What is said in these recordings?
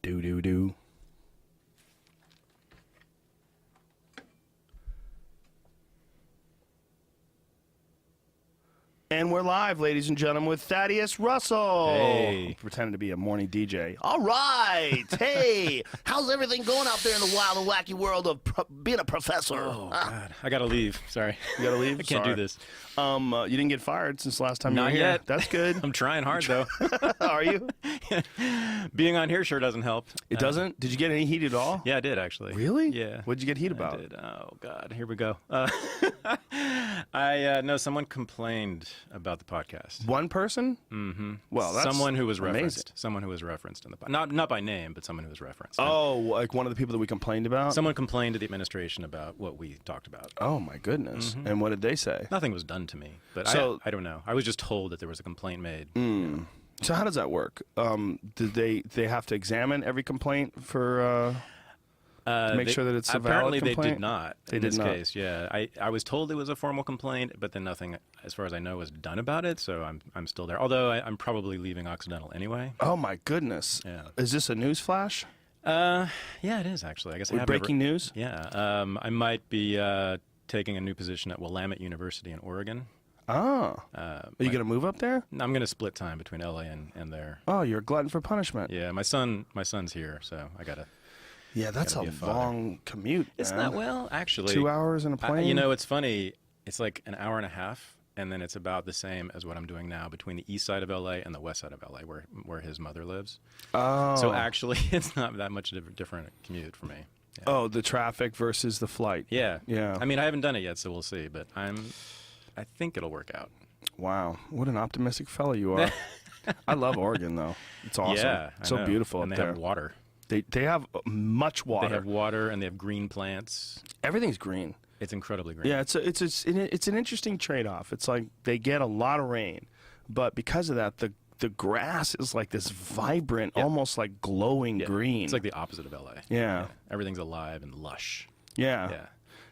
Do. And we're live, ladies and gentlemen, with Thaddeus Russell. Hey. Pretending to be a morning DJ. All right. Hey, how's everything going out there in the wild and wacky world of being a professor? Oh, God. I got to leave. Sorry. You got to leave? I can't do this. You didn't get fired since the last time you were Not here. yet. That's good. I'm trying hard, though. Are you? Being on here sure doesn't help. It doesn't? Did you get any heat at all? Yeah, I did, actually. Really? Yeah. What'd you get heat I about? did. Oh, God. Here we go. No, someone complained about the podcast. One person? Mm-hmm. Well, that's someone who was amazing. referenced. Someone who was referenced in the not by name, but someone who was referenced. Oh, like one of the people that we complained about? Someone complained to the administration about what we talked about. Oh, my goodness. And what did they say? Nothing was done to me, but So- I don't know. I was just told that there was a complaint made. So how does that work? Did they have to examine every complaint for to make sure that it's a valid apparently complaint? they did not. They in did this not. case, yeah. I was told it was a formal complaint, but then nothing, as far as I know, was done about it. So I'm still there. Although I'm probably leaving Occidental anyway. Oh my goodness! Yeah. Is this a news flash? Yeah, it is actually. I guess I With have breaking news? Yeah. I might be taking a new position at Willamette University in Oregon. Oh. Are you going to move up there? I'm going to split time between LA and there. Oh, you're a glutton for punishment. Yeah, my son's here, so I gotta. Yeah, that's a Gotta be a father. long commute. It's man. not well, actually. 2 hours in a plane. It's funny. It's like an hour and a half, and then it's about the same as what I'm doing now between the east side of LA and the west side of LA, where his mother lives. Oh. So actually, it's not that much different commute for me. Yeah. Oh, the traffic versus the flight. Yeah. Yeah. I mean, I haven't done it yet, so we'll see. But I think it'll work out. Wow, what an optimistic fellow you are. I love Oregon, though. It's awesome. Yeah, I so know. beautiful and up they there. have water. They have much water. They have water, and they have green plants. Everything's green. It's incredibly green. Yeah, it's an interesting trade-off. It's like they get a lot of rain, but because of that, the grass is like this vibrant, almost like glowing green. It's like the opposite of LA. Yeah. Everything's alive and lush. Yeah. Yeah.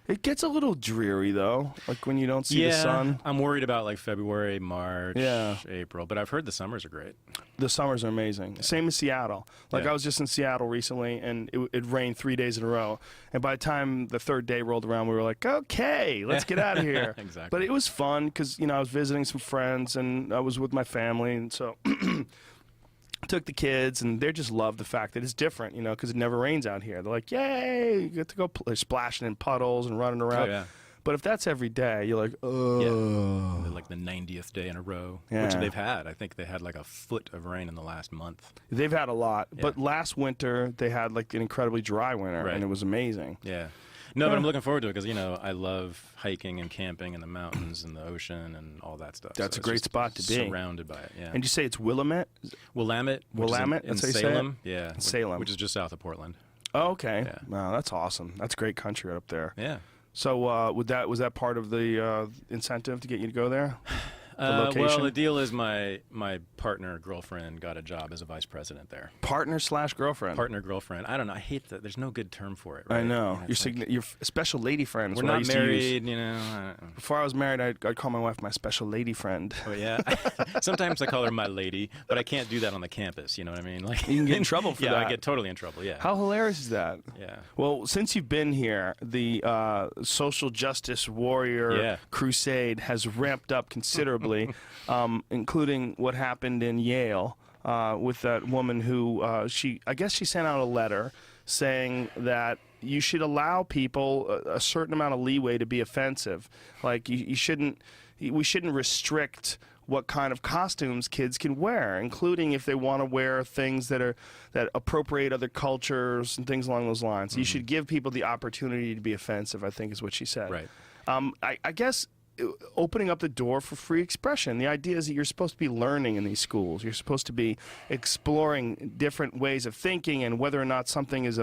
It gets a little dreary though, like when you don't see the sun. I'm worried about like February, March, Yeah. April, but I've heard the summers are great. The summers are amazing. Same as Seattle. Like Yeah. I was just in Seattle recently, and it rained 3 days in a row. And by the time the third day rolled around, we were like, okay, let's get out of here. Exactly. But it was fun because I was visiting some friends, and I was with my family, and so took the kids, and they just love the fact that it's different, because it never rains out here. They're like, yay, you get to go they're splashing in puddles and running around. Oh, yeah. But if that's every day, you're like, oh. They're like the 90th day in a row, Yeah. which they've had. I think they had like a foot of rain in the last month. They've had a lot. Yeah. But last winter, they had like an incredibly dry winter, Right. and it was amazing. Yeah. No, but I'm looking forward to it because, I love hiking and camping in the mountains and the ocean and all that stuff. That's So a it's great just spot to be. Surrounded by it, yeah. And you say it's Willamette? Willamette. Willamette, Which is that's in how you say it? Salem. Yeah. Salem. Which is just south of Portland. Oh, okay. Yeah. Wow, that's awesome. That's great country up there. Yeah. So was that part of the incentive to get you to go there? The location? Well, the deal is my partner, girlfriend, got a job as a vice president there. Partner/girlfriend? Partner, girlfriend. I don't know. I hate that. There's no good term for it. Right? I know. It's Your special lady friend is we're what I not used to use. married, I don't know. Before I was married, I'd call my wife my special lady friend. Oh, yeah. Sometimes I call her my lady, but I can't do that on the campus. You know what I mean? Like You can get in trouble for yeah, that. I get totally in trouble. Yeah. How hilarious is that? Yeah. Well, since you've been here, the social justice warrior crusade has ramped up considerably, including what happened in Yale with that woman who I guess she sent out a letter saying that you should allow people a certain amount of leeway to be offensive. Like we shouldn't restrict what kind of costumes kids can wear, including if they want to wear things that appropriate other cultures and things along those lines. Mm-hmm. You should give people the opportunity to be offensive, I think is what she said. Right. I guess opening up the door for free expression. The idea is that you're supposed to be learning in these schools. You're supposed to be exploring different ways of thinking, and whether or not something is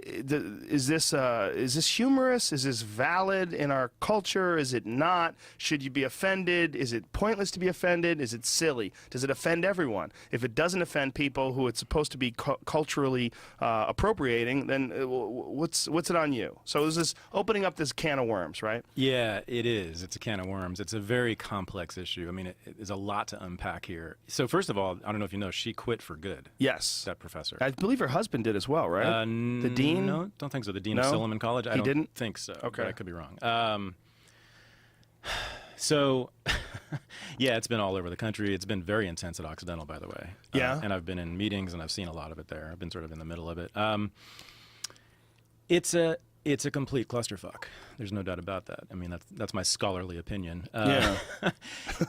is this humorous? Is this valid in our culture? Is it not? Should you be offended? Is it pointless to be offended? Is it silly? Does it offend everyone? If it doesn't offend people who it's supposed to be culturally appropriating, then what's it on you? So is this opening up this can of worms, right? Yeah, it is. It's a can of worms. It's a very complex issue. I mean, there's a lot to unpack here. So first of all, I don't know if you know, she quit for good. Yes. That professor. I believe her husband did as well, right? The dean? No, don't think so. The dean of Silliman College? I don't think so. Okay. But I could be wrong. So, yeah, it's been all over the country. It's been very intense at Occidental, by the way. Yeah. And I've been in meetings, and I've seen a lot of it there. I've been sort of in the middle of it. It's a complete clusterfuck. There's no doubt about that. I mean, that's my scholarly opinion. Yeah.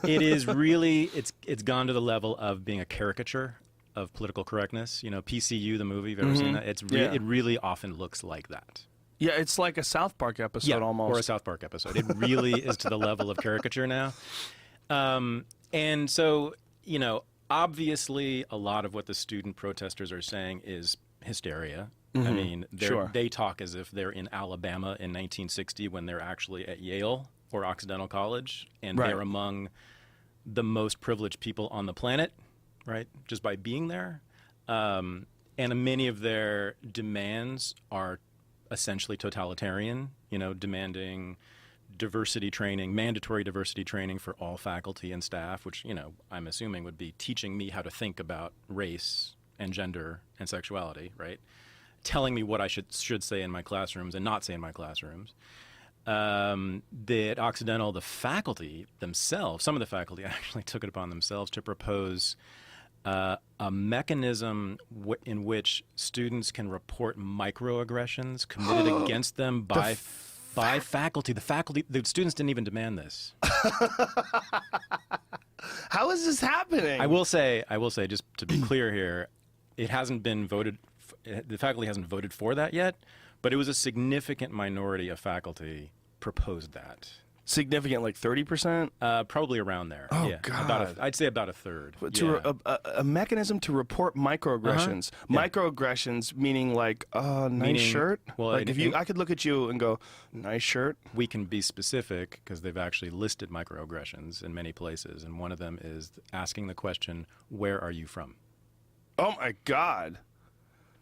It is really, it's gone to the level of being a caricature of political correctness. You know, PCU, the movie, you've ever seen that? It really often looks like that. Yeah, it's like a South Park episode almost. Or a South Park episode. It really is to the level of caricature now. And so, you know, obviously a lot of what the student protesters are saying is hysteria. I mean, they talk as if they're in Alabama in 1960 when they're actually at Yale or Occidental College, and they're among the most privileged people on the planet, right, just by being there. And many of their demands are essentially totalitarian, you know, demanding diversity training, mandatory diversity training for all faculty and staff, which, you know, I'm assuming would be teaching me how to think about race and gender and sexuality, right? Telling me what I should say in my classrooms and not say in my classrooms. At Occidental, the faculty themselves, some of the faculty actually took it upon themselves to propose a mechanism in which students can report microaggressions committed against them by faculty. The students didn't even demand this. How is this happening? I will say, just to be clear here, it hasn't been voted. The faculty hasn't voted for that yet, but it was a significant minority of faculty proposed that. Significant, like 30%? Probably around there. Oh, yeah. God. I'd say about a third. A mechanism to report microaggressions. Microaggressions meaning like, nice shirt? Well, like I could look at you and go, nice shirt? We can be specific because they've actually listed microaggressions in many places, and one of them is asking the question, where are you from? Oh, my God.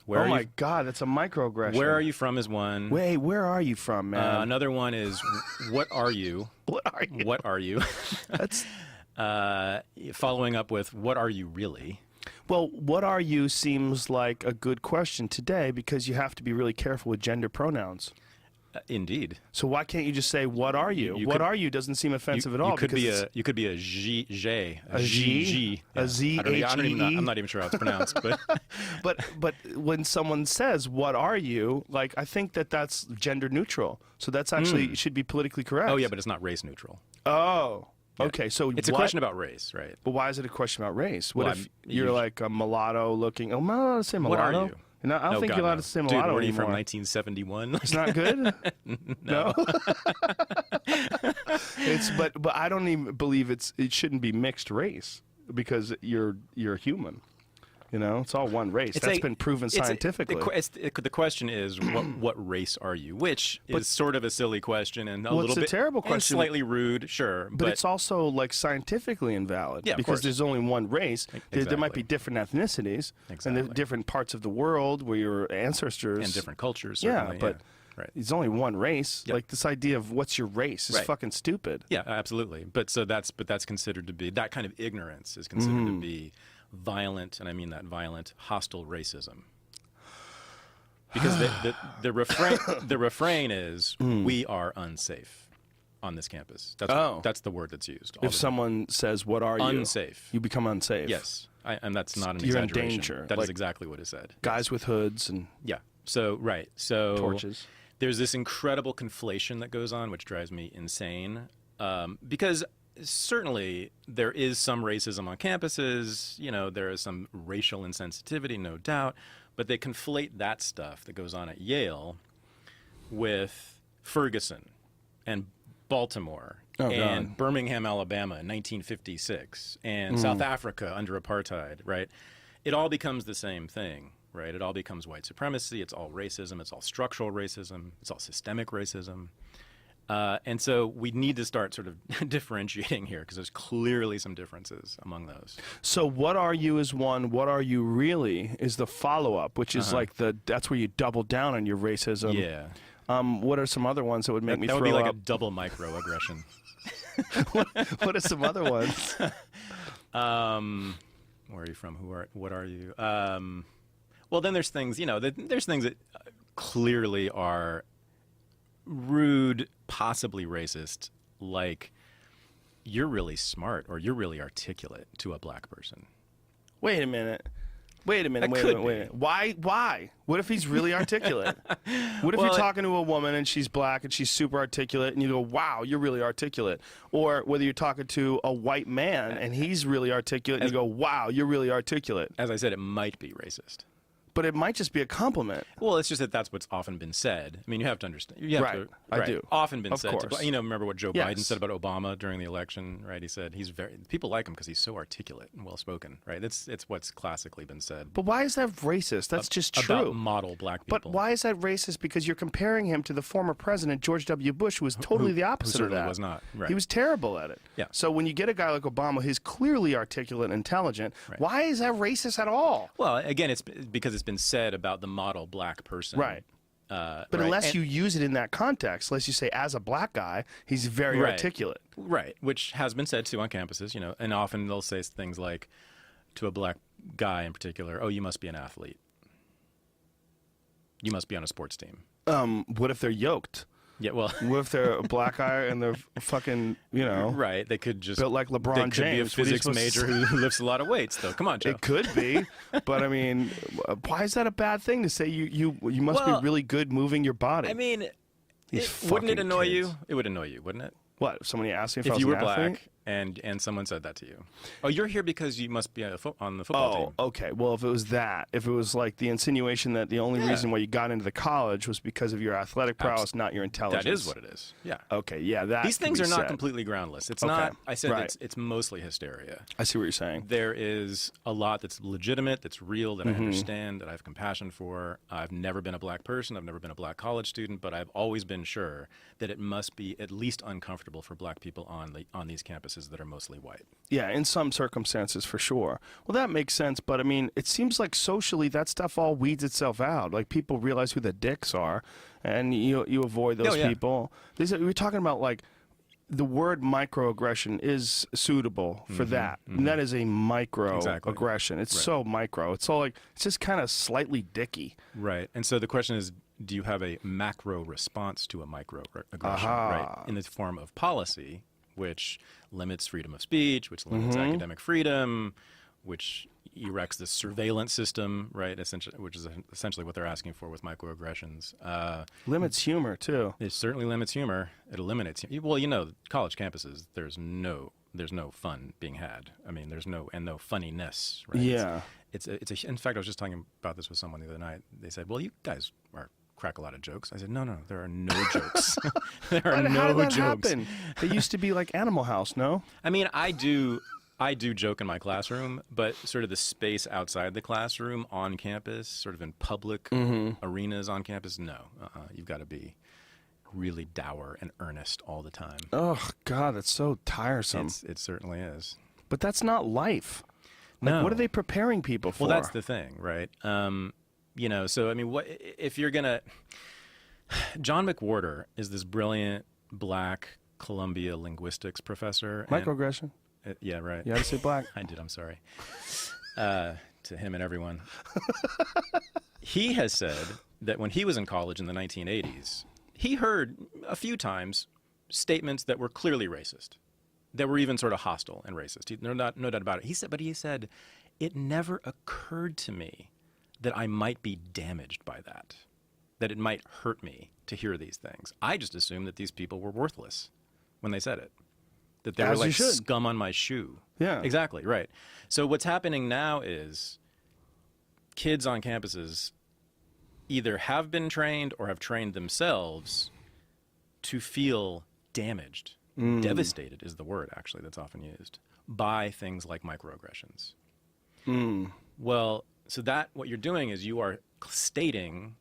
My God, that's a microaggression. Where are you from is one. Wait, where are you from, man? Another one is, what are you? What are you? What are you? That's following up with, what are you really? Well, what are you seems like a good question today because you have to be really careful with gender pronouns. Indeed. So why can't you just say, what are you? What are you doesn't seem offensive at all. You could be a G, a Z, I'm not even sure how it's pronounced. But but when someone says, what are you, like, I think that's gender neutral. So that's actually, it should be politically correct. Oh, yeah, but it's not race neutral. Oh, yeah. Okay. So it's a question about race, right? But why is it a question about race? What if you're like a mulatto looking, I'm not allowed to say mulatto. What are you? No, I don't think you're allowed to say mulatto Dude, were you anymore. from 1971? It's not good? No. But I don't even believe it shouldn't be mixed race because you're human. You know, it's all one race. That's been proven scientifically. The question is, what race are you? Which is sort of a silly question and a little bit it's a terrible question. And slightly rude, sure. But it's also like scientifically invalid because there's only one race. Exactly. There might be different ethnicities and different parts of the world where your ancestors and different cultures. Certainly. Yeah, but it's only one race. Yep. Like this idea of what's your race is fucking stupid. Yeah, absolutely. But that's considered to be, that kind of ignorance is considered to be violent, and I mean that violent, hostile racism. Because the refrain is, we are unsafe on this campus. That's the word that's used. If someone says, what are you? Unsafe. You become unsafe. Yes. And that's not an You're exaggeration. in danger. That is exactly what is said. Guys with hoods and So torches. There's this incredible conflation that goes on, which drives me insane. Because certainly there is some racism on campuses. You know, there is some racial insensitivity, no doubt. But they conflate that stuff that goes on at Yale with Ferguson and Baltimore and Birmingham, Alabama in 1956 and South Africa under apartheid, right? It all becomes the same thing, right? It all becomes white supremacy. It's all racism. It's all structural racism. It's all systemic racism. And so we need to start sort of differentiating here because there's clearly some differences among those. So what are you is one, what are you really is the follow-up, which is like that's where you double down on your racism. Yeah. What are some other ones that would make me throw up? That would be like a double microaggression. What are some other ones? Where are you from? What are you? Well, then there's things, there's things that clearly are rude, possibly racist, like you're really smart or you're really articulate to a black person. Wait a minute. Wait a minute. Why? What if he's really articulate? What if you're talking to a woman and she's black and she's super articulate and you go, wow, you're really articulate? Or whether you're talking to a white man and he's really articulate and you go, wow, you're really articulate. As I said, it might be racist. But it might just be a compliment. Well, it's just that that's what's often been said. I mean, you have to understand. I do. Often been said. Of course. Remember what Joe Biden said about Obama during the election, right? He said people like him because he's so articulate and well-spoken, right? It's what's classically been said. But why is that racist? That's just true. About model black people. But why is that racist? Because you're comparing him to the former president, George W. Bush, who was totally the opposite of that. Was not. Right. He was terrible at it. Yeah. So when you get a guy like Obama who's clearly articulate and intelligent, why is that racist at all? Well, again, it's because it's been said about the model black person. Right. But unless you use it in that context, unless you say, as a black guy, he's very articulate. Right, which has been said, too, on campuses, and often they'll say things like, to a black guy in particular, oh, you must be an athlete. You must be on a sports team. What if they're yoked? Yeah, well... What if they're a black guy and they're fucking, Right, they could just... built like LeBron James. They could be a physics major who lifts a lot of weights, though. Come on, Joe. It could be, but I mean, why is that a bad thing to say you must be really good moving your body? I mean, wouldn't it annoy you? It would annoy you, wouldn't it? What, if somebody asked me if I was you were an athlete? black and someone said that to you. Oh, you're here because you must be on the football team. Oh, okay. Well, if it was that, if it was like the insinuation that the only reason why you got into the college was because of your athletic prowess, not your intelligence. That is what it is. Yeah. Okay, yeah, these things are not completely groundless. It's not, I said it's mostly hysteria. I see what you're saying. There is a lot that's legitimate, that's real, that I understand, that I have compassion for. I've never been a black person. I've never been a black college student, but I've always been sure that it must be at least uncomfortable for black people on these campuses that are mostly white. Yeah, in some circumstances, for sure. Well, that makes sense, but I mean, it seems like socially that stuff all weeds itself out. Like, people realize who the dicks are, and you avoid those people. We're talking about, like, the word microaggression is suitable for that. And that is a microaggression. It's so micro. It's all like, it's just kind of slightly dicky. Right. And so the question is, do you have a macro response to a microaggression, right? In the form of policy, which limits freedom of speech, which limits academic freedom, which erects this surveillance system, right? Essentially, which is essentially what they're asking for with microaggressions. Limits humor too. It certainly limits humor. It eliminates. Well, college campuses, there's no fun being had. I mean, there's no funniness. Right? Yeah. In fact, I was just talking about this with someone the other night. They said, "Well, you guys crack a lot of jokes." I said, no, there are no jokes. There are no How did that jokes. happen? It used to be like Animal House, no? I mean, I do joke in my classroom, but sort of the space outside the classroom on campus, sort of in public arenas on campus, no. You've got to be really dour and earnest all the time. Oh, God, that's so tiresome. It certainly is. But that's not life. Like, No. what are they preparing people for? Well, that's the thing, right? So I mean, what if you're gonna? John McWhorter is this brilliant black Columbia linguistics professor. Microaggression. Yeah, right. You had to say black. I did. I'm sorry. To him and everyone. He has said that when he was in college in the 1980s, he heard a few times statements that were clearly racist, that were even sort of hostile and racist. No doubt about it. He said, it never occurred to me that I might be damaged by that it might hurt me to hear these things. I just assumed that these people were worthless when they said it, that they were like scum on my shoe. Yeah. Exactly, right. So what's happening now is kids on campuses either have been trained or have trained themselves to feel damaged. Devastated is the word, actually, that's often used, by things like microaggressions. Well, So that what you're doing is you are stating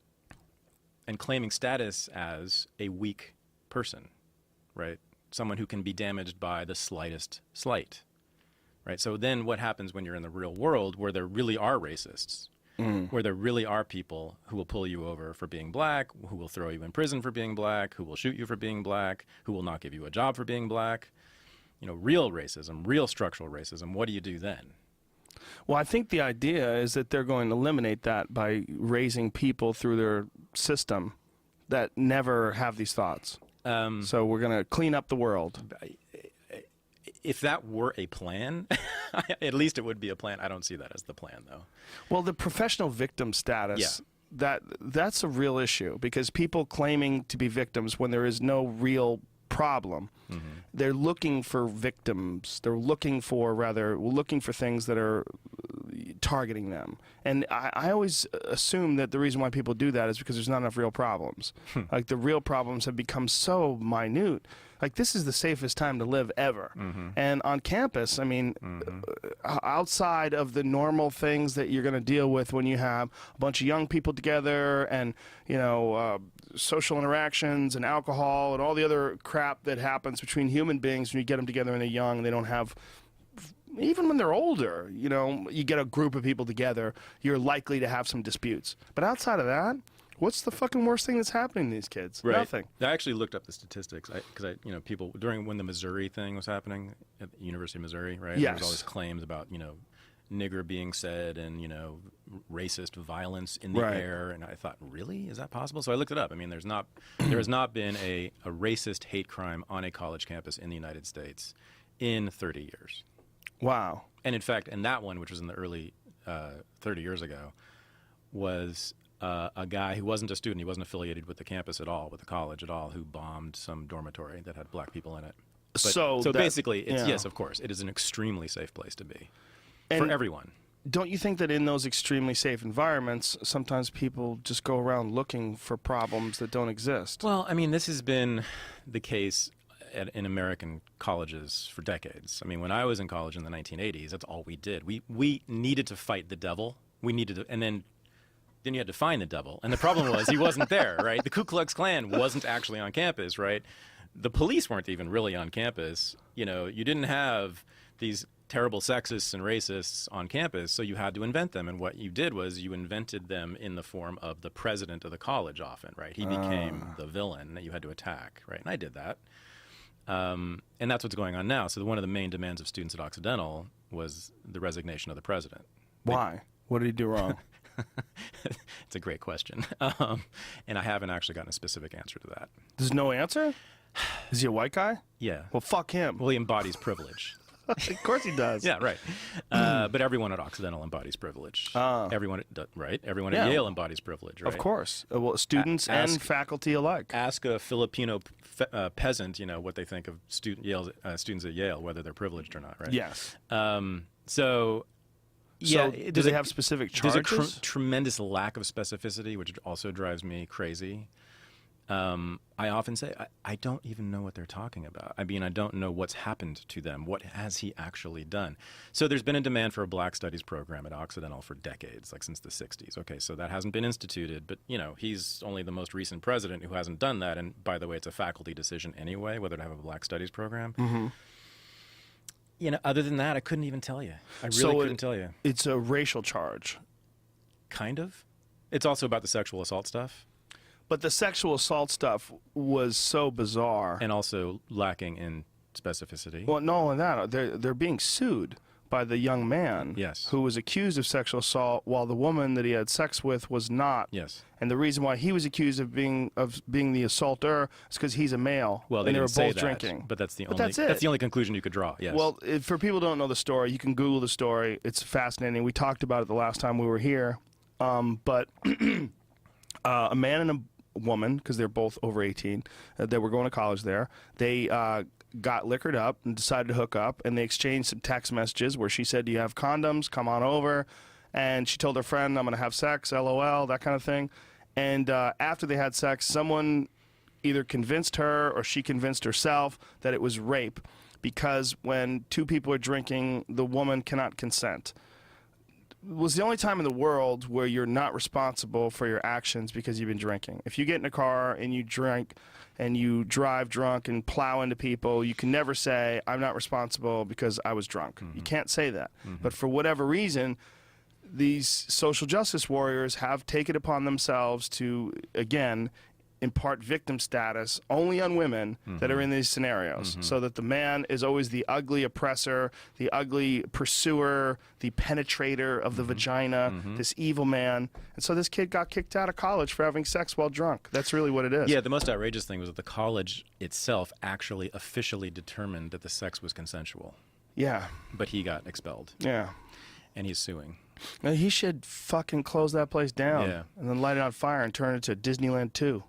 and claiming status as a weak person, right? Someone who can be damaged by the slightest slight, right? So then what happens when you're in the real world where there really are racists, where there really are people who will pull you over for being black, who will throw you in prison for being black, who will shoot you for being black, who will not give you a job for being black? You know, real racism, real structural racism, what do you do then? Well, I think the idea is that they're going to eliminate that by raising people through their system that never have these thoughts. So we're going to clean up the world. If that were a plan, at least it would be a plan. I don't see that as the plan, though. Well, the professional victim status, that's a real issue, because people claiming to be victims when there is no real problem, they're looking for victims. They're looking for things that are targeting them. And I always assume that the reason why people do that is because there's not enough real problems. Like, the real problems have become so minute. Like, this is the safest time to live ever. And on campus, I mean, outside of the normal things that you're going to deal with when you have a bunch of young people together and, you know, social interactions and alcohol and all the other crap that happens between human beings when you get them together and they're young and they don't have, even when they're older, you know, you get a group of people together, you're likely to have some disputes. But outside of that, what's the fucking worst thing that's happening to these kids? Right. Nothing. I actually looked up the statistics because you know, people during when the Missouri thing was happening at the University of Missouri, right? Yes. There was all these claims about, you know, nigger being said and, you know, racist violence in the air, and I thought, really, is that possible? So I looked it up. I mean, there has not been a racist hate crime on a college campus in the United States in 30 years. Wow. And in fact, and that one, which was in the early 30 years ago, was a guy who wasn't a student. He wasn't affiliated with the campus at all, with the college at all, who bombed some dormitory that had black people in it. But, so basically, it's, yes, of course, it is an extremely safe place to be for everyone. Don't you think that in those extremely safe environments, sometimes people just go around looking for problems that don't exist? Well, I mean, this has been the case in American colleges for decades. I mean, when I was in college in the 1980s, that's all we did. We needed to fight the devil. We needed to, and then you had to find the devil. And the problem was he wasn't there, right? The Ku Klux Klan wasn't actually on campus, right? The police weren't even really on campus. You know, you didn't have these terrible sexists and racists on campus, so you had to invent them. And what you did was you invented them in the form of the president of the college often, right? He became the villain that you had to attack, right? And I did that. And that's what's going on now. So one of the main demands of students at Occidental was the resignation of the president. Why? What did he do wrong? It's a great question. And I haven't actually gotten a specific answer to that. There's no answer? Is he a white guy? Yeah. Well, fuck him. Well, he embodies privilege. Of course he does. Yeah, right. But everyone at Occidental embodies privilege. Everyone at Yale embodies privilege, right? Of course. Well, students and faculty alike. Ask a Filipino peasant, you know, what they think of students at Yale, whether they're privileged or not, right? Yes. So do they have specific charges? There's a tremendous lack of specificity, which also drives me crazy. I often say, I don't even know what they're talking about. I mean, I don't know what's happened to them. What has he actually done? So there's been a demand for a Black Studies program at Occidental for decades, like since the 60s. Okay, so that hasn't been instituted, but, you know, he's only the most recent president who hasn't done that. And by the way, it's a faculty decision anyway, whether to have a Black Studies program. Mm-hmm. You know, other than that, I couldn't even tell you. I really couldn't tell you. It's a racial charge. Kind of. It's also about the sexual assault stuff. But the sexual assault stuff was so bizarre. And also lacking in specificity. Well, not only that, they're being sued by the young man who was accused of sexual assault while the woman that he had sex with was not. Yes. And the reason why he was accused of being the assaulter is because he's a male. Well, and they were say both that, drinking. But that's the that's it. That's the only conclusion you could draw. Yes. Well, for people who don't know the story, you can Google the story. It's fascinating. We talked about it the last time we were here. But a man and a woman, because they're both over 18, that were going to college there, they got liquored up and decided to hook up, and they exchanged some text messages where she said, "Do you have condoms? Come on over." And she told her friend, "I'm going to have sex, LOL," that kind of thing. And after they had sex, someone either convinced her or she convinced herself that it was rape, because when two people are drinking, the woman cannot consent. was the only time in the world where you're not responsible for your actions because you've been drinking. If you get in a car and you drink and you drive drunk and plow into people, you can never say, I'm not responsible because I was drunk. You can't say that. But for whatever reason, these social justice warriors have taken upon themselves to, again, impart victim status only on women that are in these scenarios, so that the man is always the ugly oppressor, the ugly pursuer, the penetrator of the vagina, this evil man. And so this kid got kicked out of college for having sex while drunk. That's really what it is. Yeah, the most outrageous thing was that the college itself actually officially determined that the sex was consensual. Yeah. But he got expelled. Yeah. And he's suing. Now, he should fucking close that place down and then light it on fire and turn it to Disneyland 2.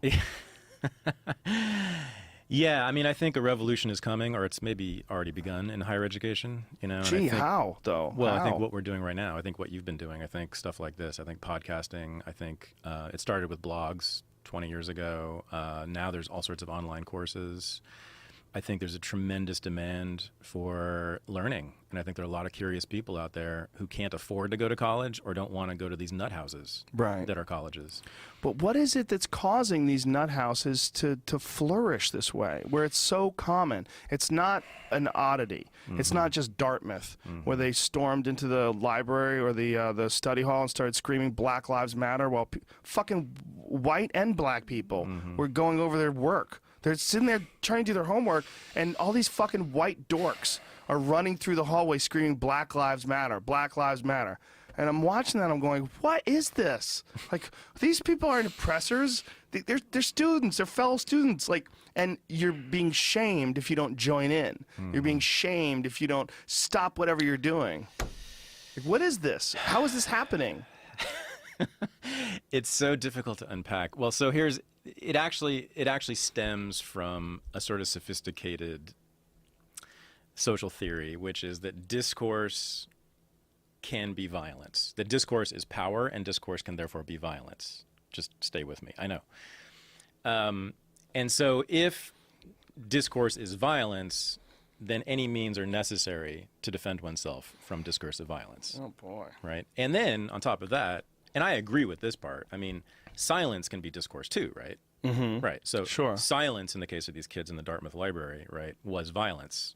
Yeah, I mean, I think a revolution is coming, or it's maybe already begun in higher education. You know, Gee, how, though? Well, how? I think what we're doing right now, I think what you've been doing, I think stuff like this, I think podcasting, I think it started with blogs 20 years ago. Now there's all sorts of online courses. I think there's a tremendous demand for learning. And I think there are a lot of curious people out there who can't afford to go to college or don't want to go to these nut houses that are colleges. But what is it that's causing these nut houses to flourish this way, where it's so common? It's not an oddity. It's not just Dartmouth, where they stormed into the library or the study hall and started screaming Black Lives Matter while fucking white and black people were going over their work. They're sitting there trying to do their homework, and all these fucking white dorks are running through the hallway screaming, Black Lives Matter, Black Lives Matter. And I'm watching that, I'm going, what is this? Like, these people aren't oppressors. They're students, they're fellow students. Like, and you're being shamed if you don't join in. You're being shamed if you don't stop whatever you're doing. Like, what is this? How is this happening? It's so difficult to unpack. Well, so it actually stems from a sort of sophisticated social theory, which is that discourse can be violence. That discourse is power, and discourse can therefore be violence. Just stay with me. I know. And so if discourse is violence, then any means are necessary to defend oneself from discursive violence. Oh, boy. Right? And then, on top of that, and I agree with this part, I mean, silence can be discourse too, right? Right. So silence in the case of these kids in the Dartmouth library, right, was violence.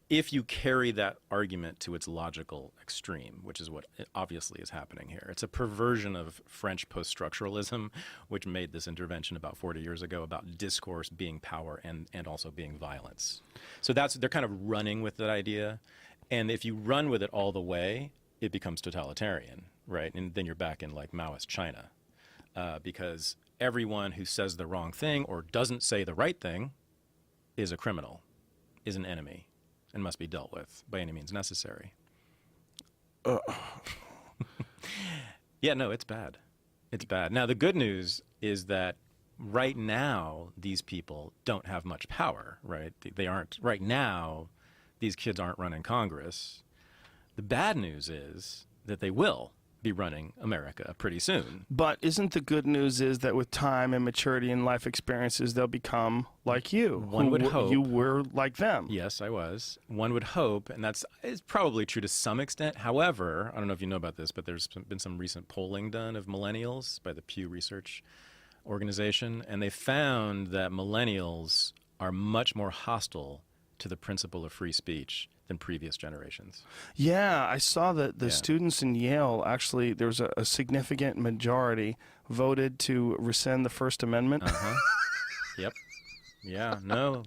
If you carry that argument to its logical extreme, which is what obviously is happening here. It's a perversion of French post-structuralism, which made this intervention about 40 years ago about discourse being power and also being violence. So they're kind of running with that idea. And if you run with it all the way, it becomes totalitarian, right? And then you're back in like Maoist China, because everyone who says the wrong thing or doesn't say the right thing is a criminal, is an enemy, and must be dealt with by any means necessary. Yeah, no, it's bad. It's bad. Now, the good news is that right now, these people don't have much power, right? They aren't, right now, these kids aren't running Congress. The bad news is that they will be running America pretty soon. But isn't the good news is that with time and maturity and life experiences, they'll become like you. One would hope. You were like them. Yes, I was. One would hope, and that's probably true to some extent. However, I don't know if you know about this, but there's been some recent polling done of millennials by the Pew Research Organization, and they found that millennials are much more hostile to the principle of free speech than previous generations. Yeah, I saw that the students in Yale, actually, there was a significant majority voted to rescind the First Amendment. Yep. Yeah, no.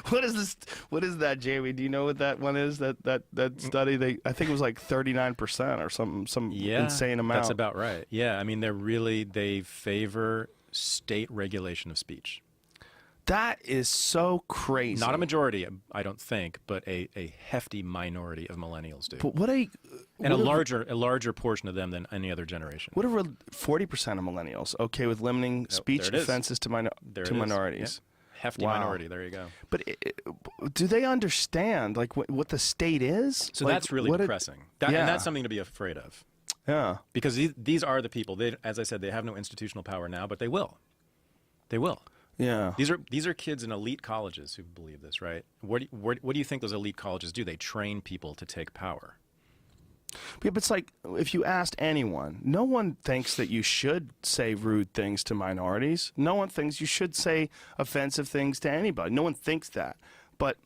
What is this? What is that, Jamie? Do you know what that one is? That study? I think it was like 39% or some insane amount. That's about right. Yeah, I mean, they favor state regulation of speech. That is so crazy. Not a majority, I don't think, but a hefty minority of millennials do. But a larger portion of them than any other generation. What are 40% of millennials okay with limiting speech offenses to minorities? Yeah. Hefty minority. There you go. But do they understand like what the state is? So that's really depressing. And that's something to be afraid of. Yeah. Because these are the people. As I said, they have no institutional power now, but they will. They will. Yeah. These are kids in elite colleges who believe this, right? What do you think those elite colleges do? They train people to take power. But it's like, if you asked anyone, no one thinks that you should say rude things to minorities. No one thinks you should say offensive things to anybody. No one thinks that. But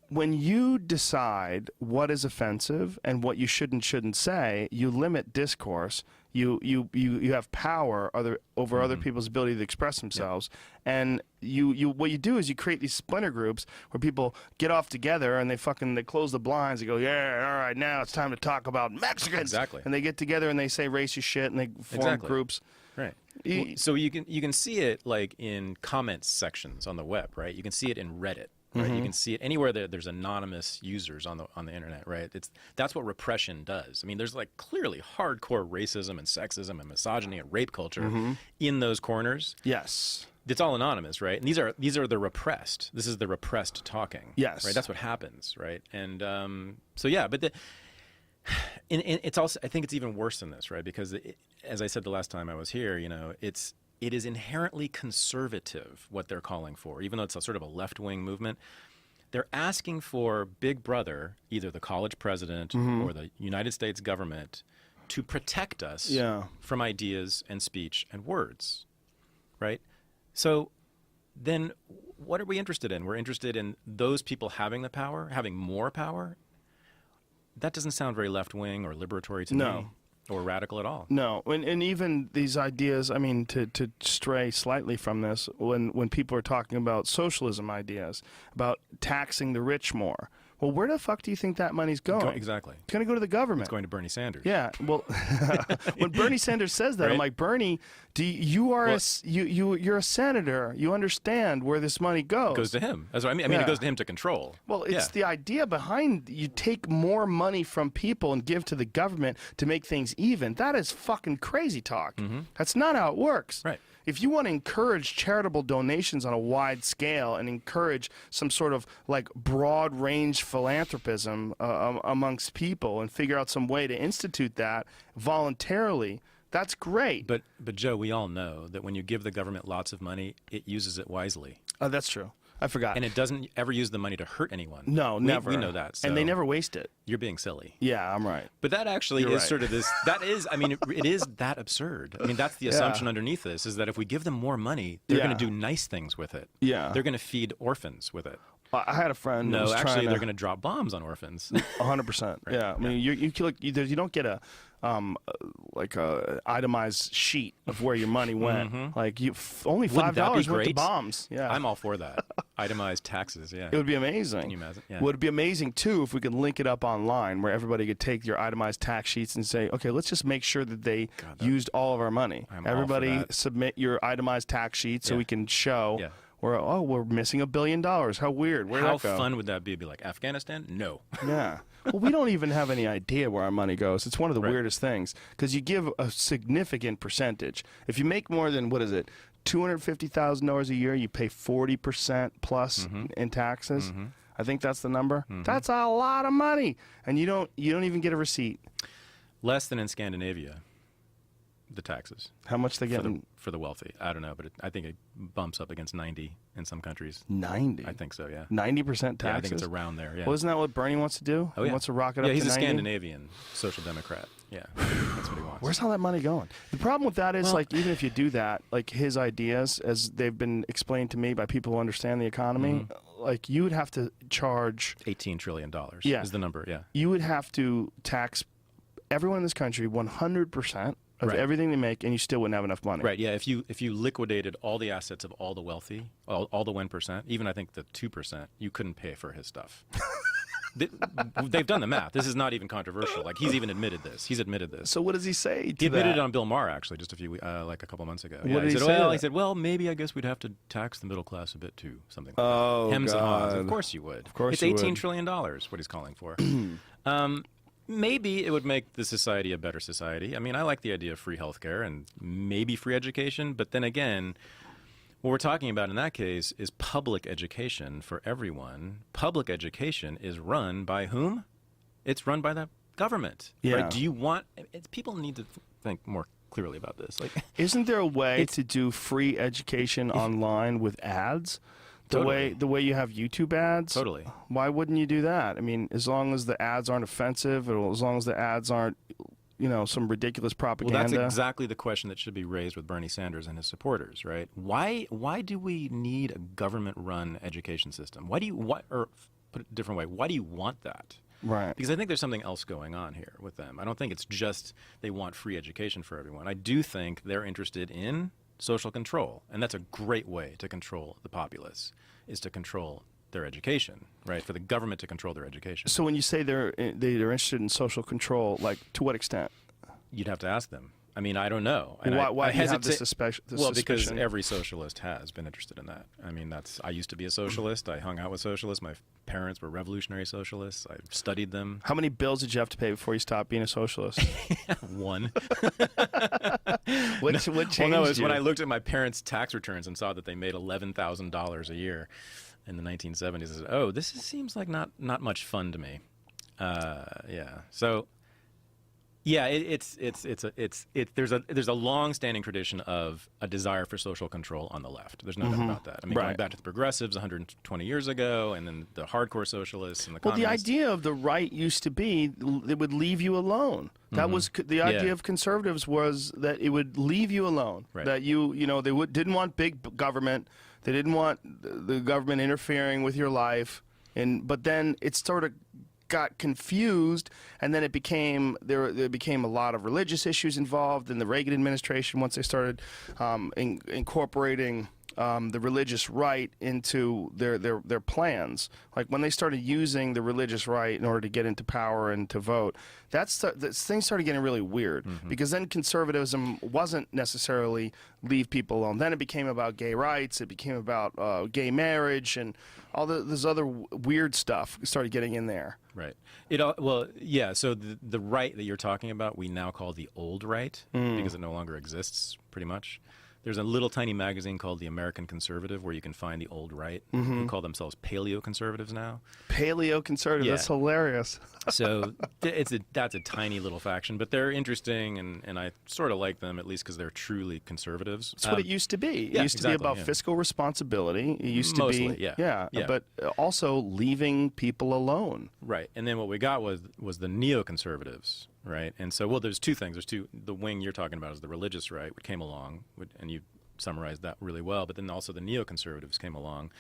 when you decide what is offensive and what you should and shouldn't say, you limit discourse. You have power over other people's ability to express themselves, and what you do is you create these splinter groups where people get off together and they close the blinds. They go, yeah, all right, now it's time to talk about Mexicans. Exactly. And they get together and they say racist shit and they form groups. Right. So you can see it like in comments sections on the web, right? You can see it in Reddit. Right? You can see it anywhere there's anonymous users on the internet, right? That's what repression does. I mean, there's like clearly hardcore racism and sexism and misogyny and rape culture in those corners. Yes. It's all anonymous, right? And these are the repressed. This is the repressed talking. Yes. Right. That's what happens, right? And so yeah, but it's also, I think it's even worse than this, right? Because as I said the last time I was here, it is inherently conservative what they're calling for, even though it's a sort of a left-wing movement. They're asking for Big Brother, either the college president or the United States government, to protect us from ideas and speech and words, right? So then what are we interested in? We're interested in those people having the power, having more power? That doesn't sound very left-wing or liberatory to me. Or radical at all. No, and even these ideas, I mean, to stray slightly from this, when people are talking about socialism ideas, about taxing the rich more, well, where the fuck do you think that money's going? Exactly. It's going to go to the government. It's going to Bernie Sanders. Yeah, well, when Bernie Sanders says that, right? I'm like, Bernie, you're a senator. You understand where this money goes. It goes to him. That's what I mean. It goes to him to control. Well, it's the idea behind you take more money from people and give to the government to make things even. That is fucking crazy talk. That's not how it works. Right. If you want to encourage charitable donations on a wide scale and encourage some sort of like broad range philanthropism amongst people and figure out some way to institute that voluntarily, that's great. But Joe, we all know that when you give the government lots of money, it uses it wisely. That's true. I forgot. And it doesn't ever use the money to hurt anyone. No, never. We know that. So and they never waste it. You're being silly. Yeah, I'm right. But that actually is sort of this, that is, I mean, it is that absurd. I mean, that's the assumption underneath this, is that if we give them more money, they're going to do nice things with it. Yeah. They're going to feed orphans with it. I had a friend. No, actually, they're going to drop bombs on orphans. 100%. Right. Yeah. I mean, you don't get a itemized sheet of where your money went. Like only $5 went to bombs. Yeah, I'm all for that. Itemized taxes. Yeah, it would be amazing. Can you imagine? Yeah. Would be amazing too if we could link it up online, where everybody could take your itemized tax sheets and say, okay, let's just make sure that they used all of our money. Everybody submit your itemized tax sheet so we can show. Yeah. We're missing $1 billion. How weird. Where'd that go? How fun would that be? Be like, Afghanistan? No. Yeah. Well, we don't even have any idea where our money goes. It's one of the weirdest things, because you give a significant percentage. If you make more than, what is it, $250,000 a year, you pay 40% plus in taxes. I think that's the number. That's a lot of money, and you don't even get a receipt. Less than in Scandinavia. The taxes. How much they get for the wealthy? I don't know, but I think it bumps up against 90 in some countries. 90? I think so, yeah. 90% taxes? Yeah, I think it's around there, yeah. Well, isn't that what Bernie wants to do? Oh, yeah. He wants to rock it up to 90? Yeah, he's a Scandinavian social democrat. Yeah, that's what he wants. Where's all that money going? The problem with that is, like, even if you do that, like his ideas, as they've been explained to me by people who understand the economy, like you would have to charge... $18 trillion is the number, yeah. You would have to tax everyone in this country 100%. Of everything they make, and you still wouldn't have enough money. Right, yeah. If you liquidated all the assets of all the wealthy, all the 1%, even I think the 2%, you couldn't pay for his stuff. They've done the math. This is not even controversial. Like, he's even admitted this. He's admitted this. So what does he say to He admitted it on Bill Maher, actually, just a couple months ago. What did he say? He said, well, maybe I guess we'd have to tax the middle class a bit too, something like that. Oh, Hems and haws. God. Of course you would. Of course it's $18 trillion, what he's calling for. Maybe it would make the society a better society. I mean, I like the idea of free healthcare and maybe free education, but then again, what we're talking about in that case is public education for everyone. Public education is run by whom? It's run by the government. Yeah. Right? Do you want... people need to think more clearly about this. Like, isn't there a way to do free education online with ads? Totally. The way you have YouTube ads. Totally. Why wouldn't you do that? I mean, as long as the ads aren't offensive, or as long as the ads aren't, some ridiculous propaganda. Well, that's exactly the question that should be raised with Bernie Sanders and his supporters, right? Why do we need a government-run education system? Or put it a different way, why do you want that? Right. Because I think there's something else going on here with them. I don't think it's just they want free education for everyone. I do think they're interested in social control, and that's a great way to control the populace, is to control their education, right? For the government to control their education. So when you say they're interested in social control, like to what extent? You'd have to ask them. I mean, I don't know. And why I do you have hesitate. this suspicion? Well, because every socialist has been interested in that. I mean, I used to be a socialist. I hung out with socialists. My parents were revolutionary socialists. I studied them. How many bills did you have to pay before you stopped being a socialist? One. What changed Well, no, it was you? when I looked at my parents' tax returns and saw that they made $11,000 a year in the 1970s. I said, "Oh, this seems like not much fun to me." Yeah. So. Yeah, there's a long-standing tradition of a desire for social control on the left. There's no doubt about that. I mean, going back to the progressives 120 years ago, and then the hardcore socialists and the communists. The idea of the right used to be it would leave you alone. That was the idea of conservatives, was that it would leave you alone. Right. That they didn't want big government. They didn't want the government interfering with your life. But then it sort of got confused, and then it became there became a lot of religious issues involved in the Reagan administration once they started incorporating the religious right into their plans. Like when they started using the religious right in order to get into power and to vote, things started getting really weird, because then conservatism wasn't necessarily leave people alone. Then it became about gay rights. It became about gay marriage, and all this other weird stuff started getting in there. Right. So the right that you're talking about, we now call the old right, because it no longer exists, pretty much. There's a little tiny magazine called The American Conservative where you can find the old right, who call themselves paleo-conservatives now. Paleo-conservative, Yeah. That's hilarious. So that's a tiny little faction, but they're interesting, and I sort of like them, at least because they're truly conservatives. That's what it used to be. It used to be about fiscal responsibility. It used to Mostly, be, yeah. but also leaving people alone. Right, and then what we got was the neoconservatives, right? And so, there's two things. The wing you're talking about is the religious right, which came along, and you summarized that really well, but then also the neoconservatives came along,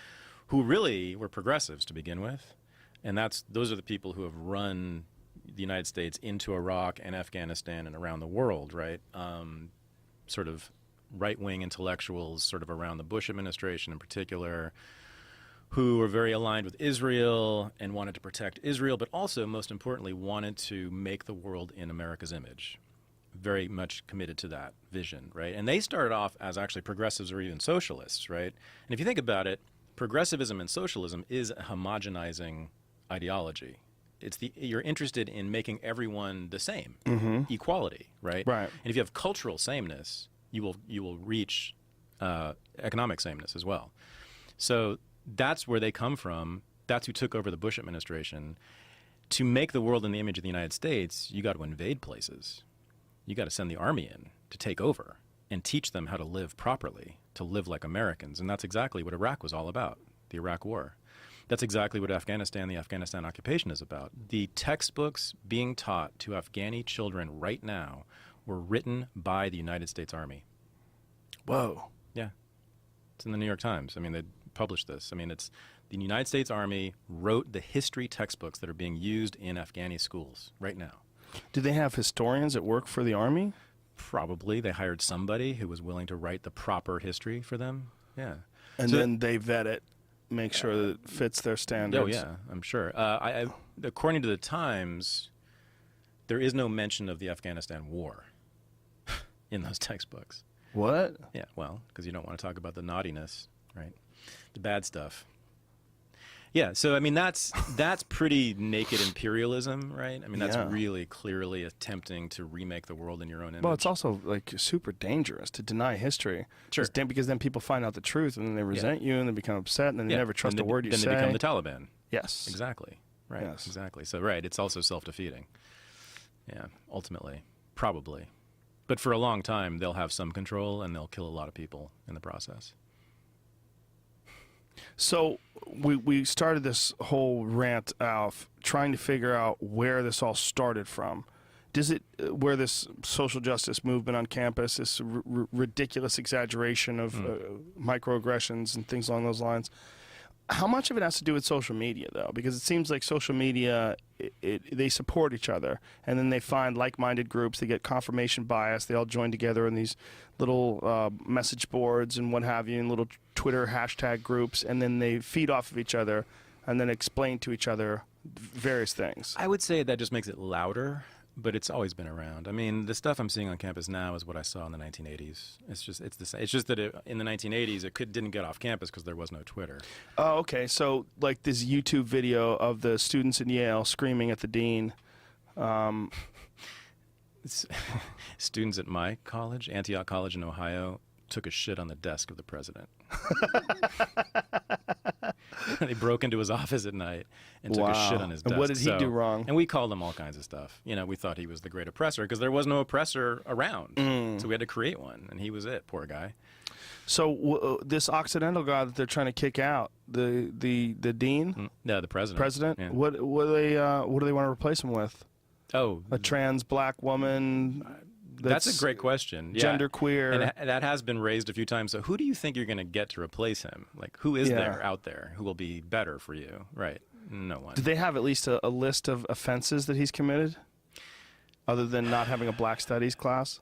who really were progressives to begin with. And those are the people who have run the United States into Iraq and Afghanistan and around the world, right? Sort of right-wing intellectuals sort of around the Bush administration in particular, who were very aligned with Israel and wanted to protect Israel, but also, most importantly, wanted to make the world in America's image. Very much committed to that vision, right? And they started off as actually progressives or even socialists, right? And if you think about it, progressivism and socialism is a homogenizing ideology. You're interested in making everyone the same, equality, right? Right. And if you have cultural sameness, you will reach economic sameness as well. So that's where they come from. That's who took over the Bush administration. To make the world in the image of the United States, you got to invade places. You got to send the army in to take over and teach them how to live properly, to live like Americans. And that's exactly what Iraq was all about, the Iraq War. That's exactly what the Afghanistan occupation is about. The textbooks being taught to Afghani children right now were written by the United States Army. Whoa. Yeah. It's in the New York Times. I mean, they published this. I mean, it's the United States Army wrote the history textbooks that are being used in Afghani schools right now. Do they have historians that work for the Army? Probably. They hired somebody who was willing to write the proper history for them. Yeah. And then they vet it, make sure that it fits their standards. Oh, yeah, I'm sure. According to the Times, there is no mention of the Afghanistan war in those textbooks. What? Yeah, well, because you don't want to talk about the naughtiness, right? The bad stuff. Yeah, so I mean that's pretty naked imperialism, right? I mean that's really clearly attempting to remake the world in your own image. Well, it's also like super dangerous to deny history. Sure. Because then people find out the truth and then they resent you and they become upset and then they never trust a word you say. Then they become the Taliban. Yes. Exactly. Right. Yes. Exactly. So right, it's also self-defeating. Yeah, ultimately, probably. But for a long time, they'll have some control and they'll kill a lot of people in the process. So we started this whole rant of trying to figure out where this all started from. Does it where this social justice movement on campus, this ridiculous exaggeration of microaggressions and things along those lines? How much of it has to do with social media, though? Because it seems like social media, they support each other, and then they find like-minded groups. They get confirmation bias. They all join together in these little message boards and what have you, and little Twitter hashtag groups, and then they feed off of each other and then explain to each other various things. I would say that just makes it louder, but it's always been around. I mean, the stuff I'm seeing on campus now is what I saw in the 1980s. It's the same. It's just that in the 1980s, didn't get off campus because there was no Twitter. Oh, okay. So, like this YouTube video of the students in Yale screaming at the dean. Students at my college, Antioch College in Ohio, took a shit on the desk of the president. They broke into his office at night and took a shit on his desk. And what did he do wrong? And we called him all kinds of stuff. You know, we thought he was the great oppressor because there was no oppressor around. So we had to create one, and he was it, poor guy. So this Occidental guy that they're trying to kick out, the dean? No, the president. President? Yeah. What do they want to replace him with? Oh. A trans black woman? That's a great question. Gender queer. And that has been raised a few times. So who do you think you're going to get to replace him? Like, who is there out there who will be better for you? Right. No one. Do they have at least a list of offenses that he's committed? Other than not having a black studies class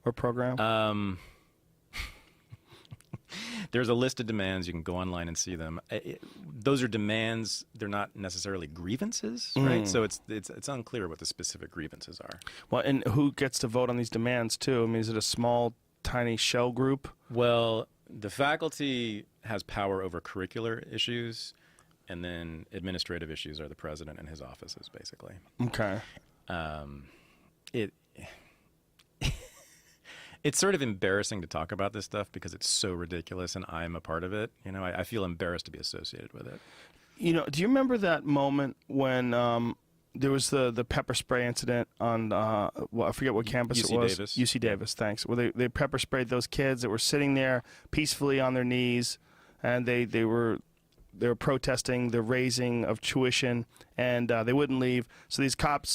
or program? There's a list of demands. You can go online and see them. Those are demands. They're not necessarily grievances, right? So it's unclear what the specific grievances are. Well, and who gets to vote on these demands, too? I mean, is it a small, tiny shell group? Well, the faculty has power over curricular issues, and then administrative issues are the president and his offices, basically. Okay. It's sort of embarrassing to talk about this stuff because it's so ridiculous, and I'm a part of it. You know, I feel embarrassed to be associated with it. You know, do you remember that moment when there was the pepper spray incident on, I forget what campus it was. Davis. UC Davis, thanks. Where they pepper sprayed those kids that were sitting there peacefully on their knees, and they were protesting the raising of tuition, and they wouldn't leave. So this cop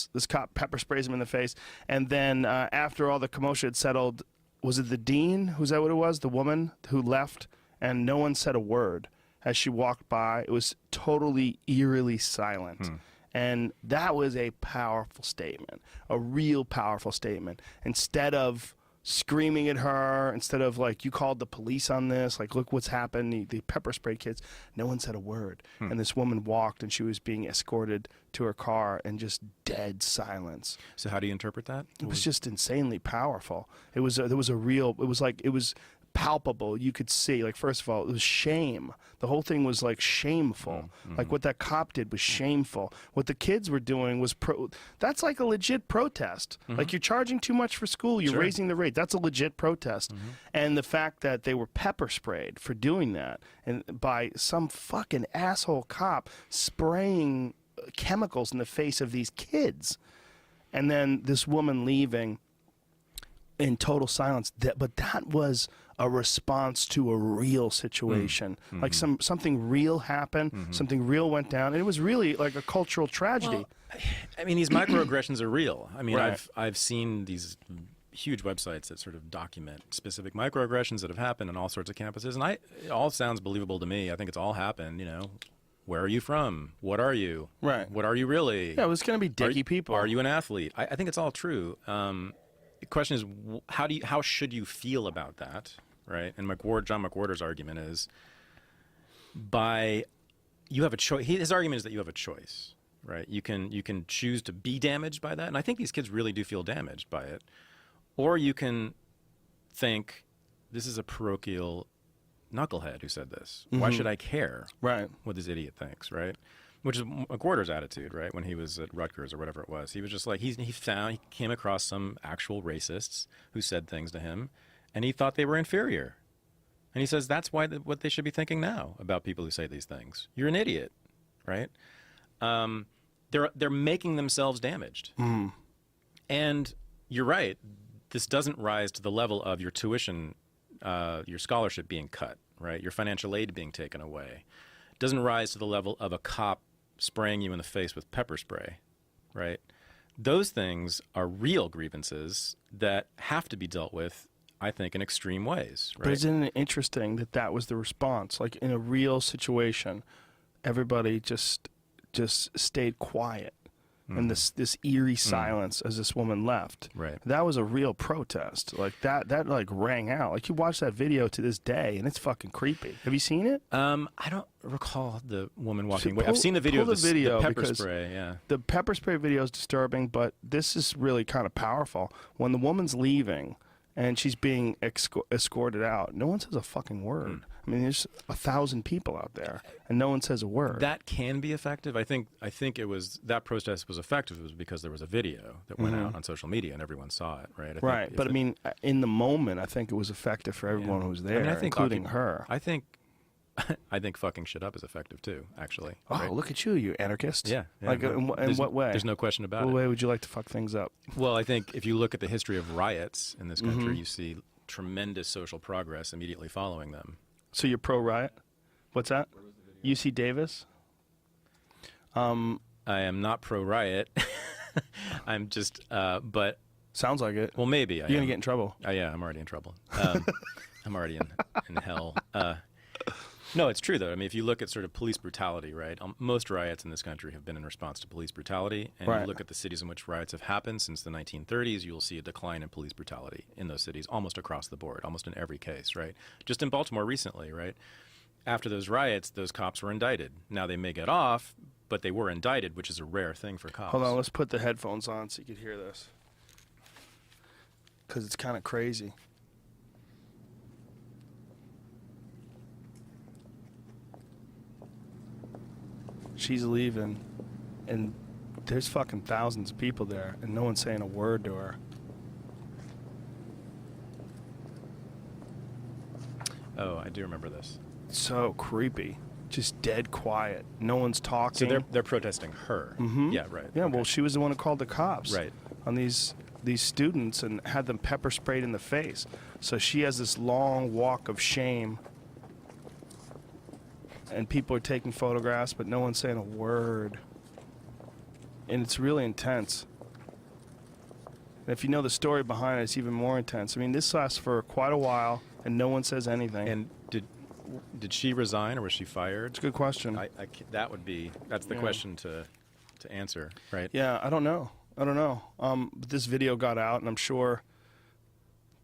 pepper sprays them in the face, and then after all the commotion had settled, was it the dean? Was that what it was? The woman who left, and no one said a word as she walked by. It was totally eerily silent. And that was a powerful statement, a real powerful statement. Instead of screaming at her, instead of like, you called the police on this, like, look what's happened, the pepper spray kids, no one said a word. And this woman walked, and she was being escorted to her car in just dead silence. So how do you interpret that? It was just insanely powerful. There was palpable. You could see, like, first of all, it was shame. The whole thing was like shameful. Like what that cop did was shameful. What the kids were doing was that's like a legit protest. Like, you're charging too much for school, you're raising the rate. That's a legit protest. And the fact that they were pepper sprayed for doing that, and by some fucking asshole cop spraying chemicals in the face of these kids, and then this woman leaving in total silence. But that was a response to a real situation. Like something real happened, something real went down, and it was really like a cultural tragedy. Well, I mean, these microaggressions are real. I mean, I've seen these huge websites that sort of document specific microaggressions that have happened on all sorts of campuses, and it all sounds believable to me. I think it's all happened, you know. Where are you from? What are you? Right. What are you really? Yeah, it was going to be dicky people. Are you an athlete? I think it's all true. The question is, how should you feel about that, right? And John McWhorter's argument is, you have a choice. His argument is that you have a choice, right? You can choose to be damaged by that, and I think these kids really do feel damaged by it, or you can think, this is a parochial knucklehead who said this. Why should I care? Right. What this idiot thinks, right? Which is McWhorter's attitude, right? When he was at Rutgers or whatever it was, he was just like, he came across some actual racists who said things to him, and he thought they were inferior. And he says that's what they should be thinking now about people who say these things. You're an idiot, right? They're making themselves damaged. And you're right. This doesn't rise to the level of your tuition, your scholarship being cut, right? Your financial aid being taken away. It doesn't rise to the level of a cop spraying you in the face with pepper spray, right? Those things are real grievances that have to be dealt with, I think, in extreme ways, right? But isn't it interesting that that was the response? Like in a real situation, everybody just stayed quiet. And this eerie silence as this woman left. Right. That was a real protest. Like that like rang out. Like you watch that video to this day and it's fucking creepy. Have you seen it? I don't recall the woman walking away. I've seen the video of the pepper spray, yeah. The pepper spray video is disturbing, but this is really kind of powerful. When the woman's leaving and she's being escorted out, no one says a fucking word. I mean, there's 1,000 people out there, and no one says a word. That can be effective. I think it was that protest was effective. It was because there was a video that went out on social media and everyone saw it, right? Right, but I mean, in the moment, I think it was effective for everyone who was there, including her. I think fucking shit up is effective too, actually. Oh, right? Look at you, you anarchist. Yeah. Like, in what way? There's no question about it. What way would you like to fuck things up? Well, I think if you look at the history of riots in this country, you see tremendous social progress immediately following them. So you're pro-riot? What's that? UC Davis? I am not pro-riot. I'm just, but... Sounds like it. Well, maybe. You're going to get in trouble. Yeah, I'm already in trouble. I'm already in hell. No, it's true, though. I mean, if you look at sort of police brutality, right, most riots in this country have been in response to police brutality. And you look at the cities in which riots have happened since the 1930s, you'll see a decline in police brutality in those cities almost across the board, almost in every case, right? Just in Baltimore recently, right? After those riots, those cops were indicted. Now, they may get off, but they were indicted, which is a rare thing for cops. Hold on, let's put the headphones on so you can hear this. Because it's kind of crazy. She's leaving, and there's fucking thousands of people there, and no one's saying a word to her. Oh, I do remember this. So creepy. Just dead quiet. No one's talking. So they're protesting her. Yeah, right. Yeah, okay. Well, she was the one who called the cops. Right. On these students and had them pepper sprayed in the face. So she has this long walk of shame. And people are taking photographs, but no one's saying a word. And it's really intense. And if you know the story behind it, it's even more intense. I mean, this lasts for quite a while, and no one says anything. And did she resign, or was she fired? It's a good question. That's the question to answer, right? Yeah, I don't know. But this video got out, and I'm sure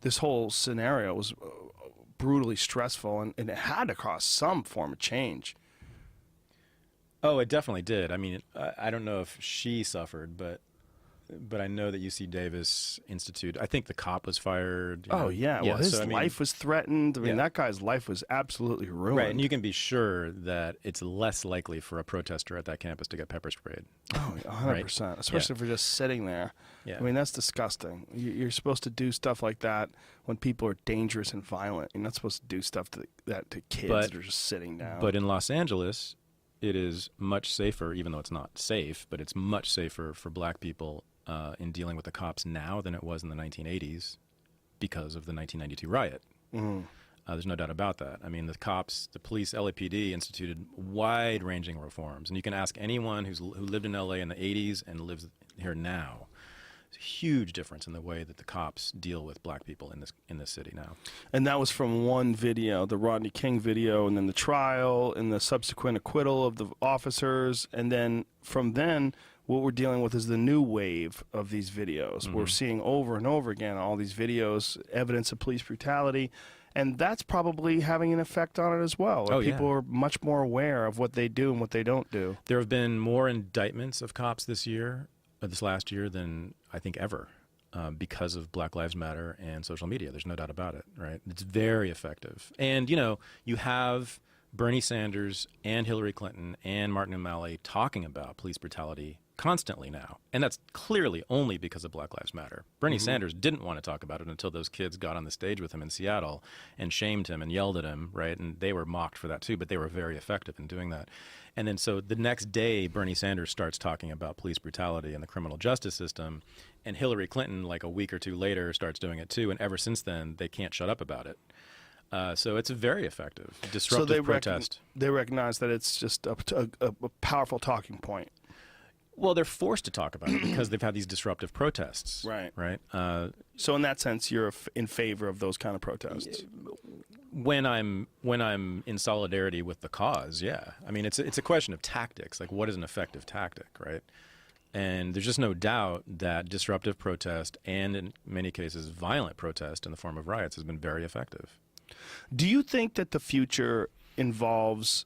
this whole scenario was brutally stressful, and it had to cause some form of change. Oh, it definitely did. I mean, I don't know if she suffered, but I know that UC Davis Institute, I think the cop was fired. Oh, yeah. Well, his life was threatened. I mean, that guy's life was absolutely ruined. Right, and you can be sure that it's less likely for a protester at that campus to get pepper sprayed. Oh, 100%, right? Especially if you're just sitting there. Yeah. I mean, that's disgusting. You're supposed to do stuff like that when people are dangerous and violent. You're not supposed to do stuff to kids that are just sitting down. But in Los Angeles, it is much safer, even though it's not safe, but it's much safer for black people in dealing with the cops now than it was in the 1980s because of the 1992 riot. There's no doubt about that. I mean, the police, LAPD instituted wide-ranging reforms. And you can ask anyone who lived in LA in the 80s and lives here now. It's a huge difference in the way that the cops deal with black people in this city now. And that was from one video, the Rodney King video, and then the trial, and the subsequent acquittal of the officers. And then from then, what we're dealing with is the new wave of these videos. We're seeing over and over again all these videos, evidence of police brutality. And that's probably having an effect on it as well. People are much more aware of what they do and what they don't do. There have been more indictments of cops this last year than I think ever because of Black Lives Matter and social media. There's no doubt about it, right? It's very effective. And, you have Bernie Sanders and Hillary Clinton and Martin O'Malley talking about police brutality constantly now. And that's clearly only because of Black Lives Matter. Bernie Sanders didn't want to talk about it until those kids got on the stage with him in Seattle and shamed him and yelled at him, right? And they were mocked for that too, but they were very effective in doing that. And then so the next day, Bernie Sanders starts talking about police brutality and the criminal justice system, and Hillary Clinton, like a week or two later, starts doing it too. And ever since then, they can't shut up about it. So it's very effective. Disruptive protest. They recognize that it's just a powerful talking point. Well, they're forced to talk about it because they've had these disruptive protests. Right. Right. So in that sense, you're in favor of those kind of protests. When I'm in solidarity with the cause, yeah. I mean, it's a question of tactics. Like, what is an effective tactic, right? And there's just no doubt that disruptive protest and, in many cases, violent protest in the form of riots has been very effective. Do you think that the future involves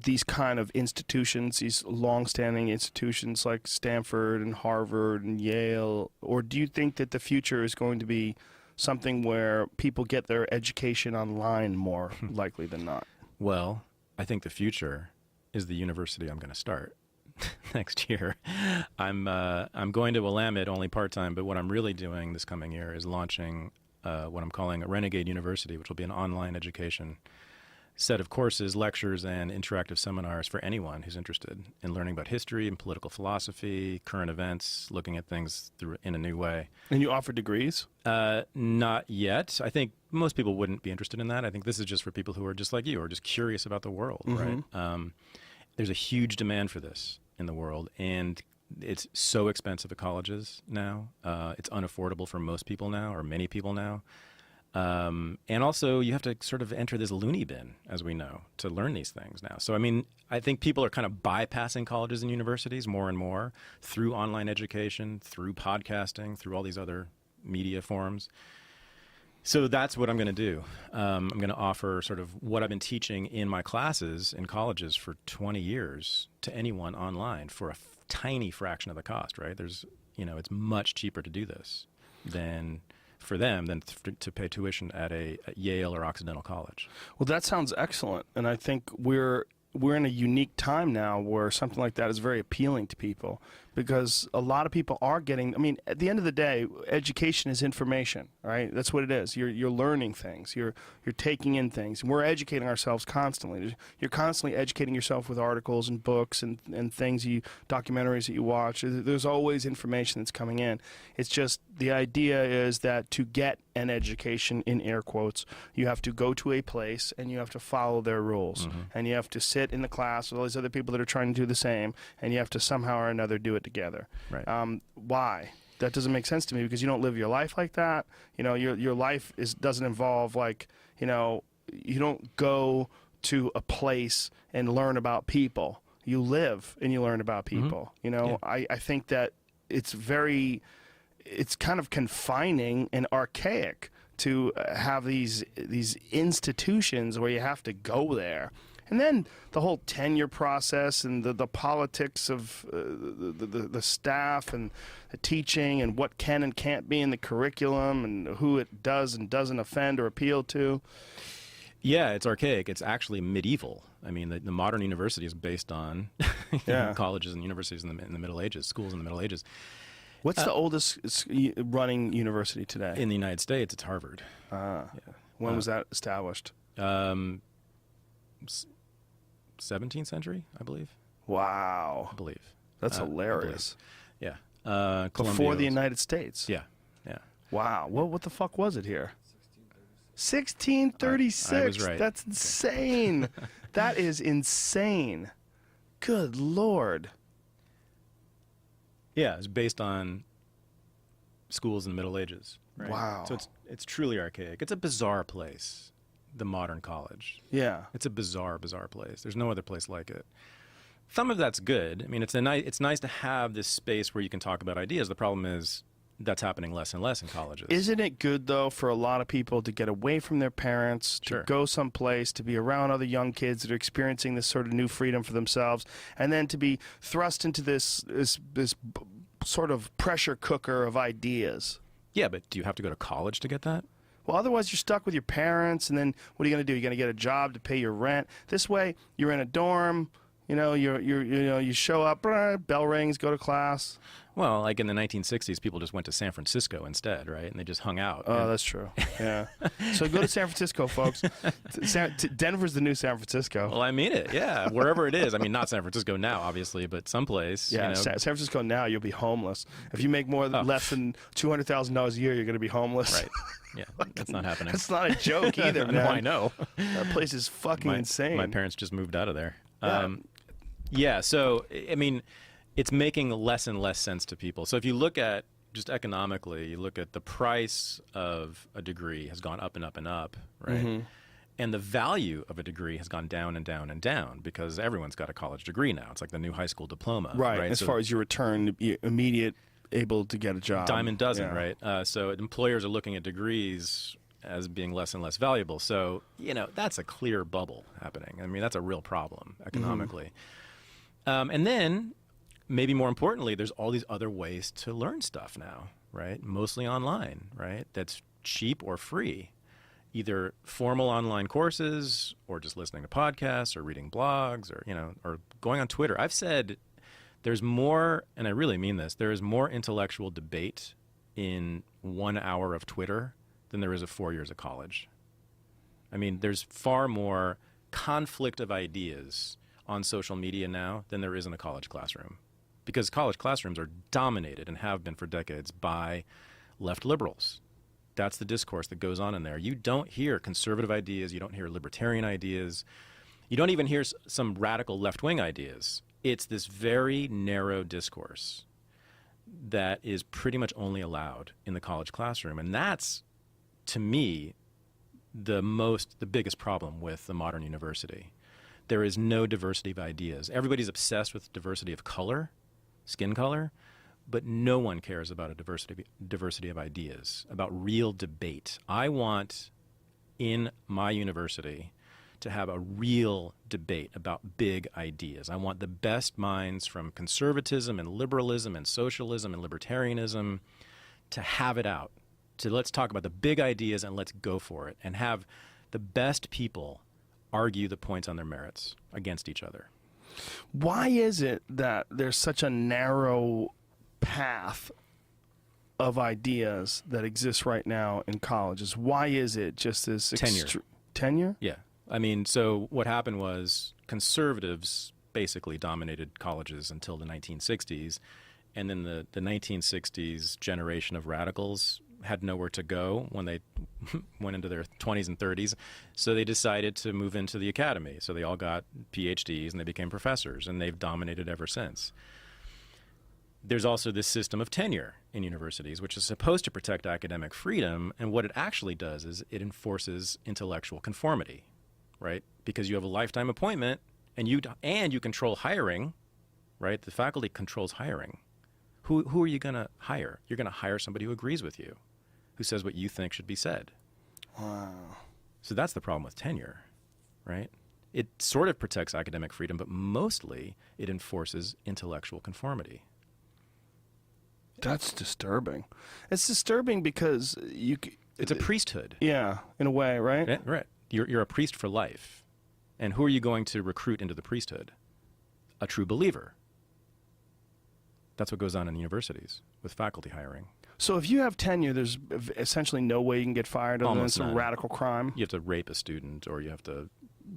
these kind of institutions, these long-standing institutions like Stanford and Harvard and Yale, or do you think that the future is going to be something where people get their education online more likely than not? Well, I think the future is the university I'm going to start next year. I'm going to Willamette only part-time, but what I'm really doing this coming year is launching what I'm calling a Renegade University, which will be an online education set of courses, lectures, and interactive seminars for anyone who's interested in learning about history and political philosophy, current events, looking at things in a new way. And you offer degrees? Not yet. I think most people wouldn't be interested in that. I think this is just for people who are just like you, or just curious about the world, right? There's a huge demand for this in the world, and it's so expensive at colleges now. It's unaffordable for most people now, or many people now. And also, you have to sort of enter this loony bin, as we know, to learn these things now. So, I mean, I think people are kind of bypassing colleges and universities more and more through online education, through podcasting, through all these other media forms. So that's what I'm going to do. I'm going to offer sort of what I've been teaching in my classes in colleges for 20 years to anyone online for a tiny fraction of the cost, right? It's much cheaper to do this than for them than to pay tuition at Yale or Occidental College. Well, that sounds excellent, and I think we're in a unique time now where something like that is very appealing to people, because a lot of people are getting, I mean, at the end of the day, education is information, right? That's what it is. You're learning things. You're taking in things. And we're educating ourselves constantly. You're constantly educating yourself with articles and books and things, documentaries that you watch. There's always information that's coming in. It's just the idea is that to get an education, in air quotes, you have to go to a place and you have to follow their rules. And you have to sit in the class with all these other people that are trying to do the same, and you have to somehow or another do it together. Right. Why? That doesn't make sense to me, because you don't live your life like that. Your life doesn't involve, like, you don't go to a place and learn about people. You live and you learn about people. Yeah. I think that it's kind of confining and archaic to have these institutions where you have to go there. And then the whole tenure process and the politics of the staff and the teaching and what can and can't be in the curriculum and who it does and doesn't offend or appeal to. Yeah, it's archaic. It's actually medieval. I mean, the modern university is based on colleges and universities in the Middle Ages, schools in the Middle Ages. What's the oldest running university today? In the United States, it's Harvard. When was that established? 17th century, I believe. Wow. I believe. That's hilarious. Yeah. Before the United States. Yeah. Wow. What the fuck was it here? 1636. I was right. That's insane. That is insane. Good Lord. Yeah, it's based on schools in the Middle Ages. Right? Wow. So it's truly archaic. It's a bizarre place, the modern college. Yeah. It's a bizarre place. There's no other place like it. Some of that's good. I mean, it's nice to have this space where you can talk about ideas. The problem is that's happening less and less in colleges. Isn't it good, though, for a lot of people to get away from their parents, to go someplace, to be around other young kids that are experiencing this sort of new freedom for themselves, and then to be thrust into this sort of pressure cooker of ideas? Yeah, but do you have to go to college to get that? Well, otherwise you're stuck with your parents, and then what are you going to do? You're going to get a job to pay your rent. This way, you're in a dorm. You show up, bell rings, go to class. Well, like in the 1960s, people just went to San Francisco instead, right? And they just hung out. Oh, that's true. Yeah. So go to San Francisco, folks. Denver's the new San Francisco. Well, I mean it. Yeah, wherever it is. I mean, not San Francisco now, obviously, but someplace. Yeah, you know. San Francisco now, you'll be homeless. If you make less than $200,000 a year, you're going to be homeless. Right. Yeah, that's not happening. That's not a joke either, man. No, I know. That place is fucking insane. My parents just moved out of there. Yeah. So, I mean, it's making less and less sense to people. So if you look at, just economically, you look at the price of a degree has gone up and up and up, right? Mm-hmm. And the value of a degree has gone down and down and down because everyone's got a college degree now. It's like the new high school diploma. Right. As far as your return, immediate, able to get a job. Dime a dozen, right? So employers are looking at degrees as being less and less valuable. So, that's a clear bubble happening. I mean, that's a real problem economically. Mm-hmm. And then, maybe more importantly, there's all these other ways to learn stuff now, right? Mostly online, right? That's cheap or free. Either formal online courses or just listening to podcasts or reading blogs or going on Twitter. I've said there's more, and I really mean this, there is more intellectual debate in 1 hour of Twitter than there is of 4 years of college. I mean, there's far more conflict of ideas on social media now than there is in a college classroom. Because college classrooms are dominated and have been for decades by left liberals. That's the discourse that goes on in there. You don't hear conservative ideas. You don't hear libertarian ideas. You don't even hear some radical left-wing ideas. It's this very narrow discourse that is pretty much only allowed in the college classroom. And that's, to me, the biggest problem with the modern university. There is no diversity of ideas. Everybody's obsessed with diversity of color, skin color, but no one cares about a diversity of ideas, about real debate. I want in my university to have a real debate about big ideas. I want the best minds from conservatism and liberalism and socialism and libertarianism to have it out. So let's talk about the big ideas and let's go for it and have the best people argue the points on their merits against each other. Why is it that there's such a narrow path of ideas that exists right now in colleges? Why is it just this tenure? Yeah. I mean, so what happened was conservatives basically dominated colleges until the 1960s, and then the 1960s generation of radicals had nowhere to go when they went into their 20s and 30s, so they decided to move into the academy. So they all got PhDs and they became professors, and they've dominated ever since. There's also this system of tenure in universities, which is supposed to protect academic freedom, and what it actually does is it enforces intellectual conformity, right? Because you have a lifetime appointment, and you control hiring, right? The faculty controls hiring. Who are you going to hire? You're going to hire somebody who agrees with you, who says what you think should be said. Wow. So that's the problem with tenure, right? It sort of protects academic freedom, but mostly it enforces intellectual conformity. That's disturbing. It's disturbing because it's a priesthood. Yeah, in a way, right? Yeah, right. You're a priest for life. And who are you going to recruit into the priesthood? A true believer. That's what goes on in universities with faculty hiring. So if you have tenure, there's essentially no way you can get fired other than some radical crime? You have to rape a student, or you have to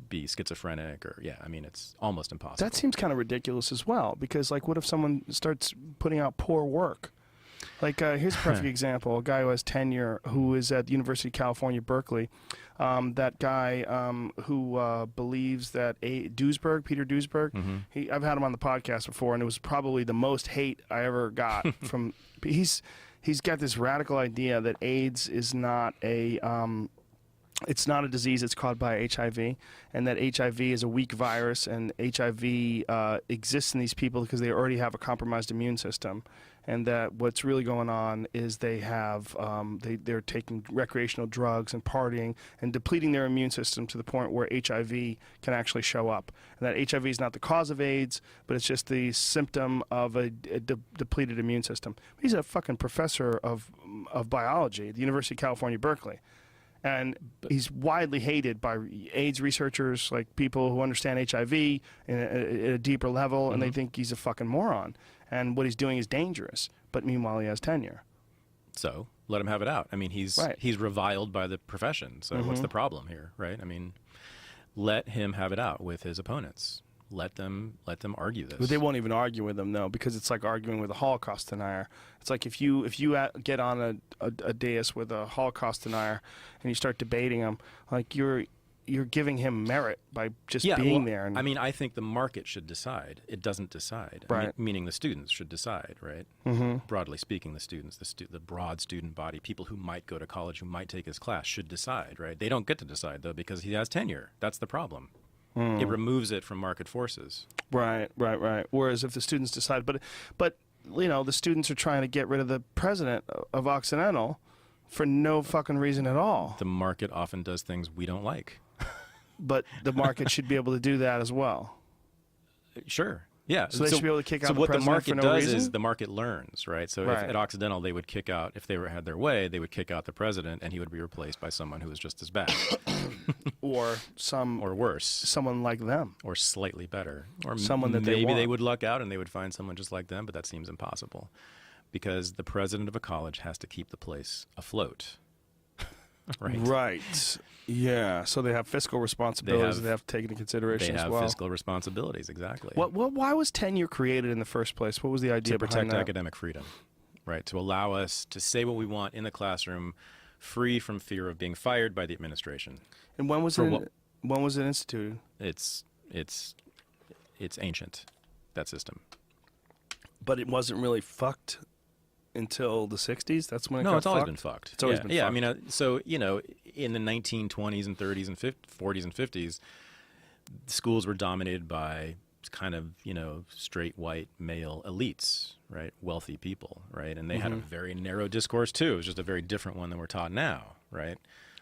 be schizophrenic, or it's almost impossible. That seems kind of ridiculous as well, because what if someone starts putting out poor work? Here's a perfect example. A guy who has tenure, who is at the University of California, Berkeley. That guy who believes that Peter Duesberg, mm-hmm. I've had him on the podcast before, and it was probably the most hate I ever got from. He's got this radical idea that AIDS is not it's not a disease that's caused by HIV, and that HIV is a weak virus, and HIV exists in these people because they already have a compromised immune system, and that what's really going on is they have they're taking recreational drugs and partying and depleting their immune system to the point where HIV can actually show up, and that HIV is not the cause of AIDS, but it's just the symptom of a depleted immune system. He's a fucking professor of biology at the University of California, Berkeley. And he's widely hated by AIDS researchers, like people who understand HIV at a deeper level, and they think he's a fucking moron. and what he's doing is dangerous. But meanwhile, he has tenure. So let him have it out. I mean, he's reviled by the profession. So what's the problem here, right? I mean, let him have it out with his opponents. Let them argue this. But they won't even argue with him, though, because it's like arguing with a Holocaust denier. It's like if you get on a dais with a Holocaust denier and you start debating him, like you're giving him merit by just being there. And I mean, I think the market should decide. It doesn't decide. Right. Meaning the students should decide, right? Broadly speaking, the students, the broad student body, people who might go to college, who might take his class, should decide, right? They don't get to decide, though, because he has tenure. That's the problem. It removes it from market forces. Right. Whereas if the students decide, but you know, the students are trying to get rid of the president of Occidental for no fucking reason at all. The market often does things we don't like. But the market should be able to do that as well. Sure. Yeah. So they should be able to kick out the what the president for market no does reason? is the market learns, right? So if at Occidental they would kick out, if they had their way, they would kick out the president and he would be replaced by someone who was just as bad. Or worse. Someone like them. Or slightly better. Or someone that maybe they they would luck out and they would find someone just like them, but that seems impossible. Because the president of a college has to keep the place afloat. Right. Yeah. So they have fiscal responsibilities they have to take into consideration as well. They have fiscal responsibilities, exactly. Why was tenure created in the first place? What was the idea behind that? To protect academic freedom, right? To allow us to say what we want in the classroom, free from fear of being fired by the administration. And when was it instituted? It's ancient, that system. But it wasn't really fucked until the 60s? That's when it got No, it's always fucked? been fucked. It's always been fucked. Yeah, I mean, so, you know, in the 1920s and 30s and 40s and 50s, schools were dominated by kind of, you know, straight white male elites, right? Wealthy people, right? And they had a very narrow discourse, too. It was just a very different one than we're taught now, right?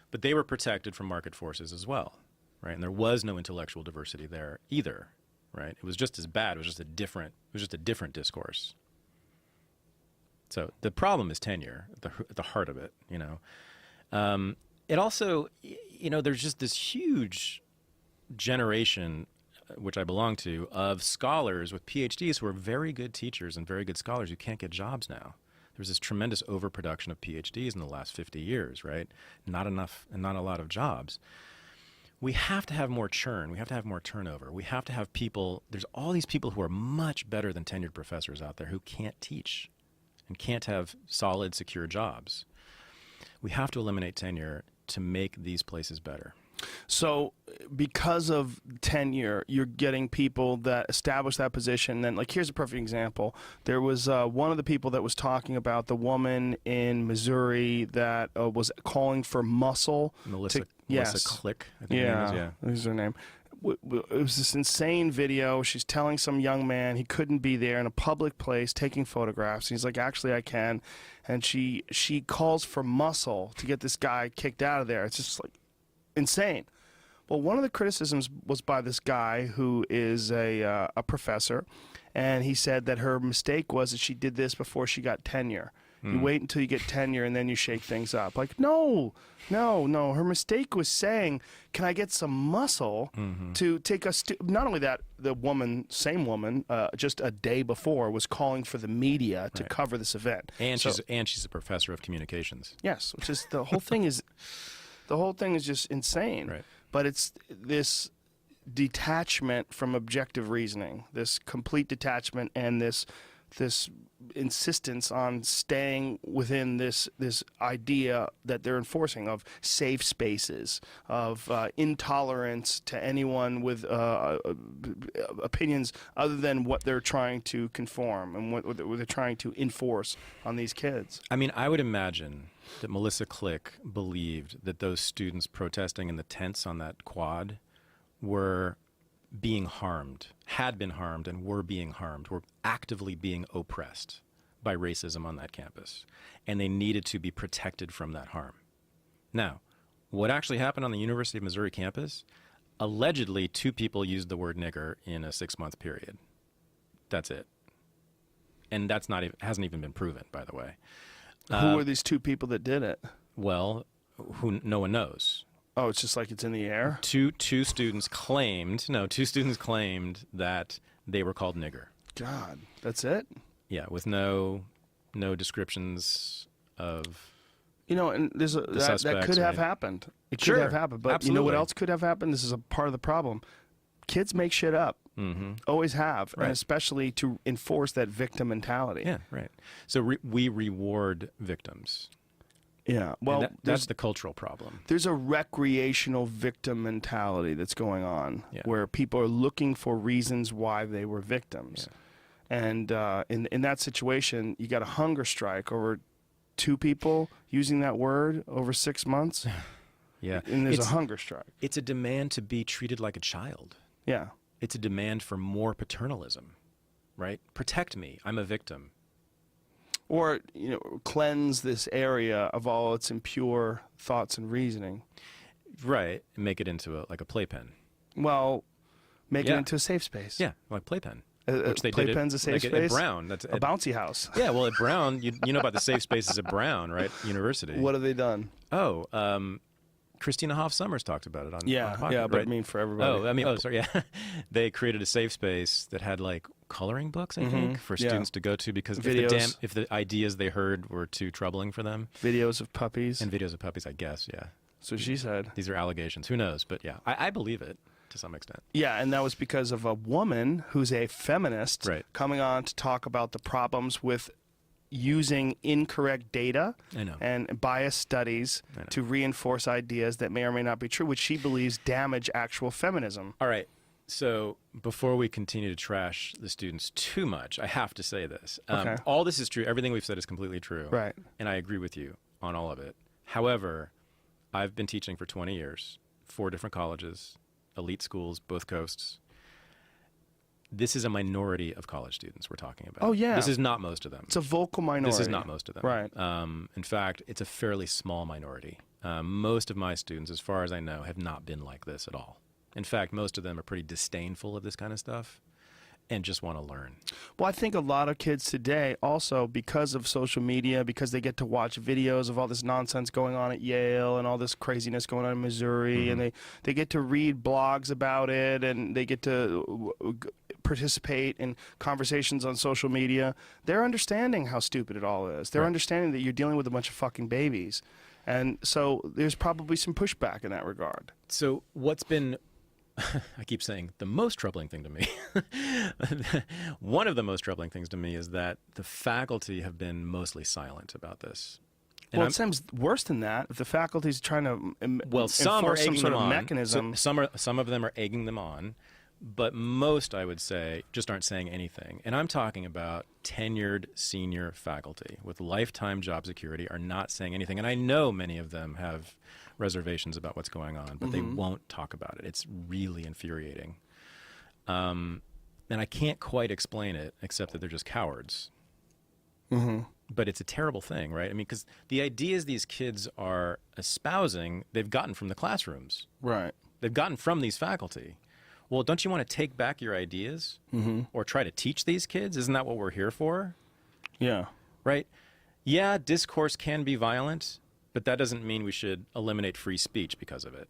But they were protected from market forces as well, right? And there was no intellectual diversity there either, right? It was just as bad. It was just a different discourse. So the problem is tenure at the heart of it, you know. It also, you know, there's just this huge generation, which I belong to, of scholars with PhDs who are very good teachers and very good scholars who can't get jobs now. There's this tremendous overproduction of PhDs in the last 50 years, right? Not enough and not a lot of jobs. We have to have more churn. We have to have more turnover. We have to have people. There's all these people who are much better than tenured professors out there who can't teach and can't have solid, secure jobs. We have to eliminate tenure to make these places better. So because of tenure, you're getting people that establish that position. Then, like, here's a perfect example. There was one of the people that was talking about the woman in Missouri that was calling for muscle. Melissa Click, I think her name is. Yeah, is her name. It was this insane video. She's telling some young man he couldn't be there in a public place taking photographs. He's like, actually, I can. And she calls for muscle to get this guy kicked out of there. It's just like insane. Well, one of the criticisms was by this guy who is a professor, and he said that her mistake was that she did this before she got tenure. You wait until you get tenure and then you shake things up. Like, no. Her mistake was saying, can I get some muscle to take us to... Not only that, the same woman, just a day before, was calling for the media to cover this event. And she's a professor of communications. Yes, which is the whole thing is... The whole thing is just insane. Right. But it's this detachment from objective reasoning, this complete detachment, and this insistence on staying within this idea that they're enforcing of safe spaces, of intolerance to anyone with opinions other than what they're trying to conform and what they're trying to enforce on these kids. I mean, I would imagine that Melissa Click believed that those students protesting in the tents on that quad were being harmed, had been harmed, and were being harmed, were actively being oppressed by racism on that campus. And they needed to be protected from that harm. Now, what actually happened on the University of Missouri campus? Allegedly, 2 people used the word nigger in a 6-month period. That's it. And that's hasn't even been proven, by the way. Who were these 2 people that did it? Well, no one knows. Oh, it's just like it's in the air? Two students claimed that they were called nigger. God, that's it? Yeah, with no descriptions of and there's that could have happened. It could have happened, but you know what else could have happened? This is a part of the problem. Kids make shit up. Always have, and especially to enforce that victim mentality. Yeah, right. So we reward victims. Yeah, well, that's the cultural problem. There's a recreational victim mentality that's going on, where people are looking for reasons why they were victims. And in that situation, you got a hunger strike over 2 people using that word over 6 months. Yeah, and there's a hunger strike. It's a demand to be treated like a child. Yeah. It's a demand for more paternalism, right? Protect me. I'm a victim. Or, cleanse this area of all its impure thoughts and reasoning. Right. Make it into a playpen. Well, make it into a safe space. Yeah, like playpen. Which they Playpen's a safe space? At Brown. That's a bouncy house. Yeah, well, at Brown, you know about the safe spaces at Brown, right? University. What have they done? Oh, Christina Hoff Summers talked about it on Pocket, but right? I mean for everybody. Sorry, yeah. They created a safe space that had coloring books, I think, for students to go to because if the ideas they heard were too troubling for them. Videos of puppies. And videos of puppies, I guess, yeah. So she said. These are allegations. Who knows? But yeah, I believe it to some extent. Yeah, and that was because of a woman who's a feminist coming on to talk about the problems with using incorrect data and biased studies to reinforce ideas that may or may not be true, which she believes damage actual feminism. All right. So before we continue to trash the students too much, I have to say this. All this is true. Everything we've said is completely true. Right. And I agree with you on all of it. However, I've been teaching for 20 years, 4 different colleges, elite schools, both coasts. This is a minority of college students we're talking about. Oh, yeah. This is not most of them. It's a vocal minority. This is not most of them. Right. In fact, it's a fairly small minority. Most of my students, as far as I know, have not been like this at all. In fact, most of them are pretty disdainful of this kind of stuff and just want to learn. Well, I think a lot of kids today also, because of social media, because they get to watch videos of all this nonsense going on at Yale and all this craziness going on in Missouri, and they get to read blogs about it, and they get to participate in conversations on social media. They're understanding how stupid it all is. They're understanding that you're dealing with a bunch of fucking babies. And so there's probably some pushback in that regard. So what's been... I keep saying the most troubling thing to me. One of the most troubling things to me is that the faculty have been mostly silent about this. And it seems worse than that. If the faculty's trying to some are enforce some sort of them on. mechanism. So some of them are egging them on, but most, I would say, just aren't saying anything. And I'm talking about tenured senior faculty with lifetime job security are not saying anything. And I know many of them have reservations about what's going on, but they won't talk about it. It's really infuriating. And I can't quite explain it except that they're just cowards. But it's a terrible thing, right? I mean, because the ideas these kids are espousing, they've gotten from the classrooms. Right. They've gotten from these faculty. Well, don't you want to take back your ideas or try to teach these kids? Isn't that what we're here for? Yeah. Right? Yeah, discourse can be violent, but that doesn't mean we should eliminate free speech because of it,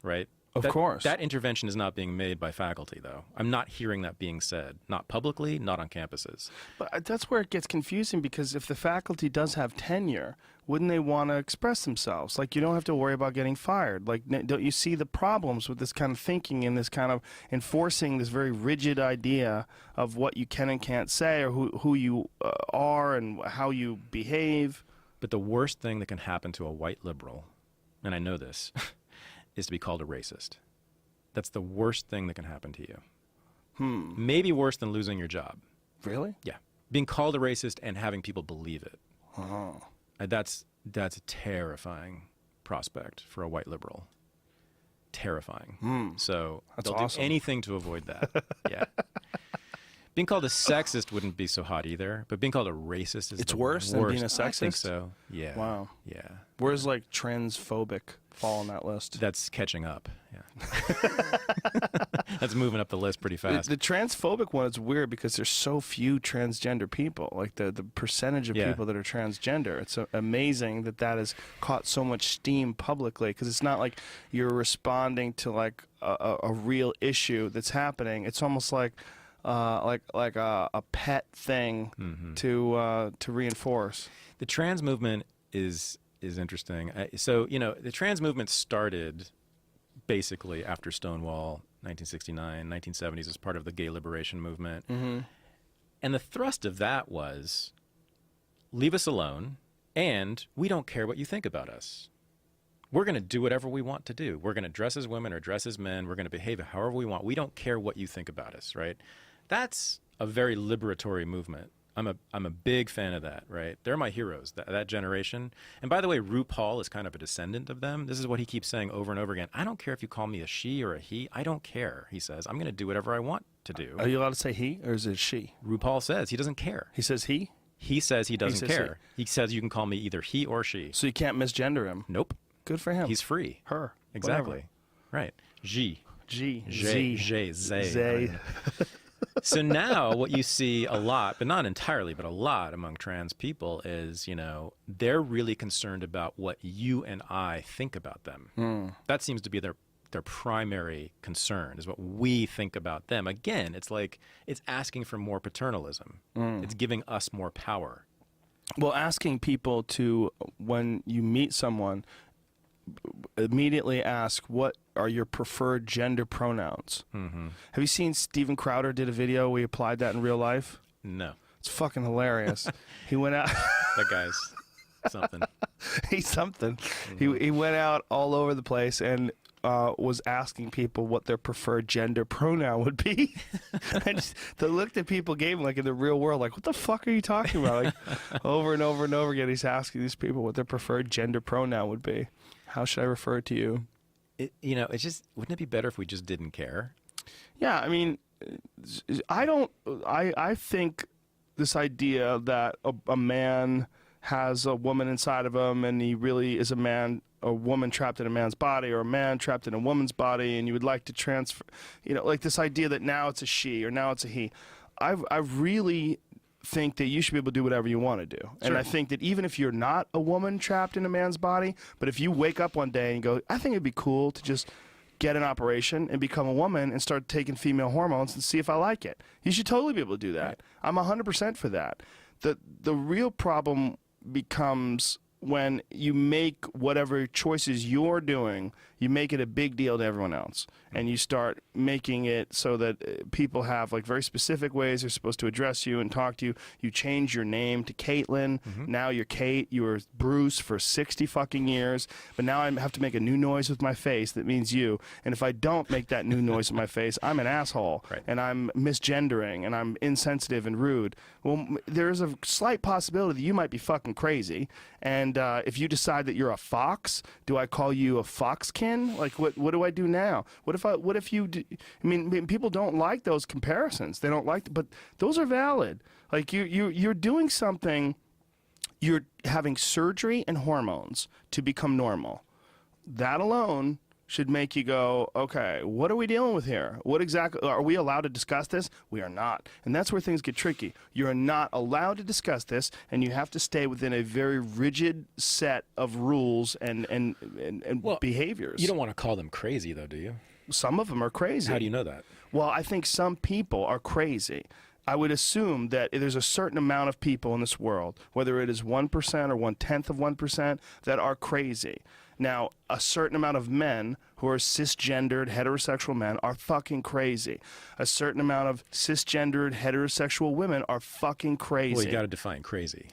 right? Of course. That intervention is not being made by faculty, though. I'm not hearing that being said. Not publicly, not on campuses. But that's where it gets confusing, because if the faculty does have tenure, wouldn't they want to express themselves? Like, you don't have to worry about getting fired. Like, don't you see the problems with this kind of thinking and this kind of enforcing this very rigid idea of what you can and can't say, or who you are and how you behave? But the worst thing that can happen to a white liberal, and I know this, is to be called a racist. That's the worst thing that can happen to you. Maybe worse than losing your job. Really? Yeah. Being called a racist and having people believe it. That's a terrifying prospect for a white liberal. Terrifying. So they'll do anything to avoid that. Yeah. Being called a sexist wouldn't be so hot either, but being called a racist is worse than being a sexist? I think so. Yeah. Wow. Yeah. Where's like transphobic fall on that list? That's catching up. Yeah. That's moving up the list pretty fast. The transphobic one is weird because there's so few transgender people. Like the percentage of people that are transgender. It's amazing that has caught so much steam publicly, because it's not like you're responding to like a real issue that's happening. It's almost like like a pet thing to reinforce. The trans movement is interesting. So, you know, the trans movement started basically after Stonewall, 1969, 1970s, as part of the gay liberation movement. And the thrust of that was, leave us alone, and we don't care what you think about us. We're going to do whatever we want to do. We're going to dress as women or dress as men. We're going to behave however we want. We don't care what you think about us, right? That's a very liberatory movement. I'm a big fan of that, right? They're my heroes, that generation. And by the way, RuPaul is kind of a descendant of them. This is what he keeps saying over and over again. I don't care if you call me a she or a he. I don't care, he says. I'm going to do whatever I want to do. Are you allowed to say he or is it she? RuPaul says he doesn't care. He says he? He says he doesn't care. He says you can call me either he or she. So you can't misgender him? Nope. Good for him. He's free. Her. Exactly. Whatever. Right. G. G. J. J. Zay. So now what you see a lot, but not entirely, but a lot among trans people is, you know, they're really concerned about what you and I think about them. That seems to be their primary concern, is what we think about them. Again, it's like it's asking for more paternalism. It's giving us more power. Well, asking people to, when you meet someone, immediately ask, what are your preferred gender pronouns? Have you seen Steven Crowder did a video where he applied that in real life? No. It's fucking hilarious. He went out. That guy's something. He's something. He went out all over the place and was asking people what their preferred gender pronoun would be. And the look that people gave him, like in the real world, like, what the fuck are you talking about? Like, over and over and over again, he's asking these people what their preferred gender pronoun would be. How should I refer to you? You know, it's just, wouldn't it be better if we just didn't care? Yeah, I mean, I think this idea that a man has a woman inside of him and he really is a woman trapped in a man's body, or a man trapped in a woman's body, and you would like to transfer, you know, like this idea that now it's a she or now it's a he. I really think that you should be able to do whatever you want to do. And I think that even if you're not a woman trapped in a man's body, but if you wake up one day and go, I think it'd be cool to just get an operation and become a woman and start taking female hormones and see if I like it. You should totally be able to do that. Right. I'm 100% for that. The real problem becomes when you make whatever choices you're doing, you make it a big deal to everyone else. And you start making it so that people have like very specific ways they're supposed to address you and talk to you. You change your name to Caitlin. Now you're Kate. You were Bruce for 60 fucking years. But now I have to make a new noise with my face that means you. And if I don't make that new noise with my face, I'm an asshole. Right. And I'm misgendering and I'm insensitive and rude. Well, there's a slight possibility that you might be fucking crazy. And if you decide that you're a fox, do I call you a foxkin? Like, what do I do now? What if you? I mean, people don't like those comparisons. They don't like, but those are valid. Like you're doing something. You're having surgery and hormones to become normal. That alone should make you go, okay, what are we dealing with here? What exactly, are we allowed to discuss this? We are not. And that's where things get tricky. You're not allowed to discuss this, and you have to stay within a very rigid set of rules and behaviors. You don't want to call them crazy, though, do you? Some of them are crazy. How do you know that? Well, I think some people are crazy. I would assume that there's a certain amount of people in this world, whether it is 1% or 1/10 of 1%, that are crazy. Now, a certain amount of men who are cisgendered heterosexual men are fucking crazy. A certain amount of cisgendered heterosexual women are fucking crazy. Well, you got to define crazy.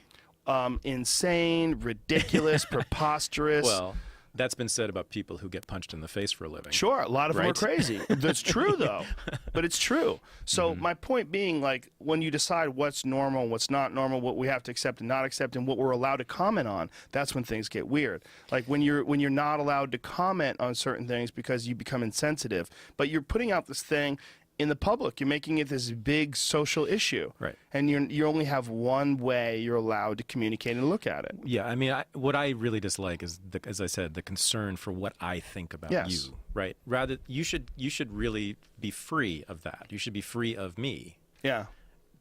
Insane, ridiculous, preposterous. Well, that's been said about people who get punched in the face for a living. Sure, a lot of them are crazy. That's true, though. But it's true. So my point being, like, when you decide what's normal, what's not normal, what we have to accept and not accept, and what we're allowed to comment on, that's when things get weird. Like when you're not allowed to comment on certain things because you become insensitive, but you're putting out this thing in the public, you're making it this big social issue, right? And you only have one way you're allowed to communicate and look at it. Yeah, I mean, what I really dislike is, as I said, the concern for what I think about you, right? Rather, you should really be free of that. You should be free of me. Yeah,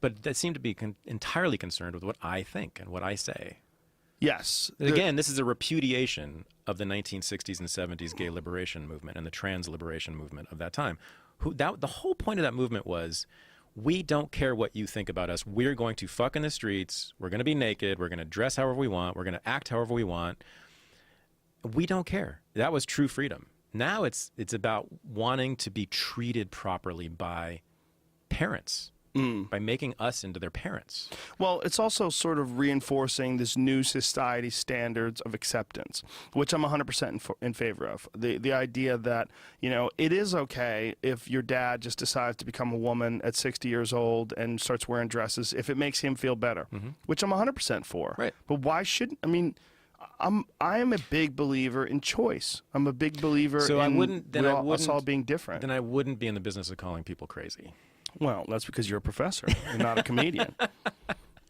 but that seem to be entirely concerned with what I think and what I say. Yes. Again, this is a repudiation of the 1960s and 70s gay liberation movement and the trans liberation movement of that time. The whole point of that movement was, we don't care what you think about us. We're going to fuck in the streets. We're going to be naked. We're going to dress however we want. We're going to act however we want. We don't care. That was true freedom. Now it's about wanting to be treated properly by parents, by making us into their parents. Well, it's also sort of reinforcing this new society standards of acceptance, which I'm 100% in favor of. The idea that, you know, it is okay if your dad just decides to become a woman at 60 years old and starts wearing dresses if it makes him feel better, which I'm 100% for. Right. But why shouldn't, I mean, I am a big believer in choice. I'm a big believer in us all being different. Then I wouldn't be in the business of calling people crazy. Well, that's because you're a professor and not a comedian.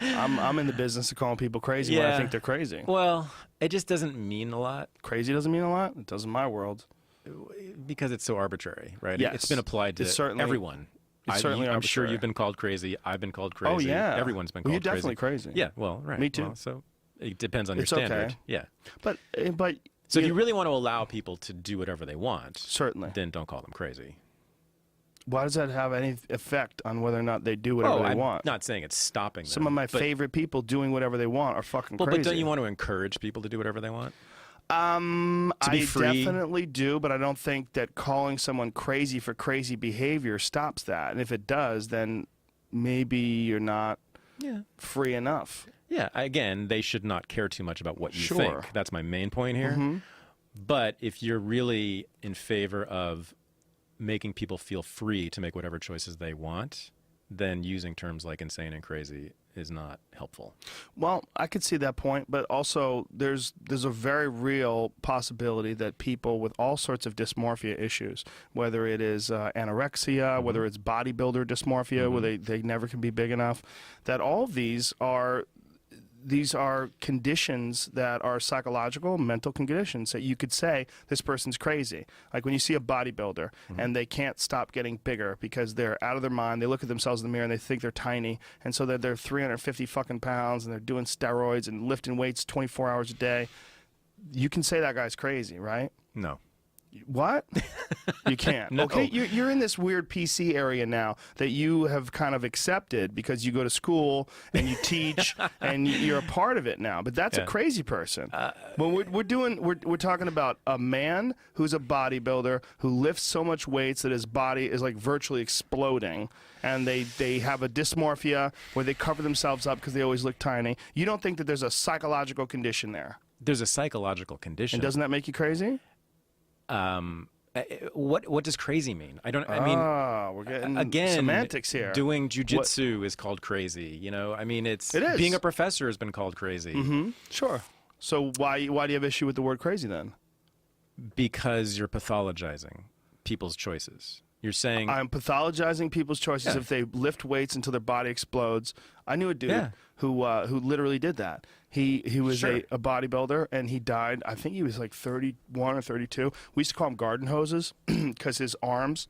I'm in the business of calling people crazy when I think they're crazy. Well, it just doesn't mean a lot. Crazy doesn't mean a lot? It does in my world. Because it's so arbitrary, right? Yes. It's been applied to everyone. I'm sure you've been called crazy. I've been called crazy. Oh, yeah. Everyone's been called you're definitely crazy. crazy. Yeah, well, right. Me too. Well, so it depends on your standard. Okay. Yeah. But so if you really want to allow people to do whatever they want, certainly, then don't call them crazy. Why does that have any effect on whether or not they do whatever they want? I'm not saying it's stopping them. Some of my favorite people doing whatever they want are fucking crazy. But don't you want to encourage people to do whatever they want? I definitely do, but I don't think that calling someone crazy for crazy behavior stops that. And if it does, then maybe you're not free enough. Yeah, again, they should not care too much about what you think. That's my main point here. But if you're really in favor of making people feel free to make whatever choices they want, then using terms like insane and crazy is not helpful. Well, I could see that point, but also there's a very real possibility that people with all sorts of dysmorphia issues, whether it is anorexia, whether it's bodybuilder dysmorphia, where they never can be big enough, that all of these are conditions that are psychological, mental conditions that you could say this person's crazy. Like when you see a bodybuilder and they can't stop getting bigger because they're out of their mind. They look at themselves in the mirror and they think they're tiny, and so they're 350 fucking pounds and they're doing steroids and lifting weights 24 hours a day. You can say that guy's crazy, right? No. What? You can't. No. Okay, you're in this weird PC area now that you have kind of accepted because you go to school and you teach and you're a part of it now. But that's a crazy person. When we're talking about a man who's a bodybuilder who lifts so much weights that his body is like virtually exploding, and they have a dysmorphia where they cover themselves up because they always look tiny. You don't think that there's a psychological condition there? There's a psychological condition. And doesn't that make you crazy? What does crazy mean? I mean, we're getting again, semantics here. Doing jujitsu is called crazy. You know, I mean, it is. Being a professor has been called crazy. Sure. So why do you have issue with the word crazy then? Because you're pathologizing people's choices. You're saying I'm pathologizing people's choices if they lift weights until their body explodes. I knew a dude who literally did that. He was a bodybuilder, and he died. I think he was like 31 or 32. We used to call him garden hoses because his arms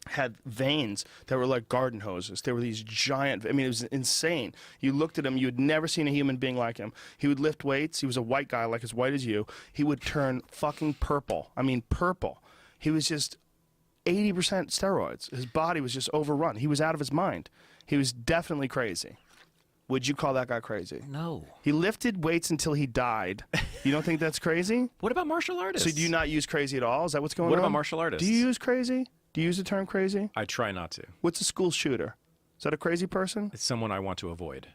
had veins that were like garden hoses. They were these giant, I mean, it was insane. You looked at him, you had never seen a human being like him. He would lift weights. He was a white guy, like as white as you. He would turn fucking purple. I mean, purple. He was just 80% steroids. His body was just overrun. He was out of his mind. He was definitely crazy. Would you call that guy crazy? No. He lifted weights until he died. You don't think that's crazy? What about martial artists? So do you not use crazy at all? Is that what's going on? What about martial artists? Do you use crazy? Do you use the term crazy? I try not to. What's a school shooter? Is that a crazy person? It's someone I want to avoid.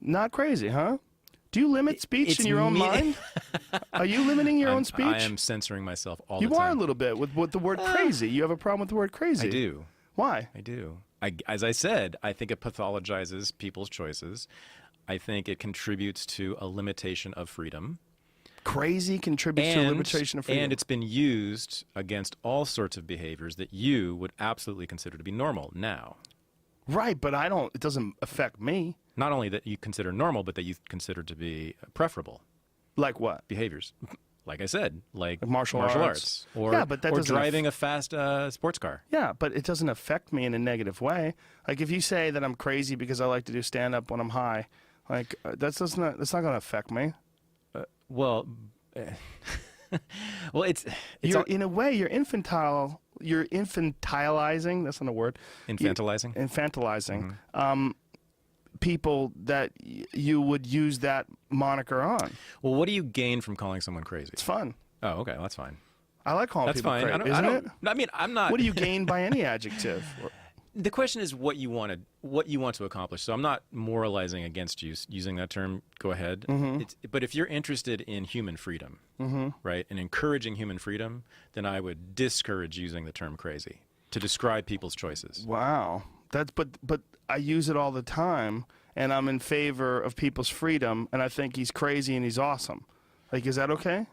Not crazy, huh? Do you limit speech in your own mind? Are you limiting your own speech? I am censoring myself all the time. You are a little bit with the word crazy. You have a problem with the word crazy. I do. Why? I do. As I said, I think it pathologizes people's choices. I think it contributes to a limitation of freedom. Crazy contributes to a limitation of freedom. And it's been used against all sorts of behaviors that you would absolutely consider to be normal now. Right, but it doesn't affect me. Not only that you consider normal, but that you consider to be preferable. Like what? Behaviors. Like I said, like martial arts. Or driving a fast sports car. Yeah, but it doesn't affect me in a negative way. Like if you say that I'm crazy because I like to do stand-up when I'm high, like that's not going to affect me. Well, it's in a way, you're infantile. You're infantilizing. That's not a word. infantilizing. Infantilizing. People that you would use that moniker on. Well, what do you gain from calling someone crazy? It's fun. Oh, okay, well, that's fine. I like calling That's people fine. crazy, isn't it? I mean, I'm not. What do you gain by any adjective? The question is what you want to accomplish. So I'm not moralizing against you using that term. Go ahead. But if you're interested in human freedom, right, and encouraging human freedom, then I would discourage using the term crazy to describe people's choices. Wow. But I use it all the time, and I'm in favor of people's freedom, and I think he's crazy and he's awesome. Like, is that okay?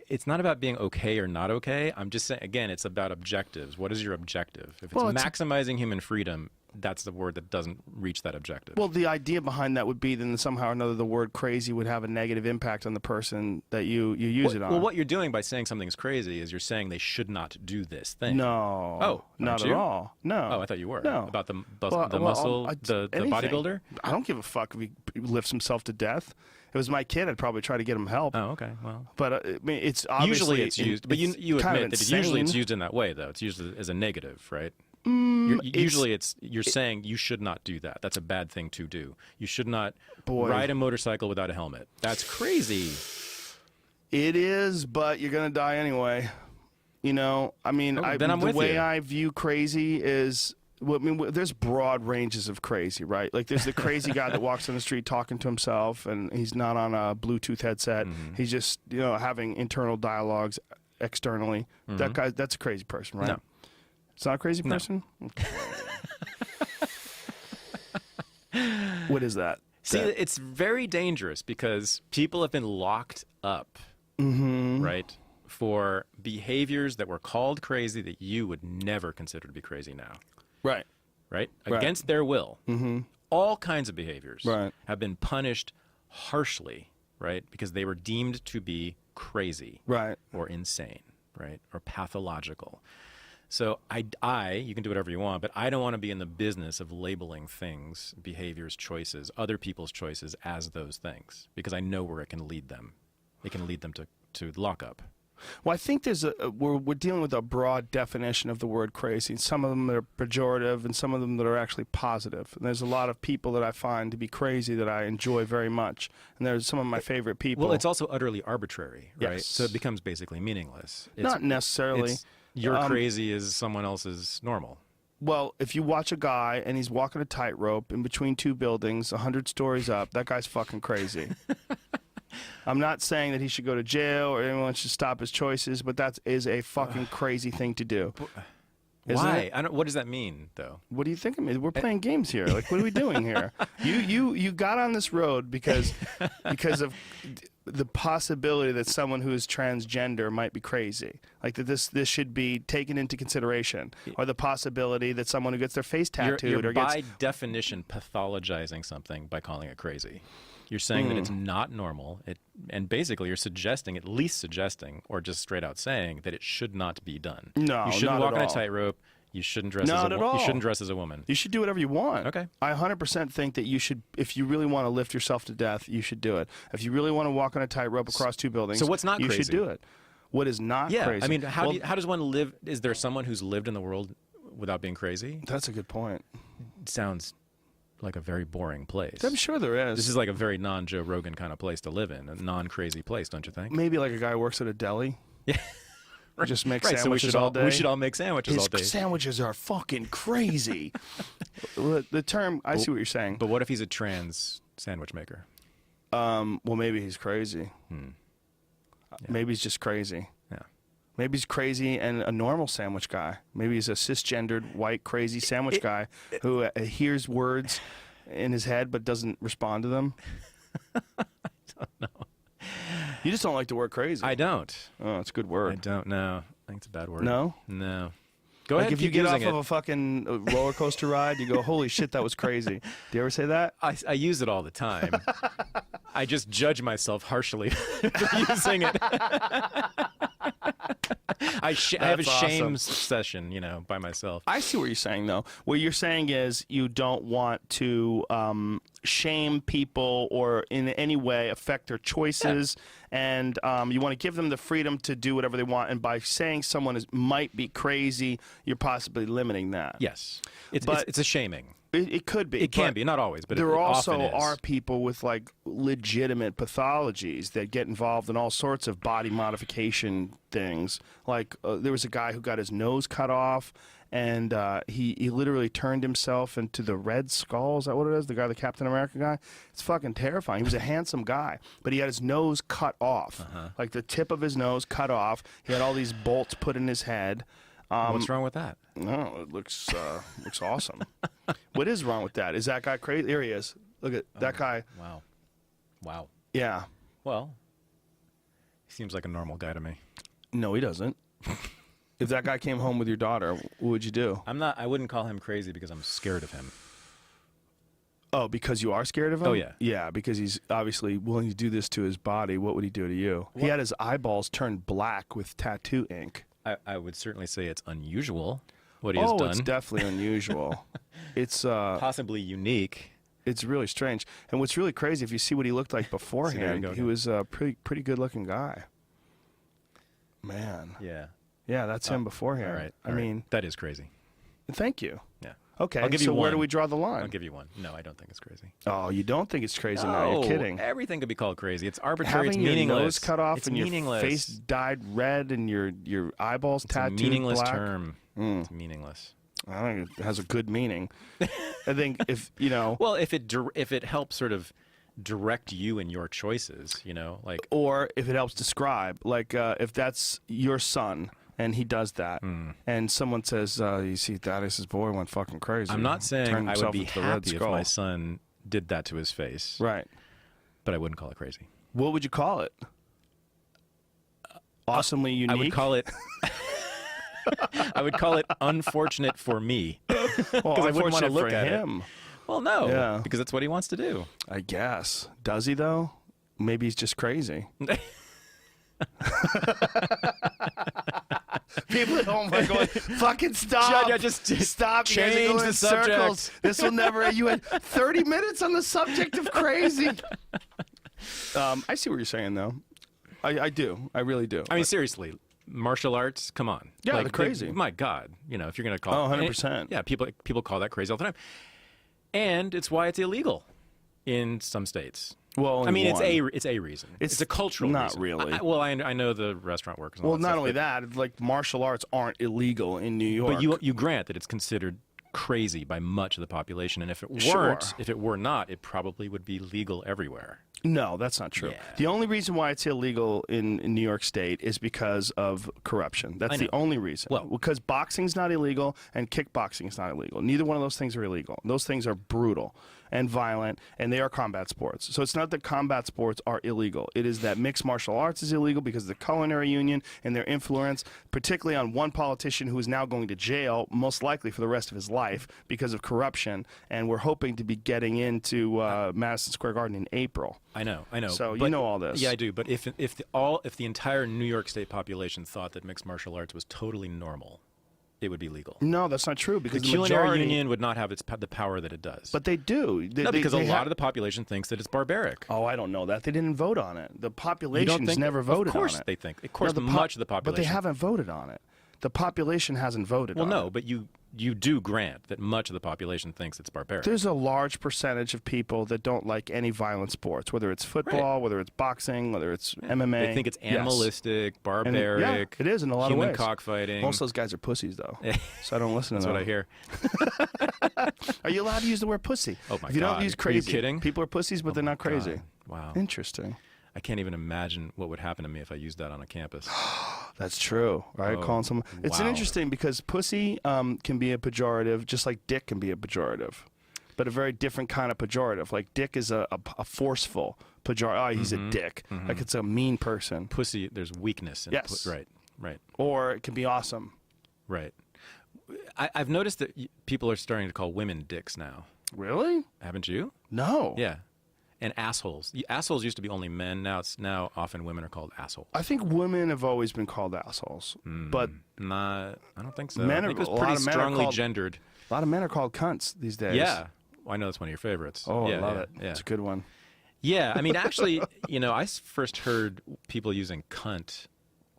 It's not about being okay or not okay. I'm just saying, again, it's about objectives. What is your objective? If it's maximizing human freedom, that's the word that doesn't reach that objective. Well, the idea behind that would be then somehow or another the word crazy would have a negative impact on the person that you use it on. Well, what you're doing by saying something's crazy is you're saying they should not do this thing. No. Oh, not at all. No. Oh, I thought you were. No. About the anything. bodybuilder? I don't give a fuck if he lifts himself to death. If it was my kid, I'd probably try to get him help. Oh, okay. Well, but I mean, it's obviously usually it's used, but you admit that usually it's used in that way, though. It's used as a negative, right? Usually you're saying you should not do that. That's a bad thing to do. You should not ride a motorcycle without a helmet. That's crazy. It is, but you're gonna die anyway. You know, I mean, the way I view crazy is. Well, I mean, there's broad ranges of crazy, right? Like, there's the crazy guy that walks on the street talking to himself, and he's not on a Bluetooth headset. He's just, having internal dialogues externally. That guy, that's a crazy person, right? No. It's not a crazy person? No. What is that? See, it's very dangerous because people have been locked up, right, for behaviors that were called crazy that you would never consider to be crazy now. Right. Right? Against their will. All kinds of behaviors have been punished harshly, right? Because they were deemed to be crazy. Or insane, right? Or pathological. So you can do whatever you want, but I don't want to be in the business of labeling things, behaviors, choices, other people's choices as those things, because I know where it can lead them. It can lead them to lockup. Well, I think we're dealing with a broad definition of the word crazy. Some of them that are pejorative, and some of them that are actually positive. And there's a lot of people that I find to be crazy that I enjoy very much. And there's some of my favorite people. Well, it's also utterly arbitrary, right? Yes. So it becomes basically meaningless. Not necessarily. Your crazy is someone else's normal. Well, if you watch a guy and he's walking a tightrope in between two buildings, 100 stories up, that guy's fucking crazy. I'm not saying that he should go to jail or anyone should stop his choices, but that is a fucking crazy thing to do. Why? What does that mean, though? What do you think? I mean, we're playing games here. Like, what are we doing here? You got on this road because of the possibility that someone who is transgender might be crazy. Like, that this should be taken into consideration, or the possibility that someone who gets their face tattooed you're by definition pathologizing something by calling it crazy. You're saying that it's not normal, and basically you're at least suggesting, or just straight out saying that it should not be done. No, you shouldn't not walk at on a all. tightrope. You shouldn't dress You shouldn't dress as a woman. You should do whatever you want. Okay. I 100% think that you should, if you really want to lift yourself to death, you should do it. If you really want to walk on a tightrope across two buildings, so what's not you crazy? should do it. What is not crazy? I mean, how does one live? Is there someone who's lived in the world without being crazy? That's a good point. It sounds like a very boring place. I'm sure there is. This is like a very non-Joe Rogan kind of place to live in, a non-crazy place, don't you think? Maybe like a guy who works at a deli. Yeah. Just make sandwiches all day. We should all make sandwiches all day. His sandwiches are fucking crazy. The term, I see what you're saying. But what if he's a trans sandwich maker? Well, maybe he's crazy. Yeah. Maybe he's just crazy. Yeah. Maybe he's crazy and a normal sandwich guy. Maybe he's a cisgendered, white, crazy sandwich guy who hears words in his head but doesn't respond to them. I don't know. You just don't like the word crazy. I don't. Oh, it's a good word. I don't know. I think it's a bad word. No? No. Go ahead. If you get off of a fucking roller coaster ride, you go, holy shit, that was crazy. Do you ever say that? I use it all the time. I just judge myself harshly for using it. I have a shame awesome. session, you know, by myself. I see what you're saying, though. What you're saying is you don't want to shame people or in any way affect their choices, and you want to give them the freedom to do whatever they want. And by saying someone might be crazy, you're possibly limiting that. Yes, it's a shaming. It could be. It can be, not always, but there it also often is. are people with like legitimate pathologies that get involved in all sorts of body modification things. Like there was a guy who got his nose cut off, and he literally turned himself into the Red Skull. Is that what it is? The guy, the Captain America guy? It's fucking terrifying. He was a handsome guy, but he had his nose cut off. Like the tip of his nose cut off. He had all these bolts put in his head. What's wrong with that? No, it looks awesome. What is wrong with that? Is that guy crazy? There he is. Look at that guy. Wow. Yeah. Well, he seems like a normal guy to me. No, he doesn't. If that guy came home with your daughter, what would you do? I wouldn't call him crazy because I'm scared of him. Oh, because you are scared of him? Oh, yeah. Yeah, because he's obviously willing to do this to his body. What would he do to you? He had his eyeballs turned black with tattoo ink. I would certainly say it's unusual what he has done. Oh, it's definitely unusual. It's possibly unique. It's really strange. And what's really crazy, if you see what he looked like beforehand, he was a pretty good-looking guy. Man. Yeah. Yeah, that's him beforehand. All right. I mean, that is crazy. Thank you. Yeah. Okay, I'll give you so one. where do we draw the line? I'll give you one. No, I don't think it's crazy. Oh, you don't think it's crazy? No, now you're kidding. Everything could be called crazy. It's arbitrary. Having it's your meaningless. nose cut off it's and meaningless. your face dyed red and your eyeballs It's tattooed a meaningless black. term. It's meaningless. I think it has a good meaning. I think if you know. Well, if it helps sort of direct you in your choices, you know, like, or if it helps describe, like if that's your son and he does that, and someone says, "You see, Thaddeus' boy went fucking crazy." I'm not saying turned I would himself be into the Red happy if Skull. my son did that to his face, Right. but I wouldn't call it crazy. What would you call it? Awesomely unique. I would call it. I would call it unfortunate for me because I wouldn't want to look at him. it. Well, no, Yeah. because that's what he wants to do. I guess. Does he though? Maybe he's just crazy. People at home are going, "Fucking stop! Just stop! You guys are change going the in subject." circles. This will never." You had 30 minutes on the subject of crazy. I see what you're saying, though. I do. I really do. I mean, seriously, martial arts. Come on. Yeah, they're crazy. My God, you know, if you're going to call, 100%. Yeah, people call that crazy all the time, and it's why it's illegal in some states. Well, I mean, one. it's a reason. It's a cultural not reason. really. Well, I know the restaurant workers. And all Well, that not stuff, only but, that, like martial arts aren't illegal in New York. but you grant that it's considered crazy by much of the population, and if it weren't, Sure. if it were not, it probably would be legal everywhere. No, that's not true. Yeah. The only reason why it's illegal in New York State is because of corruption. That's the only reason. Well, because boxing's not illegal and kickboxing is not illegal. Neither one of those things are illegal. Those things are brutal and violent, and they are combat sports. So it's not that combat sports are illegal. It is that mixed martial arts is illegal because of the culinary union and their influence, particularly on one politician who is now going to jail, most likely for the rest of his life, because of corruption. And we're hoping to be getting into Madison Square Garden in April. I know. So but, you know all this. Yeah, I do. But if the entire New York State population thought that mixed martial arts was totally normal, it would be legal. No, that's not true because The the culinary majority, union would not have the power that it does. But they do. no, because a lot of the population thinks that it's barbaric. Oh, I don't know that. They didn't vote on it. The population's never voted on it. Of course they think. Of course, much of the population. But they haven't voted on it. The population hasn't voted on it. Well, no, but you do grant that much of the population thinks it's barbaric. There's a large percentage of people that don't like any violent sports, whether it's football, whether it's boxing, whether it's MMA. They think it's animalistic, And barbaric. it is in a lot of human ways. cockfighting. Most of those guys are pussies, though. So I don't listen to That's them. what I hear. Are you allowed to use the word pussy? Oh, my If you God. don't use Are you crazy, kidding? people are pussies, but they're not crazy. God. Wow. Interesting. I can't even imagine what would happen to me if I used that on a campus. That's true, right? Oh, Calling someone. It's an wow. interesting because pussy can be a pejorative, just like dick can be a pejorative, but a very different kind of pejorative. Like dick is a forceful pejorative. Oh, he's a dick. Like it's a mean person. Pussy, there's weakness in Yes. Right. Or it can be awesome. Right. I've noticed that people are starting to call women dicks now. Really? Haven't you? No. Yeah. And assholes. Assholes used to be only men. Now often women are called asshole. I think women have always been called assholes, but I don't think so. men I think are, it was a lot pretty of men are strongly called, gendered. A lot of men are called cunts these days. Yeah. Well, I know that's one of your favorites. Oh, yeah, I love yeah, it. Yeah. It's a good one. Yeah, I mean, actually, I first heard people using cunt.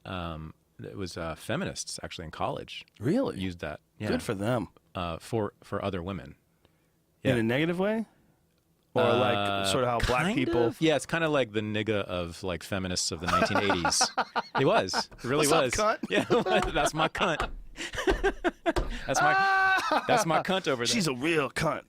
It was feminists actually in college. Really? Used that. Yeah. Good for them. For other women. In a negative way? Or like sort of how black people... Yeah, it's kind of like the nigga of like feminists of the 1980s. It was. It really What's was. up, cunt? Yeah, that's my cunt. That's my cunt over there. She's a real cunt.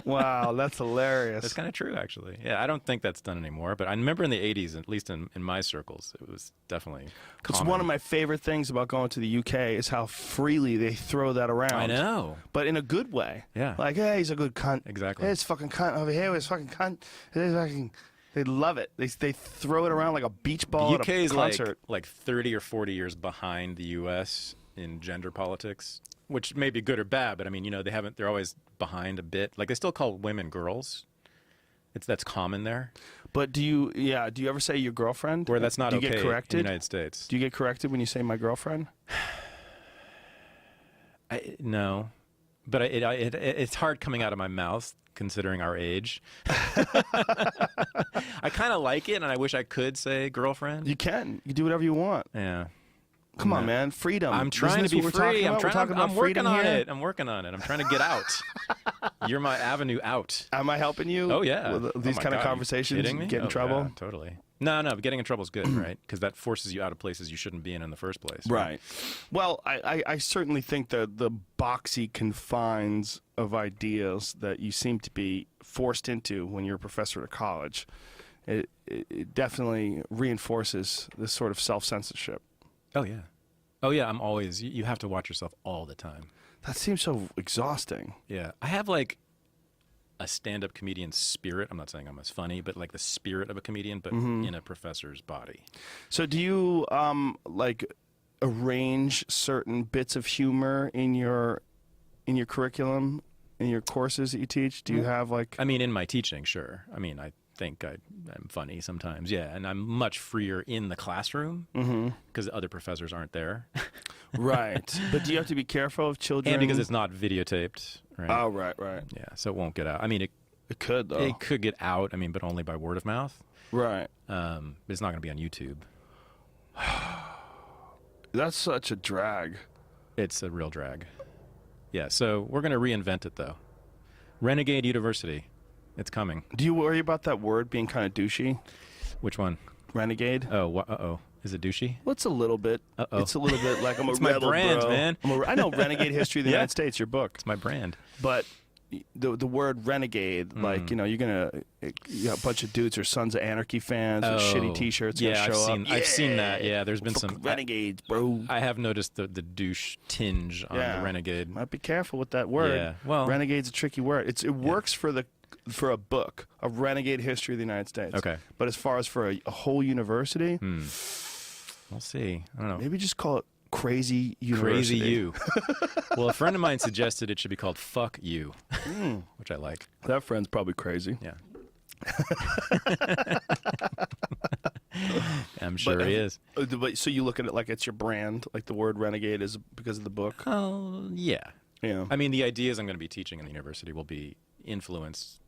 Wow, that's hilarious. That's kind of true, actually. Yeah, I don't think that's done anymore, but I remember in the 80s, at least in my circles, it was definitely common. It's one of my favorite things about going to the UK is how freely they throw that around. I know. But in a good way. Yeah. Like, hey, he's a good cunt. Exactly. Hey, it's fucking cunt over here. It's fucking cunt. It's fucking... They love it. They throw it around like a beach ball The UK at a is concert. like 30 or 40 years behind the US in gender politics, which may be good or bad, but I mean, they're always behind a bit. Like they still call women girls. That's common there. But do you ever say your girlfriend? Where that's not do you okay get corrected? in the United States. Do you get corrected when you say my girlfriend? No, but it's hard coming out of my mouth considering our age. I kind of like it, and I wish I could say girlfriend. You can. You can do whatever you want. Yeah. Come on, man. Freedom. I'm trying to be free. I'm working on it. I'm working on it. I'm trying to get out. You're my avenue out. Am I helping you? Oh, yeah. With these kind of conversations? Kidding me? Get in trouble? Yeah, totally. No, but getting in trouble is good, right? Because that forces you out of places you shouldn't be in the first place. Right. Well, I certainly think that the boxy confines of ideas that you seem to be forced into when you're a professor at a college, it definitely reinforces this sort of self-censorship. Oh, yeah. Oh, yeah, I'm always... You have to watch yourself all the time. That seems so exhausting. Yeah. I have, like, a stand-up comedian spirit. I'm not saying I'm as funny, but, like, the spirit of a comedian, but in a professor's body. So do you, like, arrange certain bits of humor in your curriculum, in your courses that you teach? Do you have, like... I mean, in my teaching, sure. I mean, I think I'm funny sometimes, yeah, and I'm much freer in the classroom because other professors aren't there. Right. But do you have to be careful of children? And because it's not videotaped, right? Oh, right. Yeah, so it won't get out. I mean, it could, though. It could get out, I mean, but only by word of mouth. Right. But it's not going to be on YouTube. That's such a drag. It's a real drag. Yeah, so we're going to reinvent it, though. Renegade University. It's coming. Do you worry about that word being kind of douchey? Which one? Renegade. Oh, uh-oh. Is it douchey? Well, it's a little bit. Uh-oh. It's a little bit like I'm a it's rebel, my brand, bro. Man. I know Renegade History of the United States, your book. It's my brand. But the word renegade, like, you got a bunch of dudes who are Sons of Anarchy fans with shitty T-shirts. Yeah, I've seen that. Yeah, there's been some renegades, bro. I have noticed the douche tinge on the renegade. Might be careful with that word. Yeah, well, renegade's a tricky word. It works for a book, a renegade history of the United States. Okay. But as far as for a whole university, we'll see. I don't know. Maybe just call it Crazy University. Crazy You. Well, a friend of mine suggested it should be called Fuck You, which I like. That friend's probably crazy. Yeah. I'm sure he is. So you look at it like it's your brand, like the word renegade is because of the book? Oh, yeah. Yeah. I mean, the ideas I'm going to be teaching in the university will be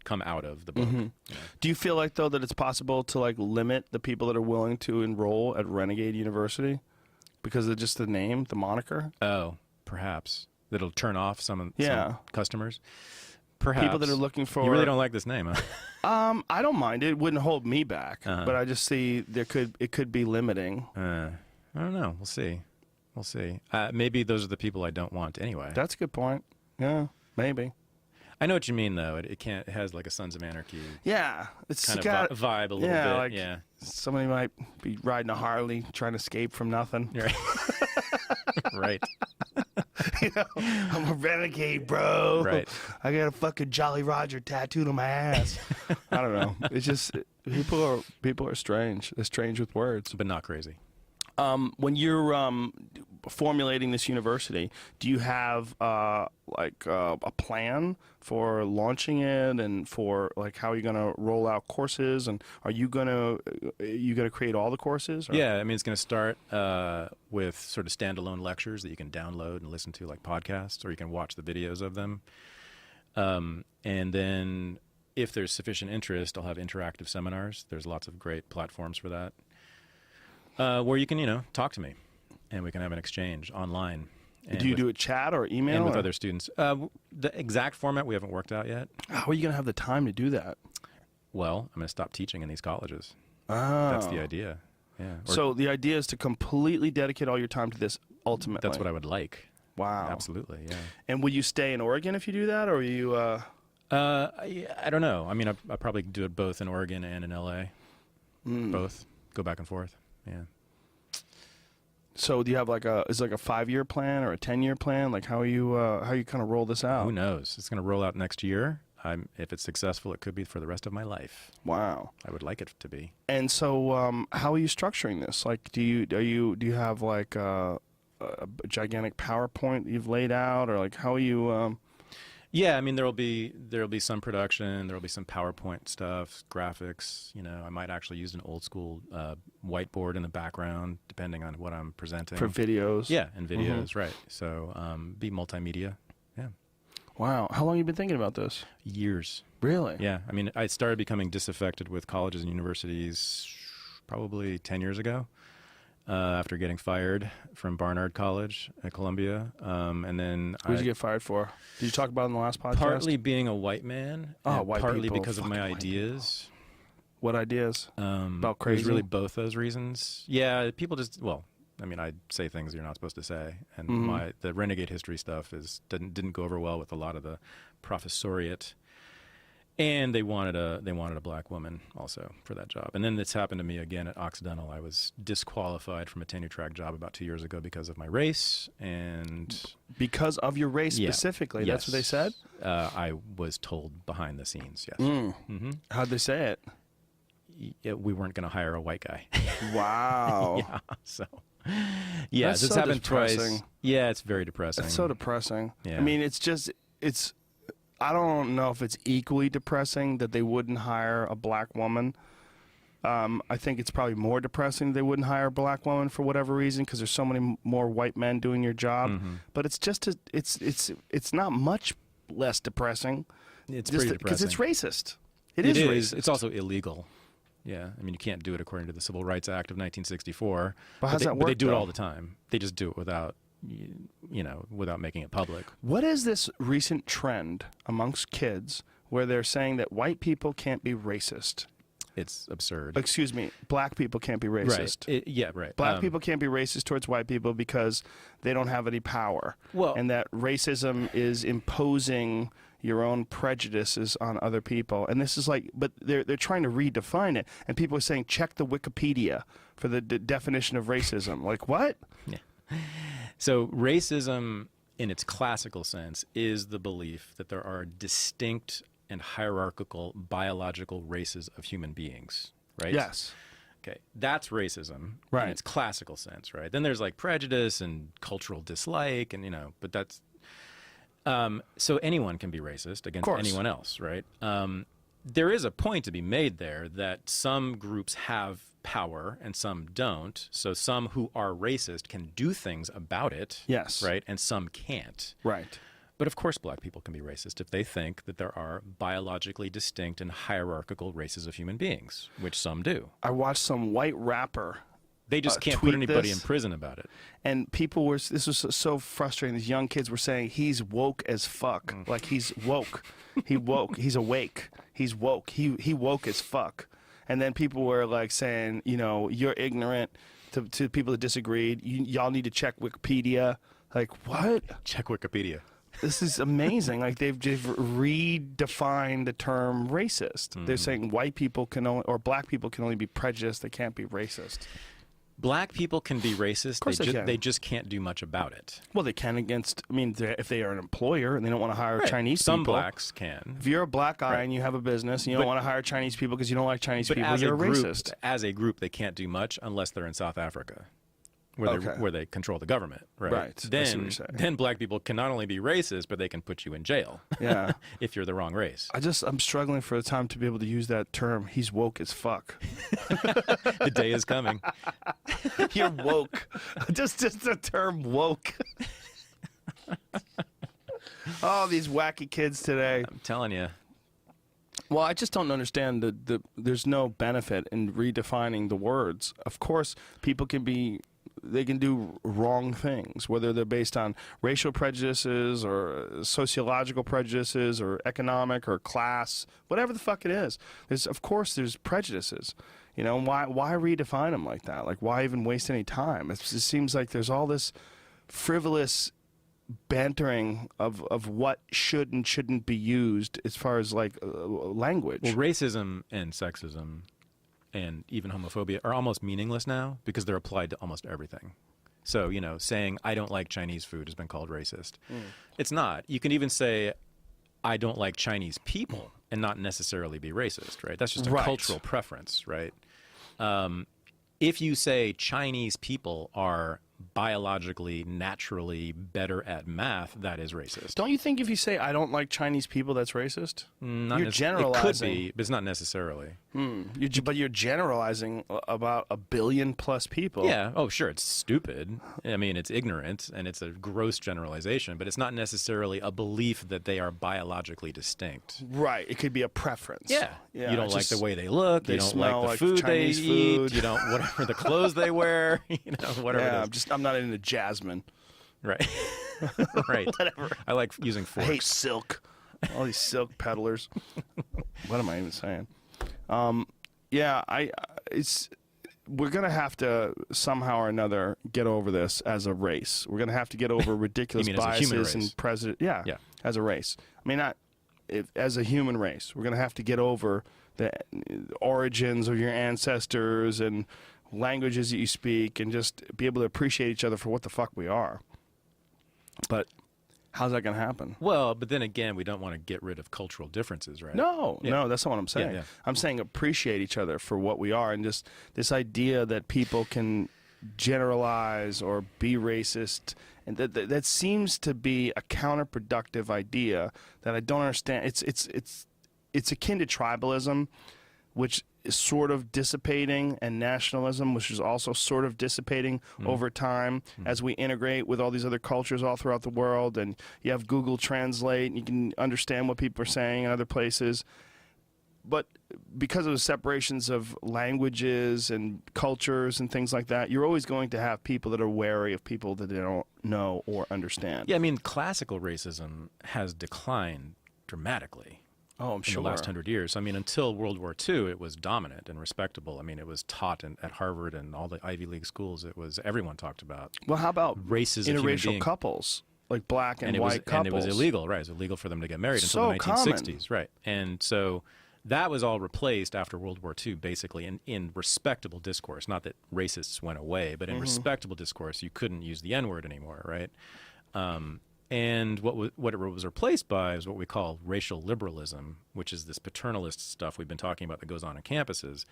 come out of the book. Yeah. Do you feel like, though, that it's possible to, like, limit the people that are willing to enroll at Renegade University because of just the name, the moniker? Oh, perhaps. That'll turn off some customers? Perhaps. People that are looking for... You really don't like this name, huh? I don't mind it. It wouldn't hold me back. But I just see it could be limiting. I don't know. We'll see. We'll see. Maybe those are the people I don't want anyway. That's a good point. Yeah, maybe. I know what you mean, though. It has like a Sons of Anarchy. Yeah, it's kind got of vibe a little bit. Like yeah, somebody might be riding a Harley trying to escape from nothing. Right. Right. I'm a renegade, bro. Right. I got a fucking Jolly Roger tattooed on my ass. I don't know. It's just people are strange. They're strange with words, but not crazy. When you're formulating this university, do you have a plan for launching it, and for like how you're going to roll out courses, and are you going to create all the courses? Or? Yeah, I mean, it's going to start with sort of standalone lectures that you can download and listen to, like podcasts, or you can watch the videos of them. And then if there's sufficient interest, I'll have interactive seminars. There's lots of great platforms for that, where you can, talk to me, and we can have an exchange online. Do you do a chat or email? And with other students. The exact format we haven't worked out yet. How are you going to have the time to do that? Well, I'm going to stop teaching in these colleges. Oh. That's the idea. Yeah. So the idea is to completely dedicate all your time to this ultimately. That's what I would like. Wow. Absolutely, yeah. And will you stay in Oregon if you do that, or are you... I don't know. I mean, I'll probably do it both in Oregon and in LA. Both. Go back and forth. Yeah. So do you have is it like a 5-year plan or a 10-year plan? Like how you kind of roll this out? Who knows? It's going to roll out next year. If it's successful, it could be for the rest of my life. Wow. I would like it to be. And so how are you structuring this? Like do you have like a gigantic PowerPoint you've laid out, or like how are you Yeah, I mean there'll be some production, there'll be some PowerPoint stuff, graphics. I might actually use an old school whiteboard in the background, depending on what I'm presenting. for videos? Yeah, and videos, right? So be multimedia. Yeah. Wow. How long have you been thinking about this? Years. Really? Yeah. I mean, I started becoming disaffected with colleges and universities probably 10 years ago. After getting fired from Barnard College at Columbia. And then What did you get fired for? Did you talk about it in the last podcast? Partly being a white man. Oh, white partly people. because of my Fucking white ideas. What ideas? About It crazy? was really both those reasons. Yeah, people just, I say things you're not supposed to say. And the renegade history stuff didn't go over well with a lot of the professoriate. And they wanted a black woman also for that job. And then this happened to me again at Occidental. I was disqualified from a tenure track job about 2 years ago because of my race. And because of your race specifically? Yes. That's what they said? I was told behind the scenes, yes. How'd they say it? We weren't going to hire a white guy. Wow. Yeah, so... Yeah, That's this so happened twice. depressing. Yeah, it's very depressing. It's so depressing. Yeah. I mean, I don't know if it's equally depressing that they wouldn't hire a black woman. I think it's probably more depressing they wouldn't hire a black woman for whatever reason, because there's so many more white men doing your job. But it's just it's not much less depressing. It's just pretty because depressing. it's racist. It is racist. It's also illegal. Yeah, I mean, you can't do it according to the Civil Rights Act of 1964. But how's that work? But they do it though? all the time. They just do it without making it public. What is this recent trend amongst kids where they're saying that white people can't be racist? It's absurd. Excuse me, black people can't be racist. Right. Right. Black people can't be racist towards white people because they don't have any power. Well- and that racism is imposing your own prejudices on other people. And this is but they're trying to redefine it. And people are saying, check the Wikipedia for the definition of racism. Like, what? Yeah. So racism, in its classical sense, is the belief that there are distinct and hierarchical biological races of human beings, right? Yes. Okay, that's racism Right. in its classical sense, right? Then there's like prejudice and cultural dislike, and but that's so anyone can be racist against anyone else, right? There is a point to be made there that some groups have power and some don't. So some who are racist can do things about it, Yes. right? And some can't. Right. But of course black people can be racist if they think that there are biologically distinct and hierarchical races of human beings, which some do. I watched some white rapper. They just can't tweet put anybody this. in prison about it. And people were, this was so frustrating. These young kids were saying, he's woke as fuck. Like, he's woke. He woke. He's awake. He's woke. He woke as fuck. And then people were like saying, you're ignorant to people that disagreed. Y'all need to check Wikipedia. Like, what? Check Wikipedia. This is amazing. Like, they've redefined the term racist. They're saying white people can only, or black people can only be prejudiced. They can't be racist. Black people can be racist. course they can. They just can't do much about it. Well, they can against, if they are an employer and they don't want to hire Chinese Some people. blacks can. If you're a black guy and you have a business and you don't want to hire Chinese people because you don't like Chinese people, you're a racist. As a group, they can't do much unless they're in South Africa. where they control the government, right? Right. Then black people can not only be racist, but they can put you in jail. Yeah. If you're the wrong race. I'm struggling for the time to be able to use that term. He's woke as fuck. The day is coming. You're woke. just the term woke. Oh, these wacky kids today. I'm telling you. Well, I just don't understand there's no benefit in redefining the words. Of course, people can do wrong things, whether they're based on racial prejudices or sociological prejudices or economic or class, whatever the fuck it is. Of course, there's prejudices. You know, why redefine them like that? Like, why even waste any time? It seems like there's all this frivolous bantering of what should and shouldn't be used as far as like language. Well, racism and sexism and even homophobia are almost meaningless now because they're applied to almost everything. So, you know, saying I don't like Chinese food has been called racist. It's not. You can even say I don't like Chinese people and not necessarily be racist, right? That's just a cultural preference, right? If you say Chinese people are biologically, naturally better at math, that is racist. Don't you think if you say I don't like Chinese people, that's racist? You're generalizing. It could be, but it's not necessarily. But you're generalizing about 1 billion plus people. Yeah. Oh, sure. It's stupid. I mean, it's ignorant and it's a gross generalization, but it's not necessarily a belief that they are biologically distinct. Right. It could be a preference. Yeah. You don't like the way they look. You don't like the food they eat. You don't whatever the clothes they wear. You know, whatever it is. I'm not into jasmine. Right. Right. Whatever. I like using forks. I hate silk. All these silk peddlers. What am I even saying? We're gonna have to somehow or another get over this as a race. We're gonna have to get over ridiculous biases and president. Yeah, as a race. I mean, as a human race. We're gonna have to get over the origins of your ancestors and languages that you speak, and just be able to appreciate each other for what the fuck we are. But how's that going to happen? Well, but then again, we don't want to get rid of cultural differences, right? No, that's not what I'm saying. I'm saying appreciate each other for what we are, and just this idea that people can generalize or be racist, and that seems to be a counterproductive idea that I don't understand. It's akin to tribalism, which is sort of dissipating, and nationalism, which is also sort of dissipating over time as we integrate with all these other cultures all throughout the world. And you have Google Translate, and you can understand what people are saying in other places. But because of the separations of languages and cultures and things like that, you're always going to have people that are wary of people that they don't know or understand. Yeah, I mean, classical racism has declined dramatically. Oh, I'm sure. In the last 100 years. I mean, until World War II, it was dominant and respectable. I mean, it was taught at Harvard and all the Ivy League schools. Everyone talked about. Well, how about races interracial couples, like black and white couples? And it was illegal, right? It was illegal for them to get married until the 1960s, right? And so that was all replaced after World War II, basically, in respectable discourse. Not that racists went away, but in respectable discourse, you couldn't use the N-word anymore, right? And what it was replaced by is what we call racial liberalism, which is this paternalist stuff we've been talking about that goes on campuses,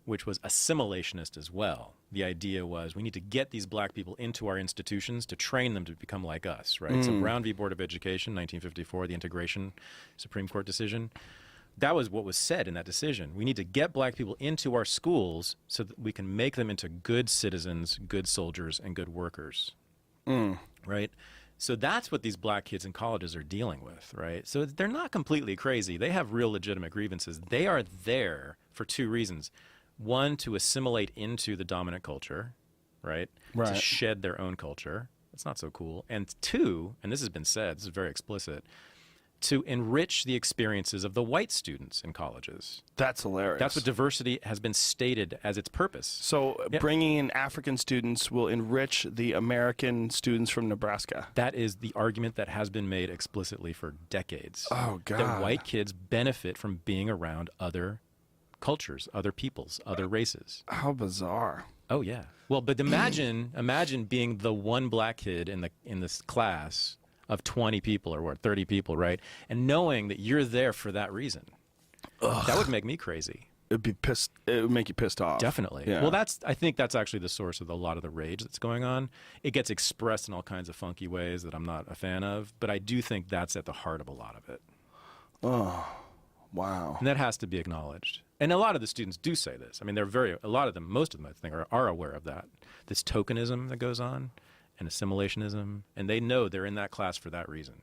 which was assimilationist as well. The idea was we need to get these black people into our institutions to train them to become like us, right? So Brown v. Board of Education, 1954, the integration Supreme Court decision, that was what was said in that decision. We need to get black people into our schools so that we can make them into good citizens, good soldiers, and good workers, right? So that's what these black kids in colleges are dealing with, right? So they're not completely crazy. They have real legitimate grievances. They are there for two reasons. One, to assimilate into the dominant culture, right? To shed their own culture. That's not so cool. And two, and this has been said, this is very explicit, to enrich the experiences of the white students in colleges. That's hilarious. That's what diversity has been stated as its purpose. So bringing in African students will enrich the American students from Nebraska. That is the argument that has been made explicitly for decades. Oh, God. That white kids benefit from being around other cultures, other peoples, other races. How bizarre. Oh, yeah. Well, but imagine being the one black kid in this class of 20 people or 30 people, right? And knowing that you're there for that reason. That would make me crazy. It would make you pissed off. Definitely. Yeah. Well, I think that's actually the source of a lot of the rage that's going on. It gets expressed in all kinds of funky ways that I'm not a fan of, but I do think that's at the heart of a lot of it. Oh, wow. And that has to be acknowledged. And a lot of the students do say this. I mean, a lot of them, most of them, I think, are aware of that. This tokenism that goes on and assimilationism, and they know they're in that class for that reason.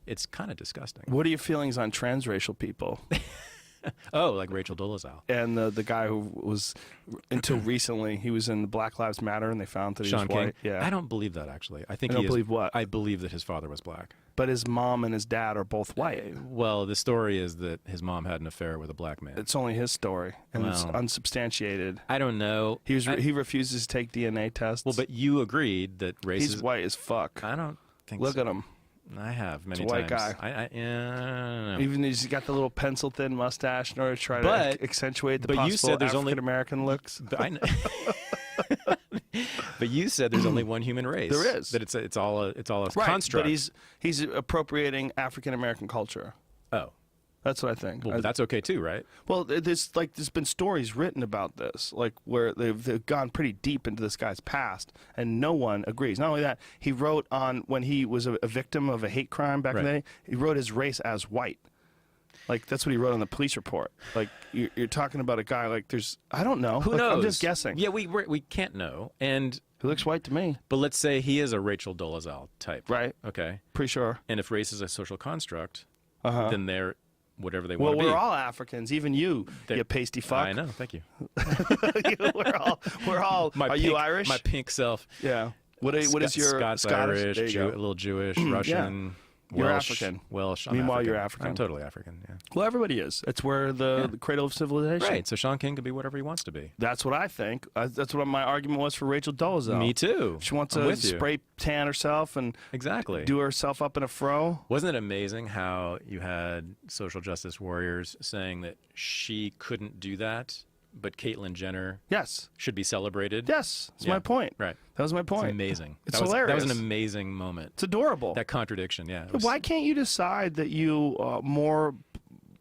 It's kind of disgusting. What are your feelings on transracial people? Oh, like Rachel Dolezal. And the guy who was, until recently, he was in Black Lives Matter, and they found that he Sean was white. King? Yeah. I don't believe that, actually. I think You don't believe what? I believe that his father was black. But his mom and his dad are both white. Well, the story is that his mom had an affair with a black man. It's only his story, and it's Well, unsubstantiated. I don't know. He refuses to take DNA tests. Well, but you agreed that race he's is... white as fuck. I don't think Look so. at him. I have many It's a white times. guy. Yeah, I don't know. Even he's got the little pencil thin mustache in order to try But- to accentuate the but you possible said there's only- African American looks. But I know. But you said there's only one human race. There is. That it's all a Right, construct. but he's appropriating African American culture. Oh. That's what I think. Well, but that's okay too, right? Well, there's been stories written about this, like where they've gone pretty deep into this guy's past, and no one agrees. Not only that, he wrote on when he was a victim of a hate crime back in the day. He wrote his race as white. Like that's what he wrote on the police report. Like you're talking about a guy like I don't know. Who Like, knows? I'm just guessing. Yeah, we can't know. And He looks white to me. but let's say he is a Rachel Dolezal type, Right. Okay. Pretty sure. And if race is a social construct, Uh-huh. then they're whatever they Well, want to be. we're all Africans, even you, you pasty fuck. I know. Thank you. we're all. Are you Irish? My pink self. Yeah. What is your Scots, Scottish? Irish, There you go. a little Jewish, Russian, You're Welsh, African. Welsh. I'm Meanwhile, African. you're African. I'm totally African. Yeah. Well, everybody is. It's where the cradle of civilization. Right. So Sean King could be whatever he wants to be. That's what I think. That's what my argument was for Rachel Dolezal. Me too. She wants I'm to with you. spray tan herself and Exactly. do herself up in a fro. Wasn't it amazing how you had social justice warriors saying that she couldn't do that, but Caitlyn Jenner Yes. should be celebrated? Yes. That's Yeah. my point. Right. That was my point. It's amazing. It's That hilarious. was an amazing moment. It's adorable. That contradiction, yeah. It was- Why can't you decide that you more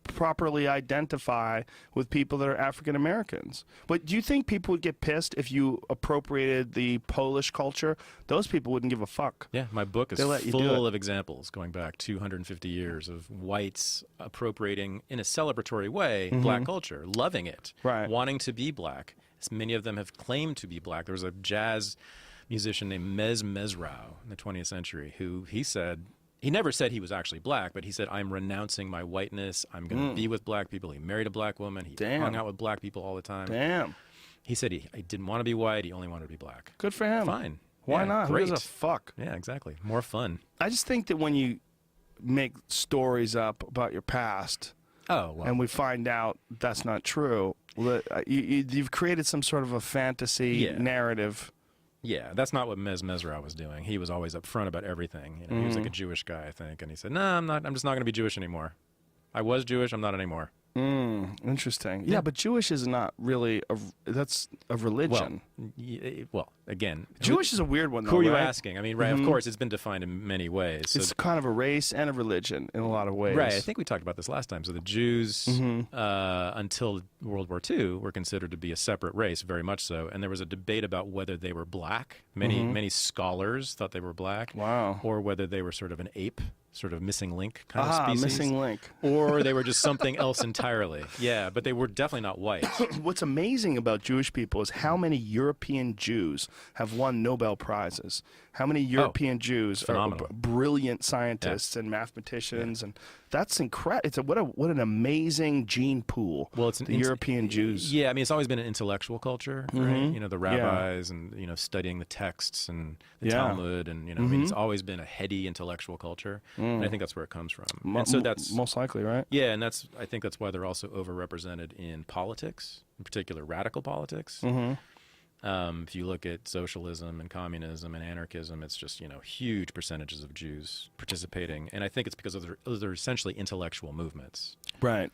properly identify with people that are African Americans? But do you think people would get pissed if you appropriated the Polish culture? Those people wouldn't give a fuck. Yeah, my book is They let you do full it. of examples going back 250 years of whites appropriating in a celebratory way black culture, loving it, Right. wanting to be black. As many of them have claimed to be black. There was a jazz musician named Mez Mesrau in the 20th century who he never said he was actually black, but he said, I'm renouncing my whiteness. I'm going to be with black people. He married a black woman. He hung out with black people all the time. Damn. He said he didn't want to be white. He only wanted to be black. Good for him. Fine. Why Yeah, not? Great. Who gives a fuck? Yeah, exactly. More fun. I just think that when you make stories up about your past Oh, well. and we find out that's not true, you've created some sort of a fantasy narrative. Yeah, that's not what Mesrau was doing. He was always upfront about everything. He was like a Jewish guy, I think, and he said, "No, I'm not. I'm just not going to be Jewish anymore. I was Jewish. I'm not anymore." Interesting. Yeah, but Jewish is not really that's a religion. Well, again, Jewish is a weird one, though. who are you right? asking? I mean, right? Of course, it's been defined in many ways. So It's kind of a race and a religion in a lot of ways. right. I think we talked about this last time. So the Jews, until World War II, were considered to be a separate race, very much so. And there was a debate about whether they were black. Many scholars thought they were black. Wow. Or whether they were sort of an ape, sort of missing link kind of species. Missing link. Or they were just something else entirely. Yeah, but they were definitely not white. What's amazing about Jewish people is how many European Jews have won Nobel Prizes. How many European Jews are phenomenal. brilliant scientists and mathematicians, and that's incredible. It's what an amazing gene pool. Well, it's the European Jews. Yeah, I mean, it's always been an intellectual culture, right? You know, the rabbis and studying the texts and the Talmud, and I mean, it's always been a heady intellectual culture, and I think that's where it comes from. And so that's most likely right. Yeah, and I think that's why they're also overrepresented in politics, in particular radical politics. If you look at socialism and communism and anarchism, it's just huge percentages of Jews participating, and I think it's because of they're essentially intellectual movements. Right.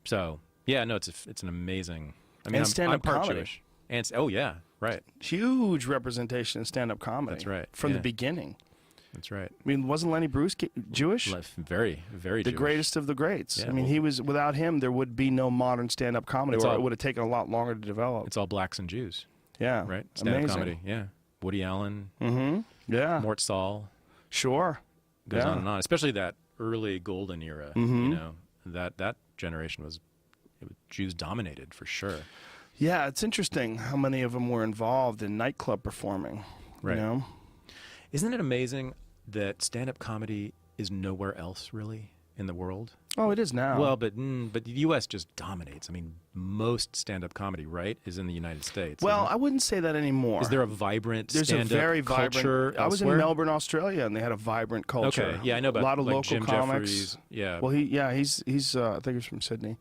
So yeah, no, it's an amazing. I mean, And stand-up I'm part comedy. Jewish, and oh yeah, right. Huge representation in stand-up comedy. That's right, From the yeah. beginning. That's right. I mean, wasn't Lenny Bruce Jewish? Very, very the Jewish. greatest of the greats. Yeah, I mean, he was, without him, there would be no modern stand-up comedy, or it would have taken a lot longer to develop. It's all blacks and Jews. Yeah. Right? Stand-up comedy. Yeah. Woody Allen. Yeah. Mort Sahl. Sure. Goes on and on. Especially that early golden era. You know, that generation was Jews dominated for sure. Yeah, it's interesting how many of them were involved in nightclub performing. Right. You know? Isn't it amazing that stand-up comedy is nowhere else really in the world? Oh, it is now. Well, but the U.S. just dominates. I mean, most stand-up comedy, right, is in the United States. Well, I wouldn't say that anymore. Is there a vibrant There's stand-up a very culture vibrant. I was in elsewhere? Melbourne, Australia, and they had a vibrant culture. Okay, yeah, I know about a lot of like local Jim comics. Jeffries. Yeah. Well, he's I think he's from Sydney,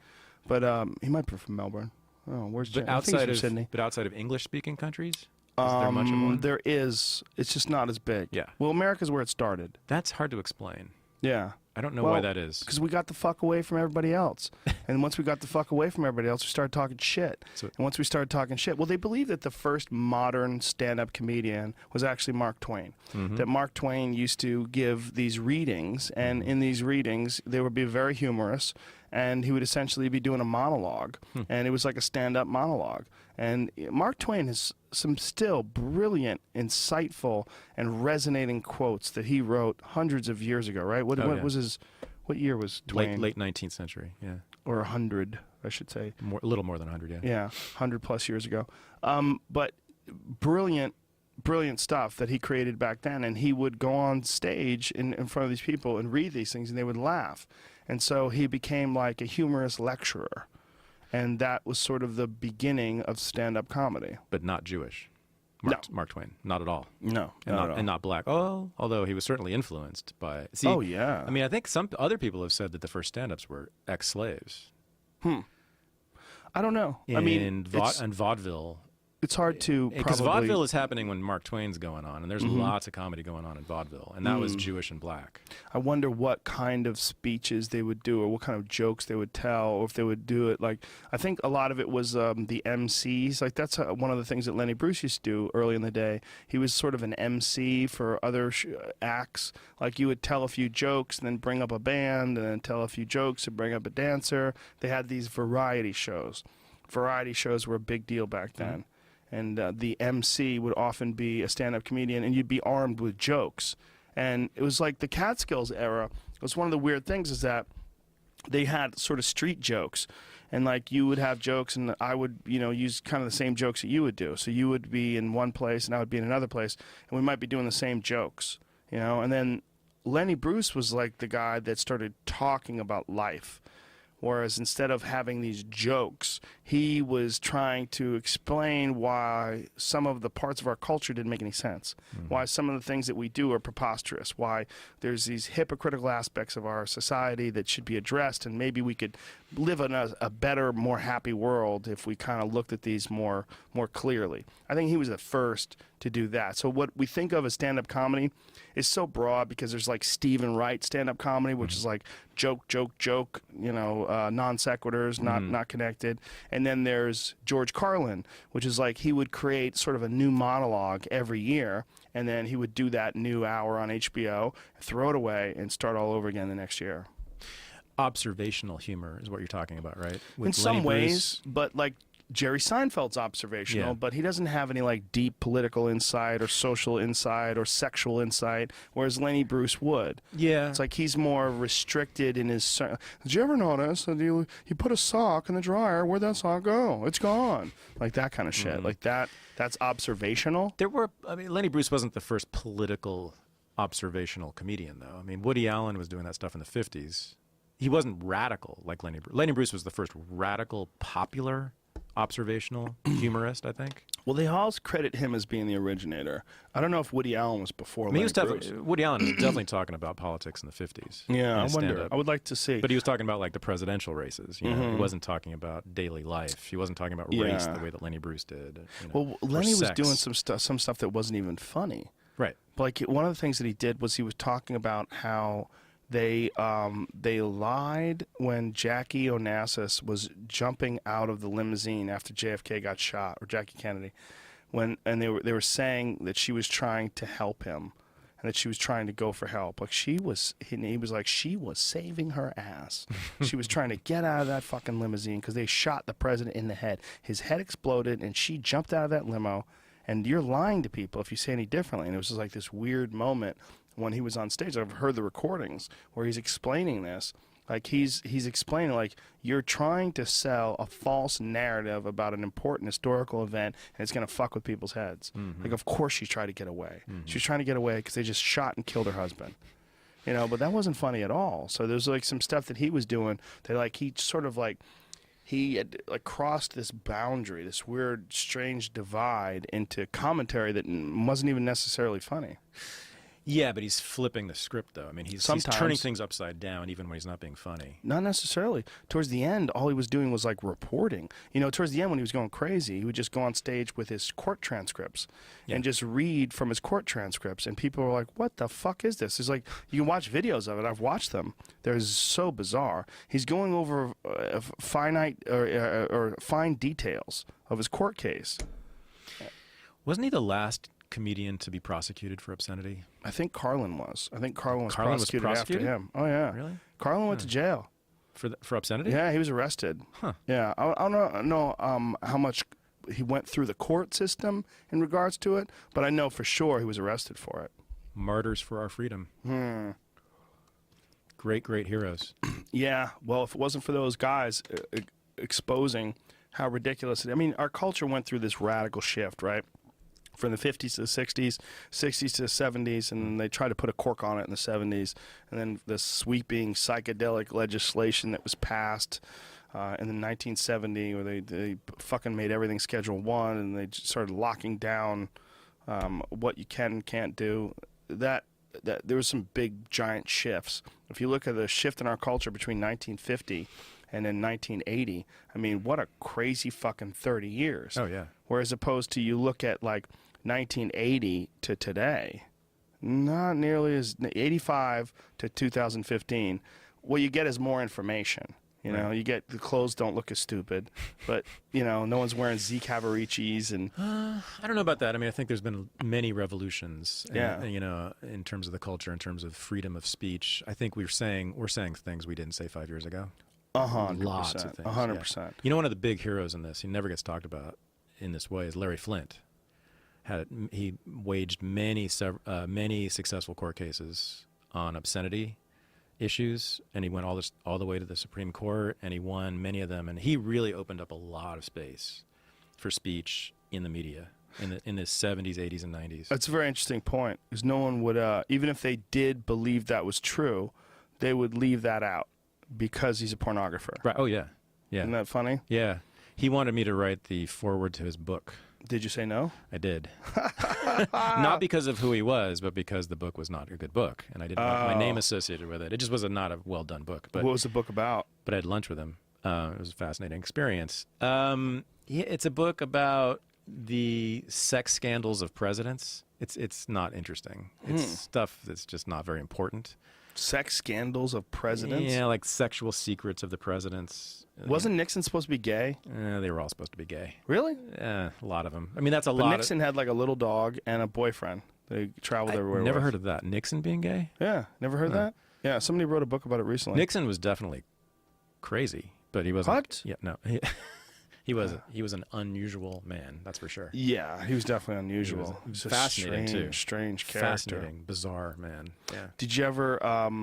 but he might be from Melbourne. Oh, where's Jim? I think he's from Sydney. But outside of English-speaking countries, is there much of one? There is. It's just not as big. Yeah. Well, America's where it started. That's hard to explain. Yeah. I don't know why that is. Because we got the fuck away from everybody else. And once we got the fuck away from everybody else, we started talking shit. And once we started talking shit, well, they believe that the first modern stand-up comedian was actually Mark Twain. That Mark Twain used to give these readings, and in these readings, they would be very humorous, and he would essentially be doing a monologue. And it was like a stand-up monologue. And Mark Twain has some still brilliant, insightful, and resonating quotes that he wrote hundreds of years ago, right? What was his? What year was Twain? Late 19th century, yeah. Or 100, I should say. A little more than 100, yeah. Yeah, 100 plus years ago. But brilliant stuff that he created back then. And he would go on stage in front of these people and read these things, and they would laugh. And so he became like a humorous lecturer. And that was sort of the beginning of stand-up comedy. But not Jewish. Mark Twain, not at all. No, and not black. Oh, although he was certainly influenced by. See, oh yeah. I mean, I think some other people have said that the first stand-ups were ex-slaves. I don't know. I mean, and vaudeville. It's hard to because vaudeville is happening when Mark Twain's going on, and there's lots of comedy going on in vaudeville, and that was Jewish and black. I wonder what kind of speeches they would do, or what kind of jokes they would tell, or if they would do it like. I think a lot of it was the MCs. Like that's one of the things that Lenny Bruce used to do early in the day. He was sort of an MC for other acts. Like you would tell a few jokes, and then bring up a band, and then tell a few jokes and bring up a dancer. They had these variety shows. Variety shows were a big deal back then. And the MC would often be a stand-up comedian, and you'd be armed with jokes. And it was like the Catskills era. It was one of the weird things is that they had sort of street jokes. And like you would have jokes, and I would, use kind of the same jokes that you would do. So you would be in one place, and I would be in another place, and we might be doing the same jokes, And then Lenny Bruce was like the guy that started talking about life. Whereas instead of having these jokes, he was trying to explain why some of the parts of our culture didn't make any sense, why some of the things that we do are preposterous, why there's these hypocritical aspects of our society that should be addressed, and maybe we could live in a better, more happy world if we kind of looked at these more clearly. I think he was the first to do that. So what we think of as stand-up comedy is so broad because there's like Stephen Wright stand-up comedy, which is like joke, non sequiturs, not connected. And then there's George Carlin, which is like he would create sort of a new monologue every year, and then he would do that new hour on HBO, throw it away, and start all over again the next year. Observational humor is what you're talking about, right? With in some ways, Bruce. But like Jerry Seinfeld's observational, but he doesn't have any like deep political insight or social insight or sexual insight, whereas Lenny Bruce would. Yeah. It's like he's more restricted in his... Did you ever notice that you put a sock in the dryer, where'd that sock go? It's gone. Like that kind of shit. Like that's observational. Lenny Bruce wasn't the first political observational comedian, though. I mean, Woody Allen was doing that stuff in the 50s. He wasn't radical like Lenny Bruce. Lenny Bruce was the first radical, popular observational humorist, I think. Well, they all credit him as being the originator. I don't know if Woody Allen was before Lenny Bruce. Woody Allen was definitely talking about politics in the 50s. Yeah, I wonder. I would like to see. But he was talking about like the presidential races. He wasn't talking about daily life. He wasn't talking about race the way that Lenny Bruce did. Well, Lenny was doing some stuff that wasn't even funny. Right. But like one of the things that he did was he was talking about how they lied when Jackie Onassis was jumping out of the limousine after JFK got shot, or Jackie Kennedy, and they were saying that she was trying to help him, and that she was trying to go for help. Like he was like, she was saving her ass. She was trying to get out of that fucking limousine because they shot the president in the head. His head exploded, and she jumped out of that limo. And you're lying to people if you say any differently. And it was just like this weird moment when he was on stage. I've heard the recordings where he's explaining this. Like he's explaining, like, you're trying to sell a false narrative about an important historical event, and it's going to fuck with people's heads. Like, of course she tried to get away. She was trying to get away because they just shot and killed her husband. You know, but that wasn't funny at all. So there's like some stuff that he was doing that, like, he sort of like, he had like crossed this boundary, this weird, strange divide into commentary that wasn't even necessarily funny. Yeah, but he's flipping the script, though. I mean, he's turning things upside down, even when he's not being funny. Not necessarily. Towards the end, all he was doing was like reporting. You know, towards the end when he was going crazy, he would just go on stage with his court transcripts and just read from his court transcripts. And people were like, what the fuck is this? It's like, you can watch videos of it. I've watched them. They're so bizarre. He's going over finite or fine details of his court case. Wasn't he the last comedian to be prosecuted for obscenity? I think Carlin was. I think Carlin was prosecuted after him. Oh, yeah. Really? Carlin went to jail. For obscenity? Yeah, he was arrested. Huh. Yeah. I don't know how much he went through the court system in regards to it, but I know for sure he was arrested for it. Martyrs for our freedom. Great, great heroes. Yeah. Well, if it wasn't for those guys exposing how ridiculous it is. I mean, our culture went through this radical shift, right? From the 50s to the 60s, 60s to the 70s, and then they tried to put a cork on it in the 70s. And then the sweeping psychedelic legislation that was passed in the 1970, where they fucking made everything Schedule 1, and they started locking down what you can and can't do. That there was some big, giant shifts. If you look at the shift in our culture between 1950 and in 1980, I mean, what a crazy fucking 30 years. Oh, yeah. Whereas opposed to you look at like 1980 to today, not nearly as 85 to 2015. What you get is more information. You know, you get the clothes don't look as stupid, but you know, no one's wearing Z Cavaricis and. I don't know about that. I mean, I think there's been many revolutions. And, you know, in terms of the culture, in terms of freedom of speech. I think we're saying things we didn't say 5 years ago. 100%. Lots of things. 100%. Yeah. You know, one of the big heroes in this, he never gets talked about in this way, is Larry Flint. He waged many successful court cases on obscenity issues, and he went all the way to the Supreme Court, and he won many of them, and he really opened up a lot of space for speech in the media in the 70s, 80s, and 90s. That's a very interesting point, because no one would, even if they did believe that was true, they would leave that out because he's a pornographer. Right. Oh, yeah. Yeah. Isn't that funny? Yeah. He wanted me to write the foreword to his book. Did you say no? I did. Not because of who he was, but because the book was not a good book, and I didn't want my name associated with it. It just was not a well-done book. But what was the book about? But I had lunch with him. It was a fascinating experience. It's a book about the sex scandals of presidents. It's not interesting. It's stuff that's just not very important. Sex scandals of presidents? Yeah, like sexual secrets of the presidents. Wasn't Nixon supposed to be gay? They were all supposed to be gay. Really? A lot of them. I mean, that's a but lot. Nixon had like a little dog and a boyfriend. They traveled everywhere. Never heard of that. Nixon being gay? Yeah, never heard that? Yeah, somebody wrote a book about it recently. Nixon was definitely crazy, but he wasn't. What? Yeah, no. He was an unusual man, that's for sure. Yeah, he was definitely unusual. He was fascinating, strange character. Fascinating, bizarre man. Yeah. Did you ever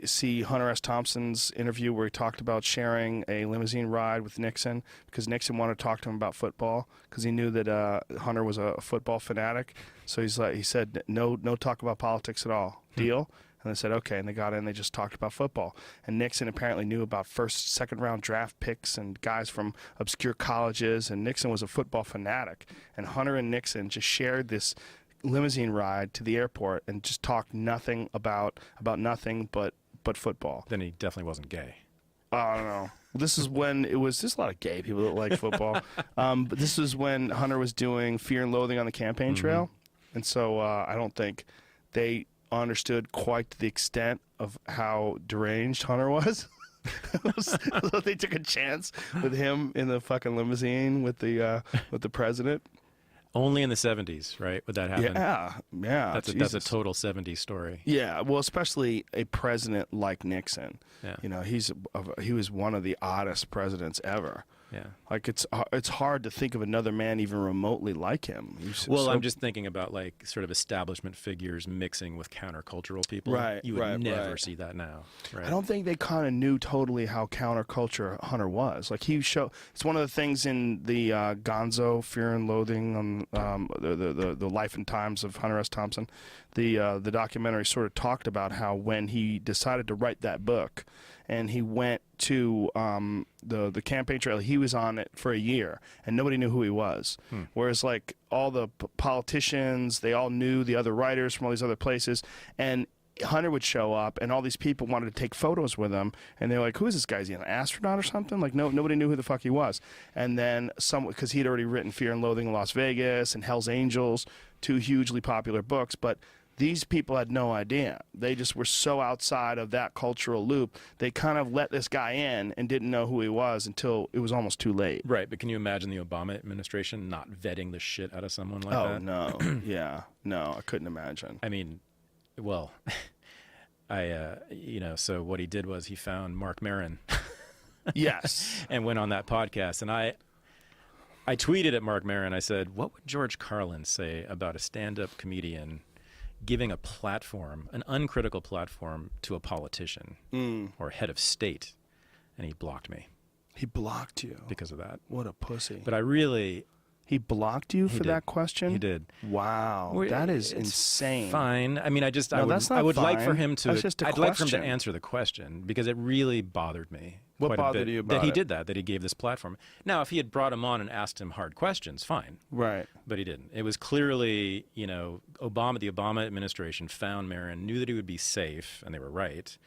see Hunter S. Thompson's interview where he talked about sharing a limousine ride with Nixon because Nixon wanted to talk to him about football because he knew that Hunter was a football fanatic. So he said no talk about politics at all. Deal? And they said, okay, and they got in, they just talked about football. And Nixon apparently knew about first, second-round draft picks and guys from obscure colleges, and Nixon was a football fanatic. And Hunter and Nixon just shared this limousine ride to the airport and just talked nothing about nothing but football. Then he definitely wasn't gay. I don't know. This is when there's a lot of gay people that like football. But this was when Hunter was doing Fear and Loathing on the Campaign Trail. And so I don't think they understood quite to the extent of how deranged Hunter was. So they took a chance with him in the fucking limousine with the president. Only in the 70s, right? Would that happen? Yeah. That's a total 70s story. Yeah, well, especially a president like Nixon. Yeah. You know, he was one of the oddest presidents ever. Yeah. Like it's hard to think of another man even remotely like him. Well, I'm just thinking about like sort of establishment figures mixing with countercultural people. Right. You would never see that now. Right. I don't think they kind of knew totally how counterculture Hunter was. Like it's one of the things in the Gonzo Fear and Loathing on the Life and Times of Hunter S. Thompson. The documentary sort of talked about how when he decided to write that book, and he went to the campaign trail, he was on it for a year, and nobody knew who he was. Whereas, like, all the politicians, they all knew the other writers from all these other places, and Hunter would show up, and all these people wanted to take photos with him, and they were like, who is this guy? Is he an astronaut or something? Like, nobody knew who the fuck he was. And then because he'd already written Fear and Loathing in Las Vegas and Hell's Angels, 2 hugely popular books, but these people had no idea. They just were so outside of that cultural loop. They kind of let this guy in and didn't know who he was until it was almost too late. Right, but can you imagine the Obama administration not vetting the shit out of someone like that? Oh, no. Yeah. No, I couldn't imagine. I mean, well, so what he did was he found Mark Maron. Yes. And went on that podcast. And I tweeted at Mark Maron, I said, what would George Carlin say about a stand-up comedian giving a platform, an uncritical platform, to a politician or head of state? And he blocked me. He blocked you? Because of that. What a pussy. But I really... He blocked you for that question? He did. Wow. That is insane. Fine. I mean, I would like for him to... I'd like for him to answer the question, because it really bothered me. What bothered you about it? That he did that he gave this platform. Now, if he had brought him on and asked him hard questions, fine. Right. But he didn't. It was clearly, the Obama administration found Maron, knew that he would be safe, and they were right.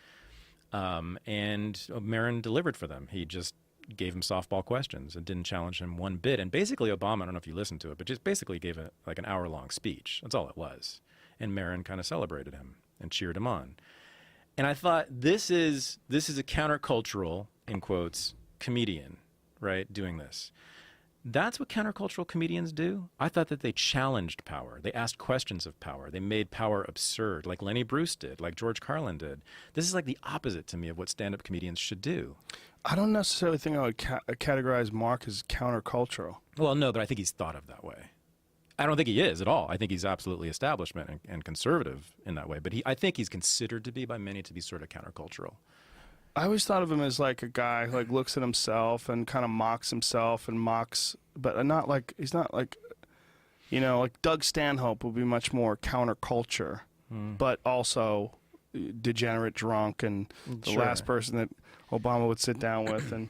And Maron delivered for them. He just gave him softball questions and didn't challenge him one bit. And basically, Obama, I don't know if you listened to it, but just basically gave an hour-long speech. That's all it was. And Maron kind of celebrated him and cheered him on. And I thought, this is a countercultural, in quotes, comedian, right, doing this. That's what countercultural comedians do. I thought that they challenged power. They asked questions of power. They made power absurd, like Lenny Bruce did, like George Carlin did. This is like the opposite to me of what stand-up comedians should do. I don't necessarily think I would categorize Mark as countercultural. Well, no, but I think he's thought of that way. I don't think he is at all. I think he's absolutely establishment and conservative in that way. But I think he's considered to be by many to be sort of countercultural. I always thought of him as like a guy who like looks at himself and kind of mocks himself and mocks, but not like, he's not like, like Doug Stanhope would be much more counterculture, but also degenerate drunk and the last person that Obama would sit down with. And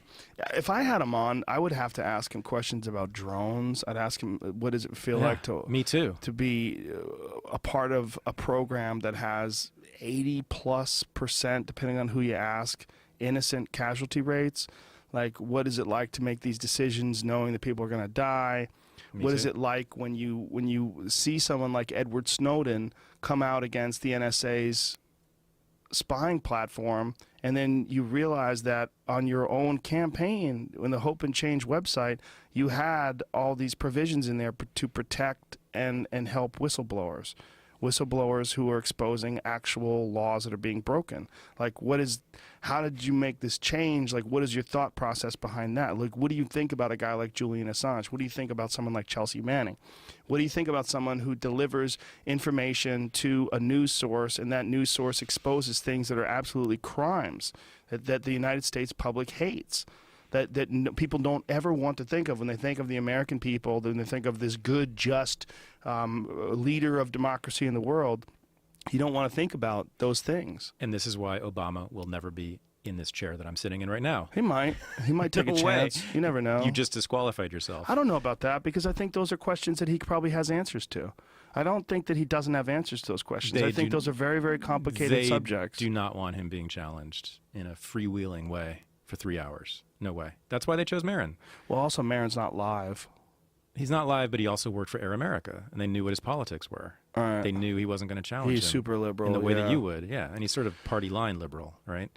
if I had him on, I would have to ask him questions about drones. I'd ask him, what does it feel like to be a part of a program that has 80+%, depending on who you ask, innocent casualty rates? Like, what is it like to make these decisions knowing that people are going to die? What is it like when you see someone like Edward Snowden come out against the NSA's spying platform, and then you realize that on your own campaign, in the Hope and Change website, you had all these provisions in there to protect and help whistleblowers who are exposing actual laws that are being broken. Like, how did you make this change? Like, what is your thought process behind that? Like, what do you think about a guy like Julian Assange? What do you think about someone like Chelsea Manning? What do you think about someone who delivers information to a news source, and that news source exposes things that are absolutely crimes that the United States public hates? That people don't ever want to think of when they think of the American people, when they think of this good, just leader of democracy in the world. You don't want to think about those things. And this is why Obama will never be in this chair that I'm sitting in right now. He might take a chance. You never know. You just disqualified yourself. I don't know about that, because I think those are questions that he probably has answers to. I don't think that he doesn't have answers to those questions. I think those are very, very complicated subjects. They do not want him being challenged in a freewheeling way for 3 hours. No way. That's why they chose Maron. Well, also, Maron's not live. He's not live, but he also worked for Air America, and they knew what his politics were. They knew he wasn't going to challenge him. He's super liberal. In the way that you would, yeah. And he's sort of party line liberal, right?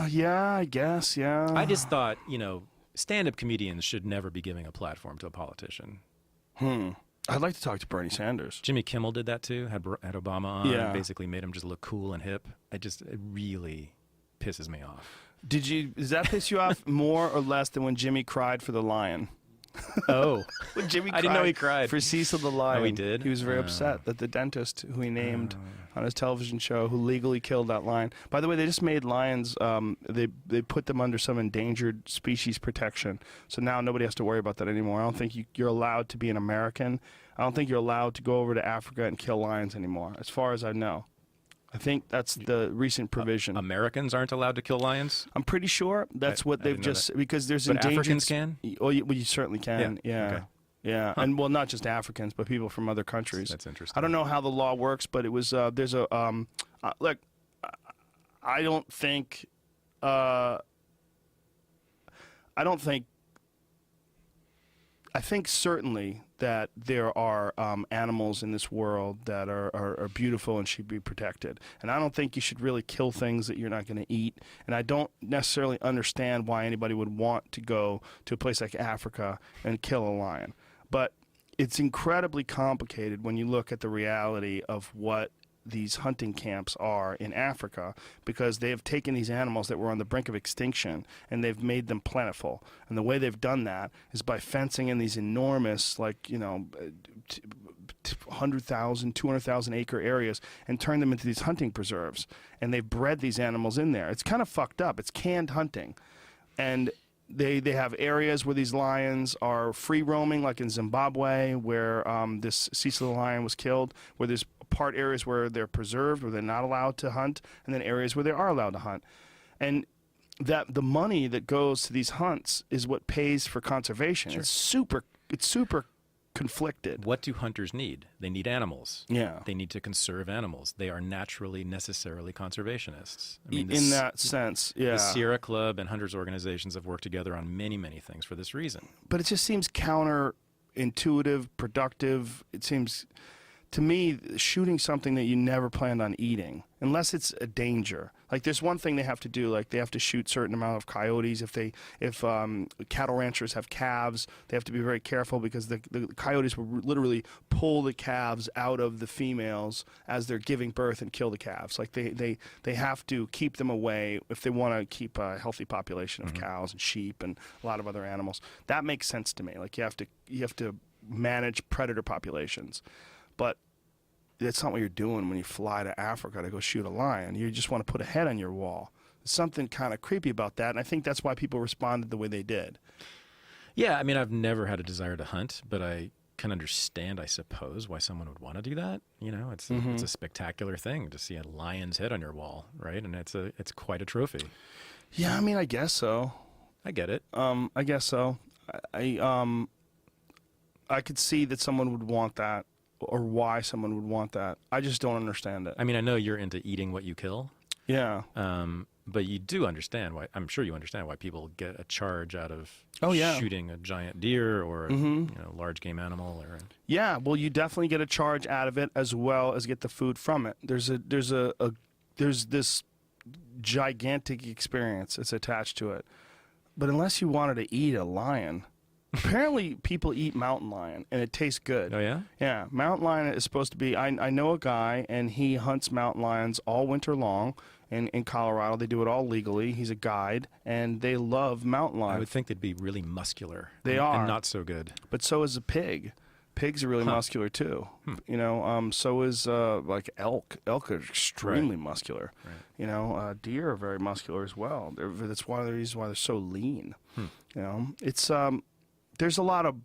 Yeah, I guess, yeah. I just thought, stand-up comedians should never be giving a platform to a politician. I'd like to talk to Bernie Sanders. Jimmy Kimmel did that too. Had Obama on. Yeah. And basically made him just look cool and hip. It really pisses me off. Does that piss you off more or less than when Jimmy cried for the lion? Oh, When Jimmy I didn't know he cried for Cecil the lion. Oh, he did? He was very upset that the dentist who he named on his television show, who legally killed that lion. By the way, they just made lions. They put them under some endangered species protection, so now nobody has to worry about that anymore. I don't think you're allowed to be an American. I don't think you're allowed to go over to Africa and kill lions anymore, as far as I know. I think that's the recent provision. Americans aren't allowed to kill lions? I'm pretty sure that's what they've just because there's But endangered. Africans can? Oh, you certainly can. Yeah. Okay. Yeah, and well, not just Africans, but people from other countries. That's interesting. I don't know how the law works, but it was there's a look. I don't think. I think certainly that there are animals in this world that are beautiful and should be protected. And I don't think you should really kill things that you're not going to eat. And I don't necessarily understand why anybody would want to go to a place like Africa and kill a lion. But it's incredibly complicated when you look at the reality of what these hunting camps are in Africa, because they have taken these animals that were on the brink of extinction and they've made them plentiful. And the way they've done that is by fencing in these enormous, 100,000, 200,000 acre areas and turn them into these hunting preserves. And they've bred these animals in there. It's kind of fucked up. It's canned hunting. And they have areas where these lions are free roaming, like in Zimbabwe, where this Cecil the lion was killed, where there's part areas where they're preserved, where they're not allowed to hunt, and then areas where they are allowed to hunt. And that the money that goes to these hunts is what pays for conservation. Sure. It's super conflicted. What do hunters need? They need animals. Yeah. They need to conserve animals. They are naturally, necessarily conservationists. I mean, in that sense, yeah. The Sierra Club and hunters organizations have worked together on many, many things for this reason. But it just seems counterintuitive, productive. It seems, to me, shooting something that you never planned on eating, unless it's a danger. Like, there's one thing they have to do, like they have to shoot certain amount of coyotes. If cattle ranchers have calves, they have to be very careful, because the coyotes will literally pull the calves out of the females as they're giving birth and kill the calves. Like, they have to keep them away if they want to keep a healthy population of cows and sheep and a lot of other animals. That makes sense to me. Like, you have to manage predator populations. But that's not what you're doing when you fly to Africa to go shoot a lion. You just want to put a head on your wall. There's something kind of creepy about that, and I think that's why people responded the way they did. Yeah, I mean, I've never had a desire to hunt, but I can understand, I suppose, why someone would want to do that. You know, it's a spectacular thing to see a lion's head on your wall, right? And it's quite a trophy. Yeah, I mean, I guess so. I get it. I guess so. I could see that someone would want that, or why someone would want that. I just don't understand it. I mean, I know you're into eating what you kill. Yeah. But you do understand why. I'm sure you understand why people get a charge out of shooting a giant deer or large game animal. Yeah. Well, you definitely get a charge out of it, as well as get the food from it. There's this gigantic experience that's attached to it. But unless you wanted to eat a lion. Apparently, people eat mountain lion, and it tastes good. Oh, yeah? Yeah. Mountain lion is supposed to be... I know a guy, and he hunts mountain lions all winter long in Colorado. They do it all legally. He's a guide, and they love mountain lion. I would think they'd be really muscular. They are. And not so good. But so is a pig. Pigs are really muscular, too. You know, so is, like, elk. Elk are extremely muscular. Right. You know, deer are very muscular as well. That's one of the reasons why they're so lean. You know, it's... There's a lot of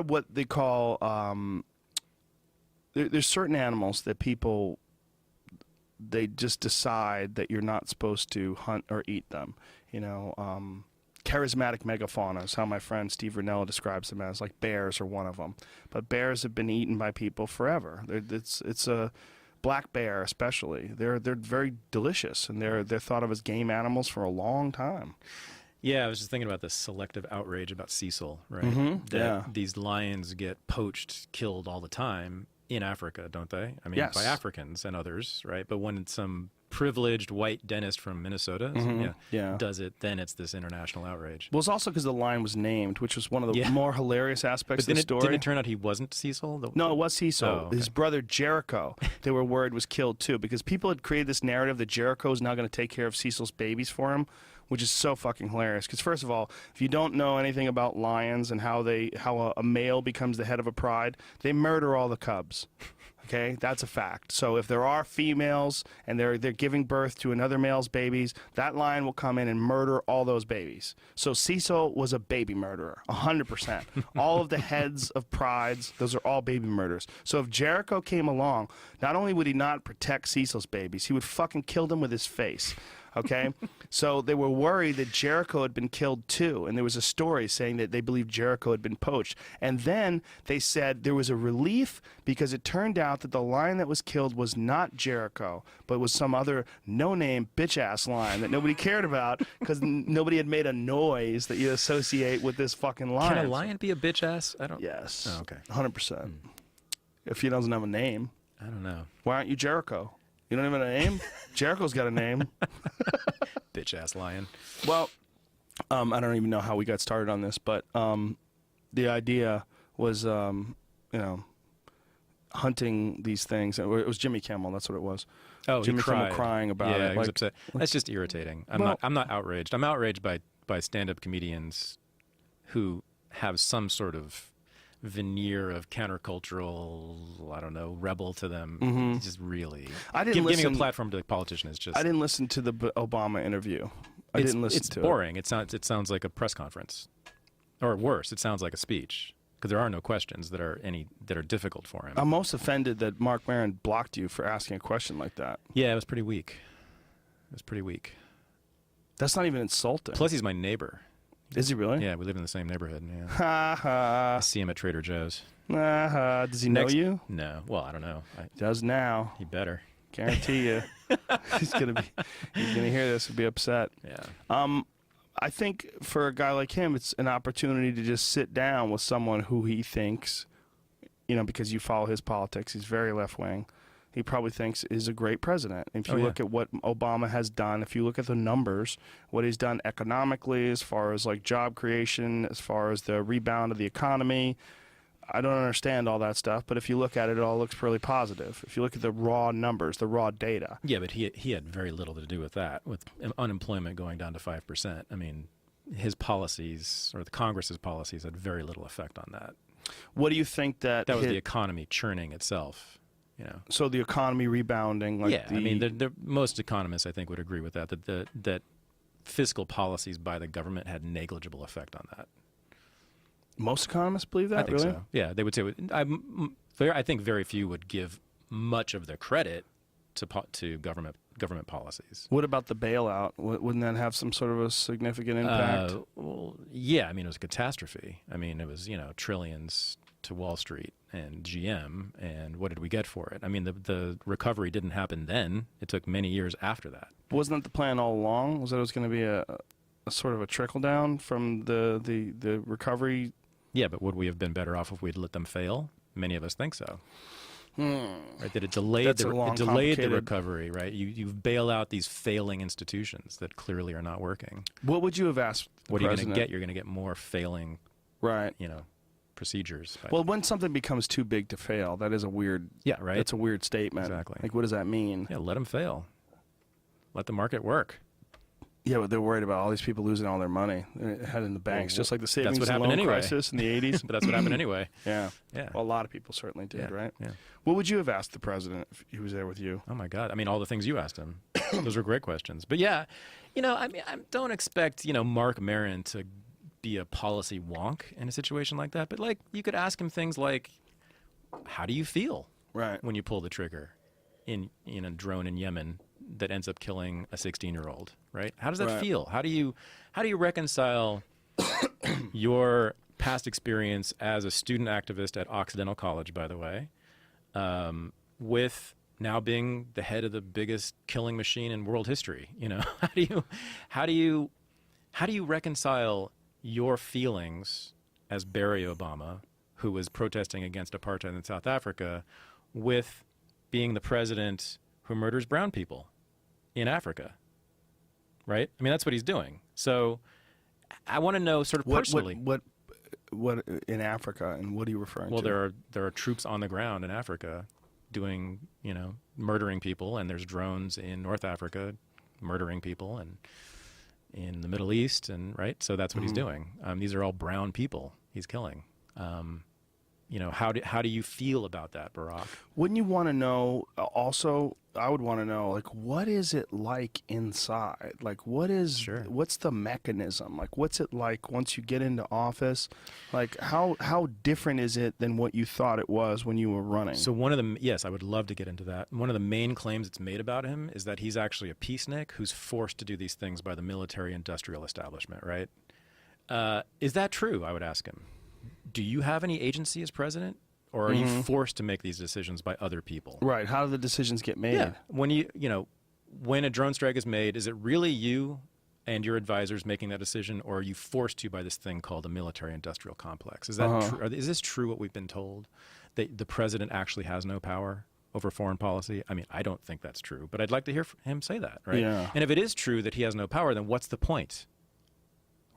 what they call there's certain animals that people, they just decide that you're not supposed to hunt or eat them. You know, charismatic megafauna is how my friend Steve Rinella describes them as. Like, bears are one of them, but bears have been eaten by people forever. It's a black bear especially. They're very delicious, and they're thought of as game animals for a long time. Yeah, I was just thinking about the selective outrage about Cecil, right? These lions get poached, killed all the time in Africa, don't they? I mean, by Africans and others, right? But when some privileged white dentist from Minnesota does it, then it's this international outrage. Well, it's also because the line was named, which was one of the more hilarious aspects of the story. Didn't it turn out he wasn't Cecil? No, it was Cecil. Oh, okay. His brother Jericho, they were worried was killed too, because people had created this narrative that Jericho is now going to take care of Cecil's babies for him, which is so fucking hilarious. Because first of all, if you don't know anything about lions and how a male becomes the head of a pride, they murder all the cubs. Okay, that's a fact. So if there are females and they're giving birth to another male's babies, that lion will come in and murder all those babies. So Cecil was a baby murderer, 100%. All of the heads of prides, those are all baby murderers. So if Jericho came along, not only would he not protect Cecil's babies, he would fucking kill them with his face. Okay, so they were worried that Jericho had been killed too, and there was a story saying that they believed Jericho had been poached. And then they said there was a relief because it turned out that the lion that was killed was not Jericho, but was some other no-name bitch-ass lion that nobody cared about because nobody had made a noise that you associate with this fucking lion. Can a lion be a bitch-ass? I don't. Yes. Oh, okay. 100%. If he doesn't have a name. I don't know. Why aren't you Jericho? You don't have a name? Jericho's got a name. Bitch-ass lion. Well, I don't even know how we got started on this, but the idea was, hunting these things. It was Jimmy Kimmel. That's what it was. Oh, Jimmy Kimmel crying about it. Yeah, he was upset. That's just irritating. I'm not outraged. I'm outraged by stand-up comedians who have some sort of veneer of countercultural, I don't know, rebel to them. It's just really giving a platform to a politician is just. I didn't listen to the Obama interview. I didn't listen to it. It's boring. It sounds like a press conference, or worse, it sounds like a speech because there are no questions that are difficult for him. I'm most offended that Mark Maron blocked you for asking a question like that. Yeah, it was pretty weak. That's not even insulting. Plus, he's my neighbor. Is he really? Yeah, we live in the same neighborhood. Yeah. Ha ha. I see him at Trader Joe's. Ha ha. Does he know you? No. Well, I don't know. He does now. He better. Guarantee you. He's gonna hear this and be upset. Yeah. I think for a guy like him, it's an opportunity to just sit down with someone who he thinks, because you follow his politics, he's very left wing. He probably thinks is a great president. If you look at what Obama has done, if you look at the numbers, what he's done economically, as far as like job creation, as far as the rebound of the economy, I don't understand all that stuff. But if you look at it, it all looks really positive. If you look at the raw numbers, the raw data. Yeah, but he had very little to do with that, with unemployment going down to 5%. I mean, his policies, or the Congress's policies, had very little effect on that. What do you think that was the economy churning itself? So the economy rebounding, I mean, most economists, I think, would agree with that. That fiscal policies by the government had negligible effect on that. Most economists believe that. I think really? so. Yeah, they would say. I think very few would give much of the credit to government policies. What about the bailout? Wouldn't that have some sort of a significant impact? Well, yeah. I mean, it was a catastrophe. I mean, it was trillions to Wall Street and GM, and what did we get for it? I mean, the recovery didn't happen then. It took many years after that. Wasn't that the plan all along? Was that it was going to be a sort of a trickle down from the recovery? Yeah, but would we have been better off if we'd let them fail? Many of us think so. Right, that it delayed the recovery. Right, you bail out these failing institutions that clearly are not working. What would you have asked the What are you president? going to get? You're going to get more failing. Right. Procedures. Well, when something becomes too big to fail, that is a weird. Yeah, right. That's a weird statement. Exactly. Like, what does that mean? Yeah, let them fail. Let the market work. Yeah, but they're worried about all these people losing all their money. They had it in the banks, just like the savings what and happened loan anyway. crisis in the 80s. But that's what happened anyway. Yeah. Yeah. Well, a lot of people certainly did, right? Yeah. What would you have asked the president if he was there with you? Oh my God! I mean, all the things you asked him. Those were great questions. But yeah, I mean, I don't expect Mark Maron to be a policy wonk in a situation like that. But like, you could ask him things like, "How do you feel when you pull the trigger in a drone in Yemen that ends up killing a 16-year-old? Right? How does that feel? How do you reconcile your past experience as a student activist at Occidental College, by the way, with now being the head of the biggest killing machine in world history? How do you reconcile your feelings as Barry Obama, who was protesting against apartheid in South Africa, with being the president who murders brown people? in Africa, right? I mean, that's what he's doing. So I want to know sort of personally. What in Africa, and what are you referring to? Well, there are troops on the ground in Africa doing, murdering people, and there's drones in North Africa murdering people, and in the Middle East, and right. So that's what he's doing. These are all brown people he's killing. How do you feel about that, Barack? Wouldn't you want to know? Also, I would want to know, like, what is it like inside? Like, what's the mechanism? Like, what's it like once you get into office? Like, how different is it than what you thought it was when you were running? So yes, I would love to get into that. One of the main claims that's made about him is that he's actually a peacenik who's forced to do these things by the military-industrial establishment, right? Is that true? I would ask him. Do you have any agency as president, or are you forced to make these decisions by other people? Right. How do the decisions get made? Yeah. When a drone strike is made, is it really you and your advisors making that decision, or are you forced to by this thing called a military-industrial complex? Is that true? Is this true, what we've been told, that the president actually has no power over foreign policy? I mean, I don't think that's true, but I'd like to hear him say that, right? Yeah. And if it is true that he has no power, then what's the point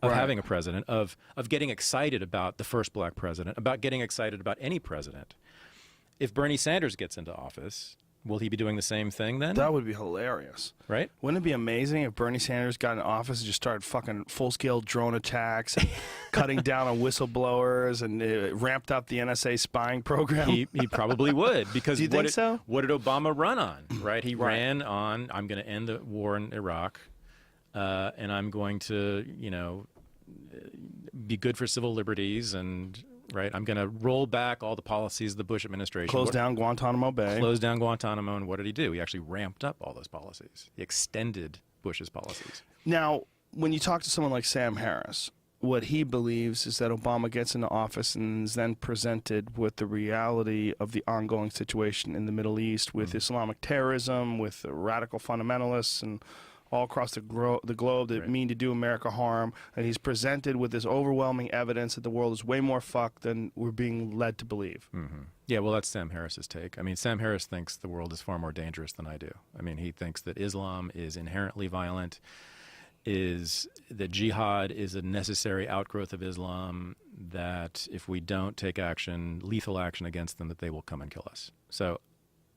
of having a president, of getting excited about the first black president, about getting excited about any president? If Bernie Sanders gets into office, will he be doing the same thing then? That would be hilarious. Right? Wouldn't it be amazing if Bernie Sanders got in office and just started fucking full-scale drone attacks and cutting down on whistleblowers and ramped up the NSA spying program? He probably would, because Do you think so? What did Obama run on, right? He ran on, I'm going to end the war in Iraq, and I'm going to, be good for civil liberties, and right, I'm going to roll back all the policies of the Bush administration. Close down Guantanamo Bay. Close down Guantanamo, and what did he do? He actually ramped up all those policies. He extended Bush's policies. Now, when you talk to someone like Sam Harris, what he believes is that Obama gets into office and is then presented with the reality of the ongoing situation in the Middle East with Islamic terrorism, with radical fundamentalists, and all across the globe that mean to do America harm, and he's presented with this overwhelming evidence that the world is way more fucked than we're being led to believe. Yeah, well, that's Sam Harris's take. I mean, Sam Harris thinks the world is far more dangerous than I do. I mean, he thinks that Islam is inherently violent, that jihad is a necessary outgrowth of Islam, that if we don't take action, lethal action against them, that they will come and kill us. So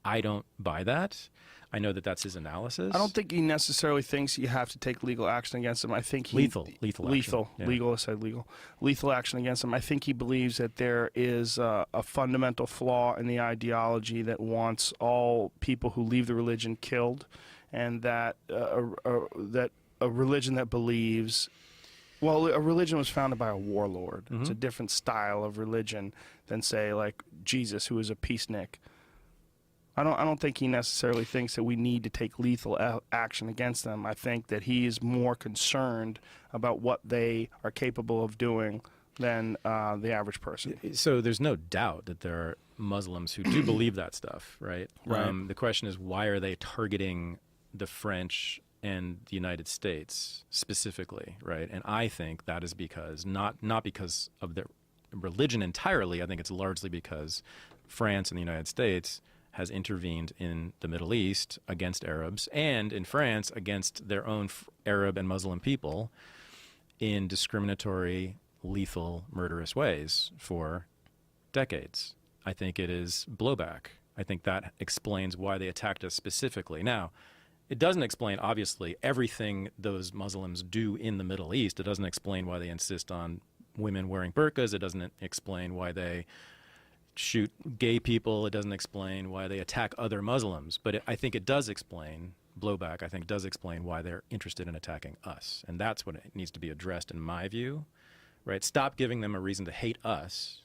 I don't buy that. I know that that's his analysis. I don't think he necessarily thinks you have to take legal action against him. I think lethal action. Yeah. Legal, I said legal. Lethal action against him. I think he believes that there is a fundamental flaw in the ideology that wants all people who leave the religion killed, and that that a religion that believes, well, a religion was founded by a warlord. It's a different style of religion than, say, like Jesus, who is a peacenik. I don't think he necessarily thinks that we need to take lethal action against them. I think that he is more concerned about what they are capable of doing than the average person. So there's no doubt that there are Muslims who do believe that stuff, right? Right. The question is, why are they targeting the French and the United States specifically, right? And I think that is because, not because of their religion entirely, I think it's largely because France and the United States has intervened in the Middle East against Arabs, and in France against their own Arab and Muslim people in discriminatory, lethal, murderous ways for decades. I think it is blowback. I think that explains why they attacked us specifically. Now, it doesn't explain, obviously, everything those Muslims do in the Middle East. It doesn't explain why they insist on women wearing burqas. It doesn't explain why they shoot gay people. It doesn't explain why they attack other Muslims. But I think it does explain, blowback, I think does explain why they're interested in attacking us. And that's what it needs to be addressed in my view, right? Stop giving them a reason to hate us,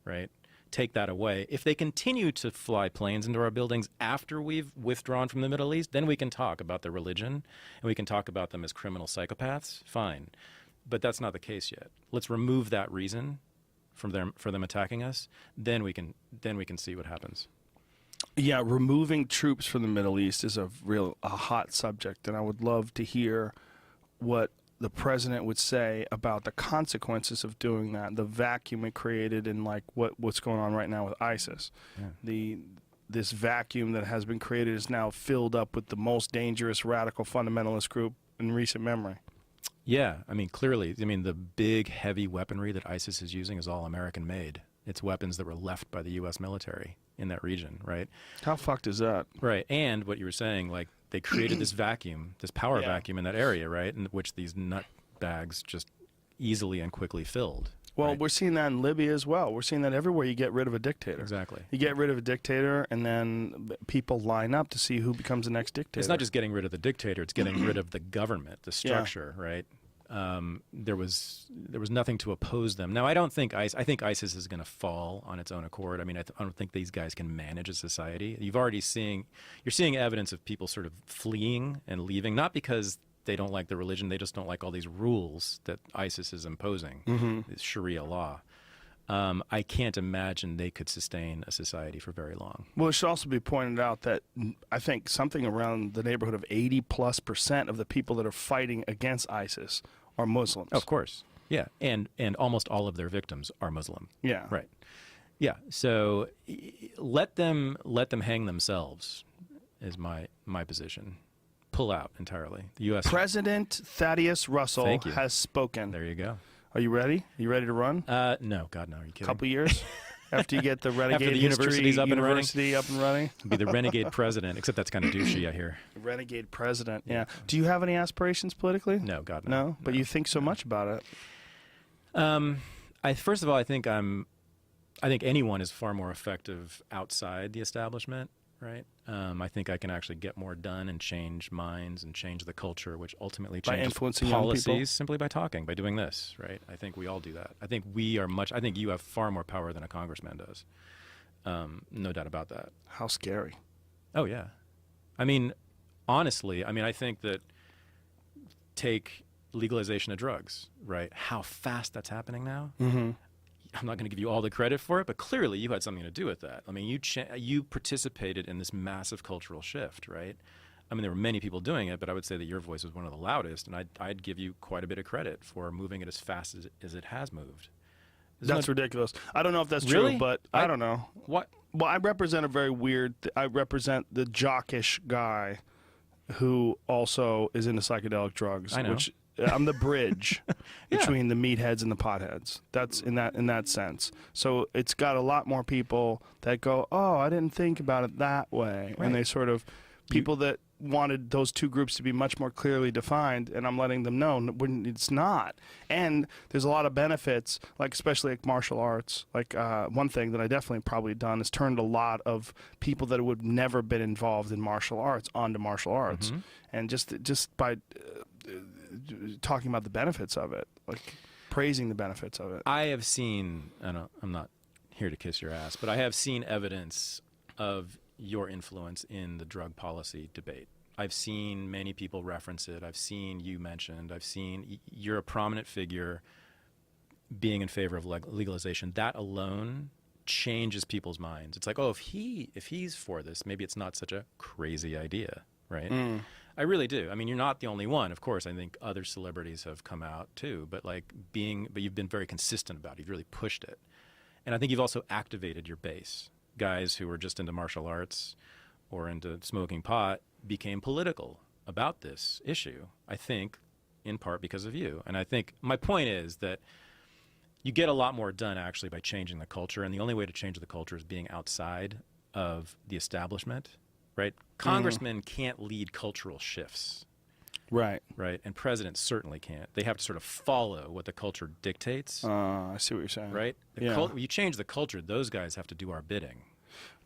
right? Take that away. If they continue to fly planes into our buildings after we've withdrawn from the Middle East, then we can talk about their religion and we can talk about them as criminal psychopaths. Fine. But that's not the case yet. Let's remove that reason for them attacking us, then we can see what happens. Yeah, removing troops from the Middle East is a hot subject, and I would love to hear what the president would say about the consequences of doing that, the vacuum it created, and like what's going on right now with ISIS. Yeah. this vacuum that has been created is now filled up with the most dangerous radical fundamentalist group in recent memory. Yeah, I mean, clearly, I mean, the big, heavy weaponry that ISIS is using is all American-made. It's weapons that were left by the U.S. military in that region, right? How fucked is that? Right, and what you were saying, like, they created this vacuum, this power vacuum in that area, right, in which these nut bags just easily and quickly filled. Well, right? we're seeing that in Libya as well. We're seeing that everywhere you get rid of a dictator. Exactly. You get rid of a dictator, and then people line up to see who becomes the next dictator. It's not just getting rid of the dictator; it's getting rid of the government, the structure, right? There was nothing to oppose them. Now, I think ISIS is going to fall on its own accord. I mean, I don't think these guys can manage a society. You're seeing evidence of people sort of fleeing and leaving, not because they don't like the religion, they just don't like all these rules that ISIS is imposing, this Sharia law. I can't imagine they could sustain a society for very long. Well, it should also be pointed out that I think something around the neighborhood of 80+% of the people that are fighting against ISIS are Muslims. Of course, yeah, and almost all of their victims are Muslim. Yeah, right. Yeah, so let them hang themselves is my position. Pull out entirely. The U.S. President Thaddeus Russell has spoken. There you go. Are you ready? Are you ready to run? No, God, no. Are you kidding? Couple years after you get the renegade after the university's up and running. Be the renegade president, except that's kind of douchey, I hear. Renegade president. Yeah. Do you have any aspirations politically? No, God, no. No, but you think so much about it. First of all, I think anyone is far more effective outside the establishment. Right. I think I can actually get more done and change minds and change the culture, which ultimately changes by influencing policies young people? Simply by talking, by doing this. Right. I think we all do that. I think I think you have far more power than a congressman does. No doubt about that. How scary. Oh, yeah. I mean, honestly, I think that take legalization of drugs, right? How fast that's happening now. Mm-hmm. I'm not going to give you all the credit for it, but clearly you had something to do with that. I mean, you participated in this massive cultural shift, right? I mean, there were many people doing it, but I would say that your voice was one of the loudest, and I'd give you quite a bit of credit for moving it as fast as it has moved. That's ridiculous. I don't know if that's really? true, but I don't know. What? Well, I represent a very weird... I represent the jockish guy who also is into psychedelic drugs. I know. Which I'm the bridge between the meatheads and the potheads. That's in that sense. So it's got a lot more people that go, oh, I didn't think about it that way. Right. And they sort of... People that wanted those two groups to be much more clearly defined, and I'm letting them know it's not. And there's a lot of benefits, like especially like martial arts. Like one thing that I definitely probably done is turned a lot of people that would never been involved in martial arts onto martial arts, and just by talking about the benefits of it, like praising the benefits of it. I have seen, I'm not here to kiss your ass, but I have seen evidence of your influence in the drug policy debate. I've seen many people reference it. I've seen you mentioned. I've seen you're a prominent figure being in favor of legalization. That alone changes people's minds. It's like, oh, if he's for this, maybe it's not such a crazy idea, right? I really do. I mean, you're not the only one. Of course, I think other celebrities have come out too, but you've been very consistent about it. You've really pushed it. And I think you've also activated your base. Guys who were just into martial arts or into smoking pot became political about this issue, I think, in part because of you. And I think my point is that you get a lot more done actually by changing the culture, and the only way to change the culture is being outside of the establishment, right? Congressmen can't lead cultural shifts. Right. Right. And presidents certainly can't. They have to sort of follow what the culture dictates. I see what you're saying. Right? You change the culture, those guys have to do our bidding.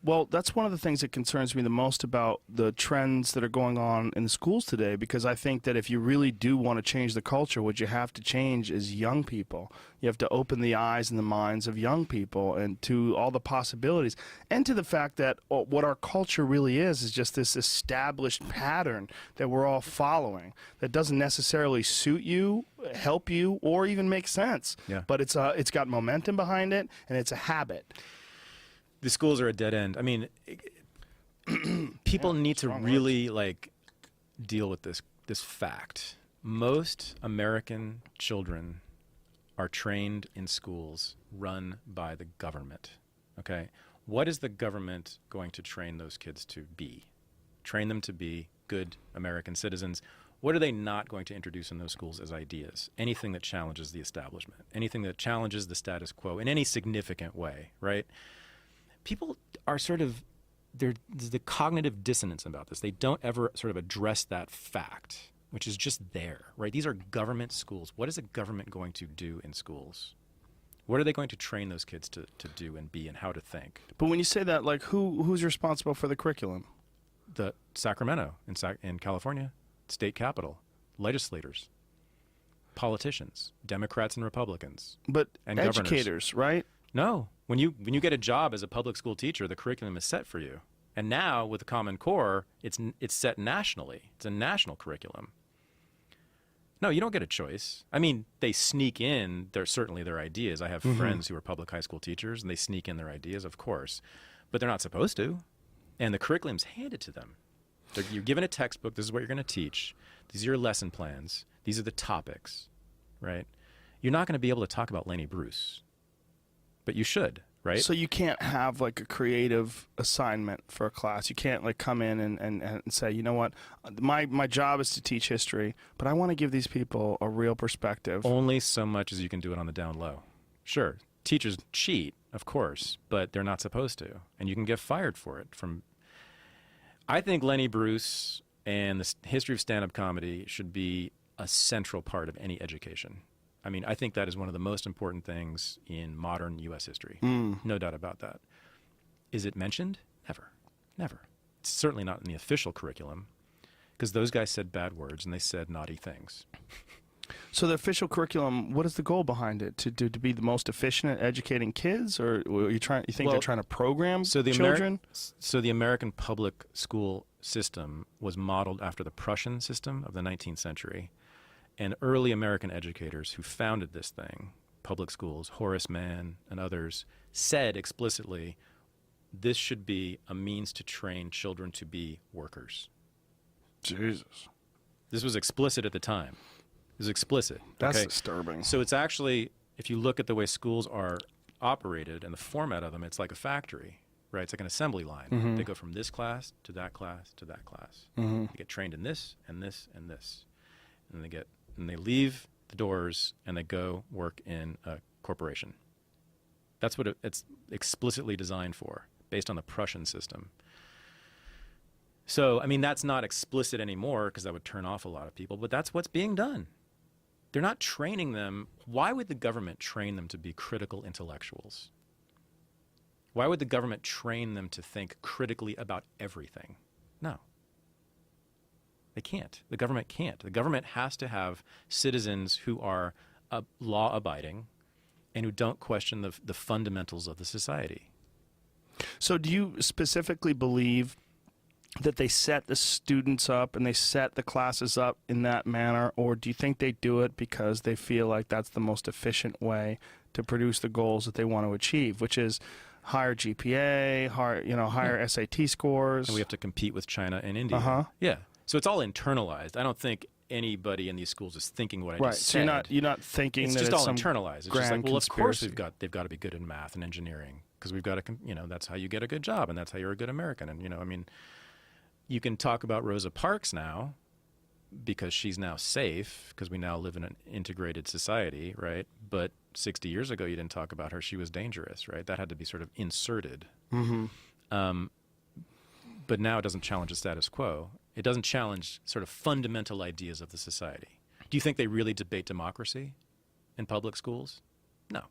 Well, that's one of the things that concerns me the most about the trends that are going on in the schools today, because I think that if you really do want to change the culture, what you have to change is young people. You have to open the eyes and the minds of young people and to all the possibilities, and to the fact that what our culture really is just this established pattern that we're all following that doesn't necessarily suit you, help you, or even make sense. Yeah. But it's got momentum behind it, and it's a habit. The schools are a dead end. I mean, people need to really deal with this fact. Most American children are trained in schools run by the government. Okay, What is the government going to train those kids to be? Train them to be good American citizens. What are they not going to introduce in those schools as ideas? Anything that challenges the establishment, anything that challenges the status quo in any significant way, right? People are there's the cognitive dissonance about this. They don't ever sort of address that fact, which is just there, right? These are government schools. What is a government going to do in schools? What are they going to train those kids to do and be and how to think? But when you say that, like, who's responsible for the curriculum? The Sacramento in California, state capital, legislators, politicians, Democrats and Republicans, But and educators, right? No. When you get a job as a public school teacher, the curriculum is set for you. And now with the Common Core, it's set nationally. It's a national curriculum. No, you don't get a choice. I mean, they sneak in certainly their ideas. I have friends who are public high school teachers, and they sneak in their ideas, of course. But they're not supposed to. And the curriculum's handed to them. You're given a textbook. This is what you're going to teach. These are your lesson plans. These are the topics, right? You're not going to be able to talk about Lenny Bruce, but you should, right? So you can't have like a creative assignment for a class. You can't like come in and say, you know what, my job is to teach history, but I want to give these people a real perspective. Only so much as you can do it on the down low. Sure, teachers cheat, of course, but they're not supposed to, and you can get fired for it. I think Lenny Bruce and the history of stand-up comedy should be a central part of any education. I mean, I think that is one of the most important things in modern U.S. history. No doubt about that. Is it mentioned? Never. Never. It's certainly not in the official curriculum, because those guys said bad words and they said naughty things. So the official curriculum, what is the goal behind it? To be the most efficient at educating kids, or you think they're trying to program children? So the American public school system was modeled after the Prussian system of the 19th century. And early American educators who founded this thing, public schools, Horace Mann and others, said explicitly, this should be a means to train children to be workers. Jesus. This was explicit at the time. It was explicit. That's disturbing. So it's actually, if you look at the way schools are operated and the format of them, it's like a factory, right? It's like an assembly line. They go from this class to that class to that class. They get trained in this and this and this. And they leave the doors and they go work in a corporation. That's what it's explicitly designed for, based on the Prussian system. So, I mean, that's not explicit anymore because that would turn off a lot of people, but that's what's being done. They're not training them. Why would the government train them to be critical intellectuals? Why would the government train them to think critically about everything? No. They can't. The government can't. The government has to have citizens who are law-abiding and who don't question the fundamentals of the society. So do you specifically believe that they set the students up and they set the classes up in that manner, or do you think they do it because they feel like that's the most efficient way to produce the goals that they want to achieve, which is higher GPA, higher SAT scores? And we have to compete with China and India. Yeah. So it's all internalized. I don't think anybody in these schools is thinking what I just said. So you're not thinking it's that just it's all some internalized. It's just like, well, of course they've got to be good in math and engineering because we've got to, that's how you get a good job and that's how you're a good American. And I mean, you can talk about Rosa Parks now because she's now safe because we now live in an integrated society, right? But 60 years ago, you didn't talk about her. She was dangerous, right? That had to be sort of inserted. But now it doesn't challenge the status quo. It doesn't challenge sort of fundamental ideas of the society. Do you think they really debate democracy in public schools? No.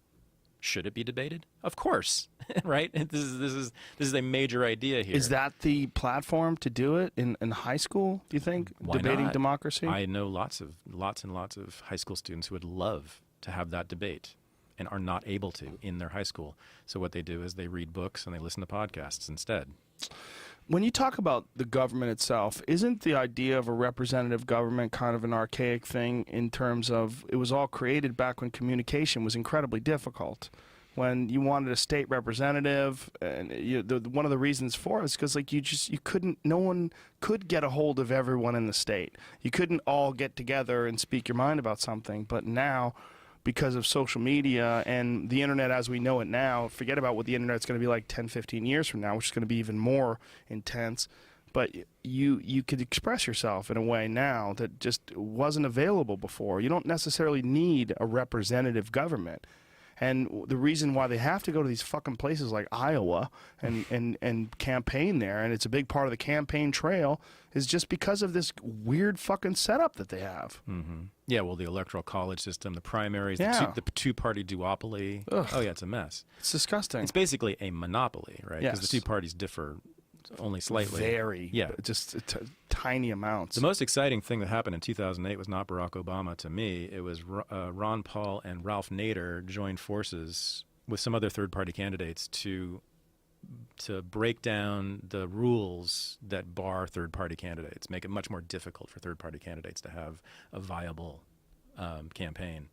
Should it be debated? Of course, right? This is a major idea here. Is that the platform to do it in high school, do you think? Why debating not? Democracy? I know lots and lots of high school students who would love to have that debate and are not able to in their high school. So what they do is they read books and they listen to podcasts instead. When you talk about the government itself, isn't the idea of a representative government kind of an archaic thing in terms of it was all created back when communication was incredibly difficult? When you wanted a state representative, and one of the reasons for it is because no one could get a hold of everyone in the state. You couldn't all get together and speak your mind about something. But now, because of social media and the internet as we know it now. Forget about what the internet's going to be like 10, 15 years from now, which is going to be even more intense. But you could express yourself in a way now that just wasn't available before. You don't necessarily need a representative government. And the reason why they have to go to these fucking places like Iowa and campaign there, and it's a big part of the campaign trail, is just because of this weird fucking setup that they have. Mm-hmm. Yeah, well, the electoral college system, the primaries, Yeah. the two-party duopoly. Ugh. Oh, yeah, it's a mess. It's disgusting. It's basically a monopoly, right? Because Yes. the two parties differ only slightly. Very. Yeah. Just tiny amounts. The most exciting thing that happened in 2008 was not Barack Obama to me. It was Ron Paul and Ralph Nader joined forces with some other third-party candidates to break down the rules that bar third-party candidates, make it much more difficult for third-party candidates to have a viable campaign.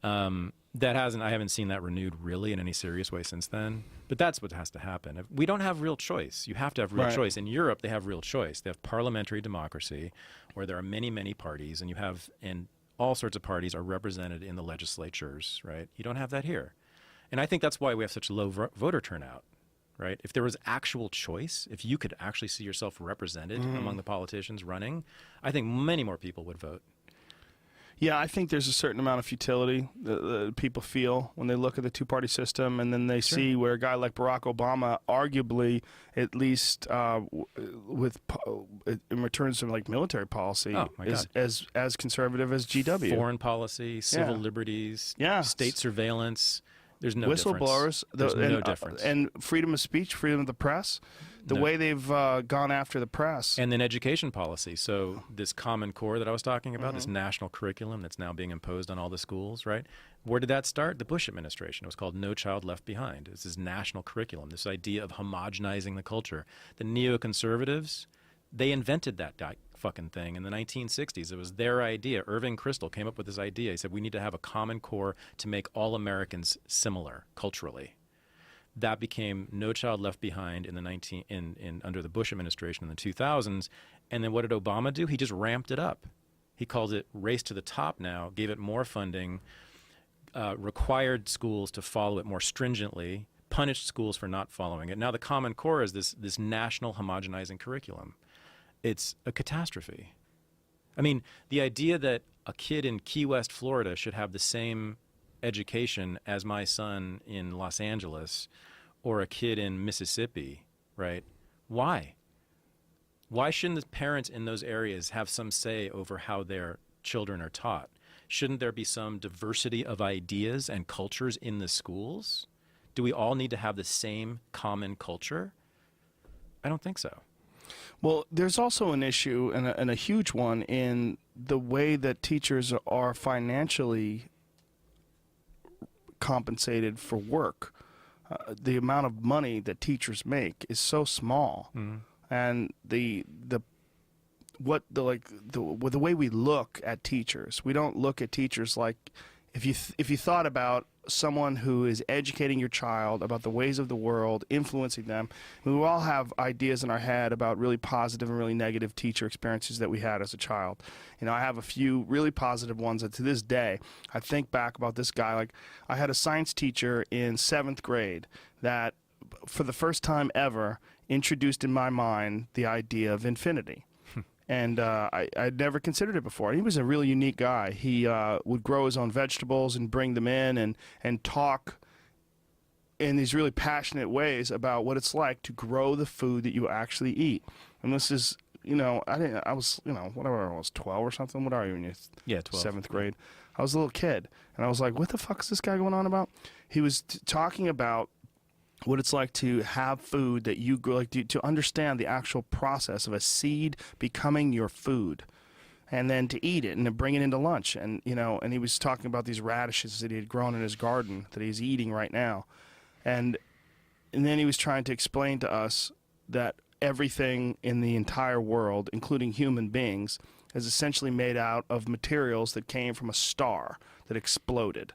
I haven't seen that renewed really in any serious way since then. But that's what has to happen. We don't have real choice. You have to have real Right. choice. In Europe, they have real choice. They have parliamentary democracy, where there are many, many parties, and all sorts of parties are represented in the legislatures, right? You don't have that here. And I think that's why we have such low voter turnout, right? If there was actual choice, if you could actually see yourself represented among the politicians running, I think many more people would vote. Yeah, I think there's a certain amount of futility that people feel when they look at the two-party system, and then they see where a guy like Barack Obama, arguably, at least in returns to like military policy, is as conservative as GW. Foreign policy, civil liberties, state surveillance. There's no whistleblowers. There's no difference. And freedom of speech, freedom of the press. The way they've gone after the press. And then education policy. So this Common Core that I was talking about, this national curriculum that's now being imposed on all the schools, right? Where did that start? The Bush administration. It was called No Child Left Behind. It's this national curriculum, this idea of homogenizing the culture. The neoconservatives, they invented that fucking thing in the 1960s. It was their idea. Irving Kristol came up with this idea. He said, we need to have a common core to make all Americans similar culturally. That became No Child Left Behind under the Bush administration in the 2000s. And then what did Obama do? He just ramped it up. He called it Race to the Top now, gave it more funding, required schools to follow it more stringently, punished schools for not following it. Now the Common Core is this national homogenizing curriculum. It's a catastrophe. I mean, the idea that a kid in Key West, Florida should have the same education as my son in Los Angeles or a kid in Mississippi, right? Why? Why shouldn't the parents in those areas have some say over how their children are taught? Shouldn't there be some diversity of ideas and cultures in the schools? Do we all need to have the same common culture? I don't think so. Well, there's also an issue, and a huge one, in the way that teachers are financially compensated for work. The amount of money that teachers make is so small, and the way we look at teachers, we don't look at teachers like if you thought about someone who is educating your child about the ways of the world, influencing them. We all have ideas in our head about really positive and really negative teacher experiences that we had as a child. You know, I have a few really positive ones that to this day, I think back about this guy. Like, I had a science teacher in 7th grade that, for the first time ever, introduced in my mind the idea of infinity. And I'd never considered it before. He was a really unique guy. He would grow his own vegetables and bring them in and talk in these really passionate ways about what it's like to grow the food that you actually eat. And this is, I was, whatever I was, 12 or something. What are you in your 12. 7th grade? I was a little kid. And I was like, what the fuck is this guy going on about? He was talking about what it's like to have food that you grow, like to understand the actual process of a seed becoming your food, and then to eat it and to bring it into lunch. And and he was talking about these radishes that he had grown in his garden that he's eating right now, and then he was trying to explain to us that everything in the entire world, including human beings, is essentially made out of materials that came from a star that exploded.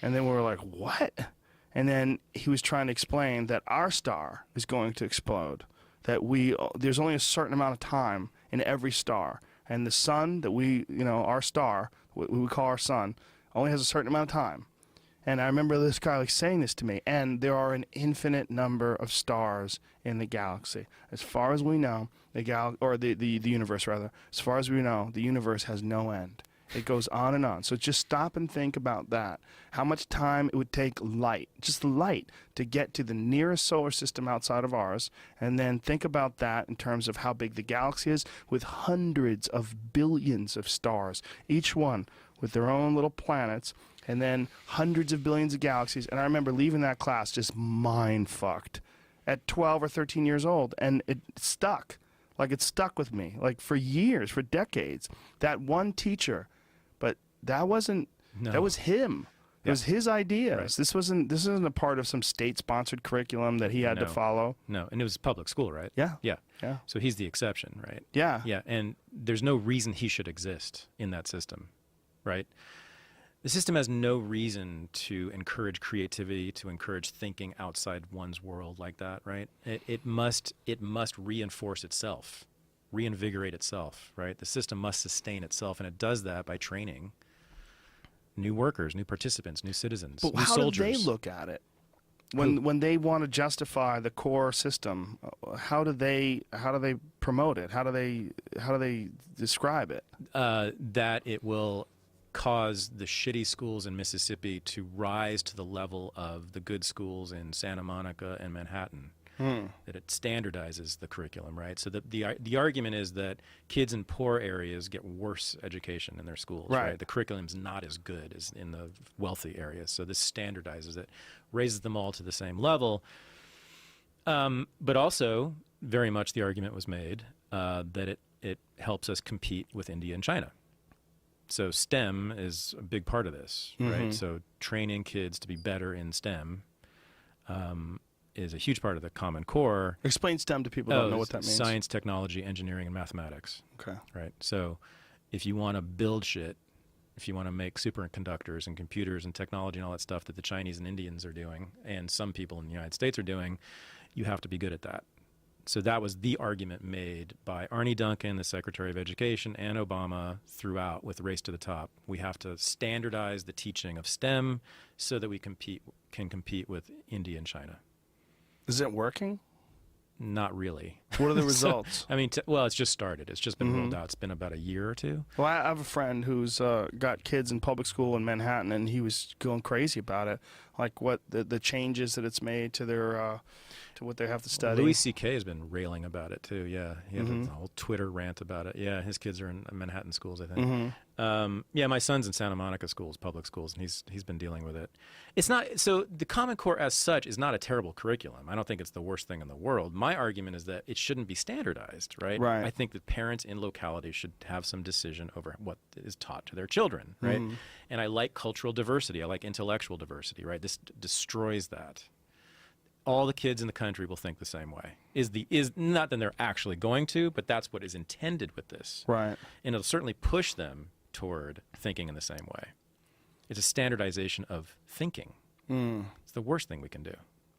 And then we were like, what? And then he was trying to explain that our star is going to explode, that there's only a certain amount of time in every star. And the sun that our star, what we call our sun, only has a certain amount of time. And I remember this guy like saying this to me, and there are an infinite number of stars in the galaxy. As far as we know, the universe rather, as far as we know, the universe has no end. It goes on and on. So just stop and think about that. How much time it would take light, just light, to get to the nearest solar system outside of ours, and then think about that in terms of how big the galaxy is, with hundreds of billions of stars, each one with their own little planets, and then hundreds of billions of galaxies. And I remember leaving that class just mind-fucked at 12 or 13 years old, and it stuck. Like, it stuck with me, like, for years, for decades. That one teacher, but that wasn't, that was him. It was his ideas. Right. This isn't a part of some state-sponsored curriculum that he had to follow. No, and it was public school, right? Yeah. Yeah. Yeah. So he's the exception, right? Yeah. Yeah, and there's no reason he should exist in that system, right? The system has no reason to encourage creativity, to encourage thinking outside one's world like that, right? It must reinforce itself, reinvigorate itself, right? The system must sustain itself, and it does that by training new workers, new participants, new citizens, new soldiers. How do they look at it? When they want to justify the core system, how do they promote it? How do they describe it? That it will cause the shitty schools in Mississippi to rise to the level of the good schools in Santa Monica and Manhattan. That it standardizes the curriculum, right? So the argument is that kids in poor areas get worse education in their schools, right? The curriculum's not as good as in the wealthy areas. So this standardizes it, raises them all to the same level. But also, very much the argument was made that it helps us compete with India and China. So STEM is a big part of this, right? So training kids to be better in STEM is a huge part of the Common Core. Explain STEM to people who don't know what that means. Science, technology, engineering, and mathematics. Okay. Right. So if you want to build shit, if you want to make superconductors and computers and technology and all that stuff that the Chinese and Indians are doing, and some people in the United States are doing, you have to be good at that. So that was the argument made by Arne Duncan, the Secretary of Education, and Obama throughout with Race to the Top. We have to standardize the teaching of STEM so that we can compete with India and China. Is it working? Not really. What are the results? So, I mean, well, it's just started. It's just been rolled out. It's been about a year or two. Well, I have a friend who's got kids in public school in Manhattan, and he was going crazy about it, like what the changes that it's made to their to what they have to study. Louis C.K. has been railing about it too. Yeah, he had a whole Twitter rant about it. Yeah, his kids are in Manhattan schools, I think. Yeah, my son's in Santa Monica schools, public schools, and he's been dealing with it. It's not so the Common Core as such is not a terrible curriculum. I don't think it's the worst thing in the world. My argument is that it shouldn't be standardized, right? Right. I think that parents in localities should have some decision over what is taught to their children, right? And I like cultural diversity. I like intellectual diversity, right? This destroys that. All the kids in the country will think the same way. Is not that they're actually going to, but that's what is intended with this. Right. And it'll certainly push them toward thinking in the same way. It's a standardization of thinking. It's the worst thing we can do.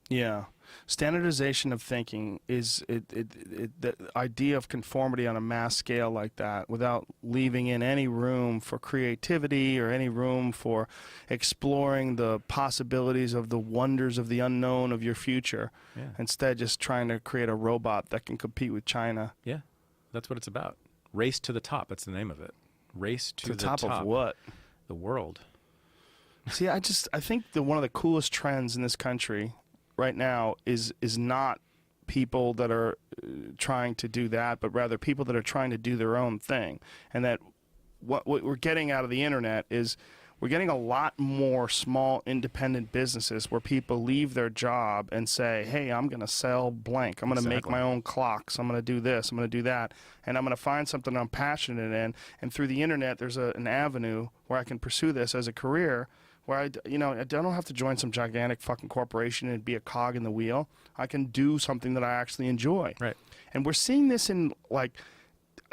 Yeah. Standardization of thinking is the idea of conformity on a mass scale like that without leaving in any room for creativity or any room for exploring the possibilities of the wonders of the unknown of your future. Yeah. Instead, just trying to create a robot that can compete with China. Yeah. That's what it's about. Race to the top. That's the name of it. Race to the top of what? The world. See, I think that one of the coolest trends in this country right now is not people that are trying to do that, but rather people that are trying to do their own thing. And that what we're getting out of the internet is we're getting a lot more small independent businesses where people leave their job and say, hey, I'm going to sell blank. I'm going to make my own clocks. I'm going to do this. I'm going to do that. And I'm going to find something I'm passionate in. And through the internet, there's an avenue where I can pursue this as a career where I don't have to join some gigantic fucking corporation and be a cog in the wheel. I can do something that I actually enjoy. Right. And we're seeing this in, like,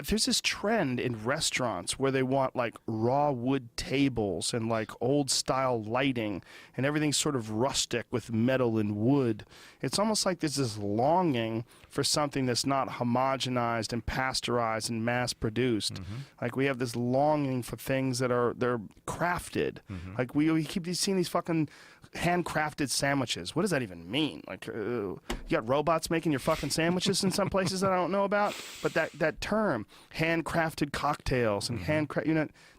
there's this trend in restaurants where they want like raw wood tables and like old style lighting and everything's sort of rustic with metal and wood. It's almost like there's this longing for something that's not homogenized and pasteurized and mass produced. Like we have this longing for things that they're crafted. Like we keep seeing these fucking handcrafted sandwiches. What does that even mean? Like you got robots making your fucking sandwiches in some places that I don't know about. But that term, handcrafted cocktails and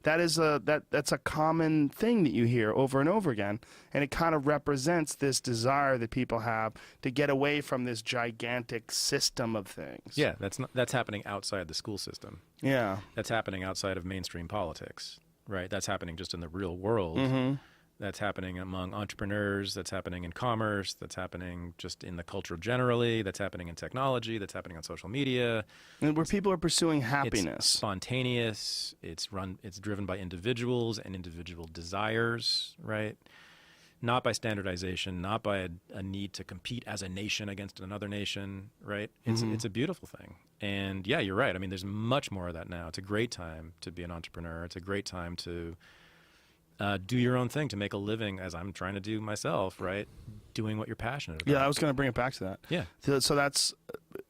that's a common thing that you hear over and over again, and it kind of represents this desire that people have to get away from this gigantic system of things. Yeah, that's happening outside the school system. Yeah, that's happening outside of mainstream politics, right? That's happening just in the real world. That's happening among entrepreneurs. That's happening in commerce. That's happening just in the culture generally. That's happening in technology. That's happening on social media. And where people are pursuing happiness. It's spontaneous. It's driven by individuals and individual desires, right? Not by standardization, not by a need to compete as a nation against another nation, right? It's a beautiful thing. And yeah, you're right. I mean, there's much more of that now. It's a great time to be an entrepreneur. It's a great time to do your own thing, to make a living, as I'm trying to do myself, right? Doing what you're passionate about. Yeah, I was going to bring it back to that. Yeah. So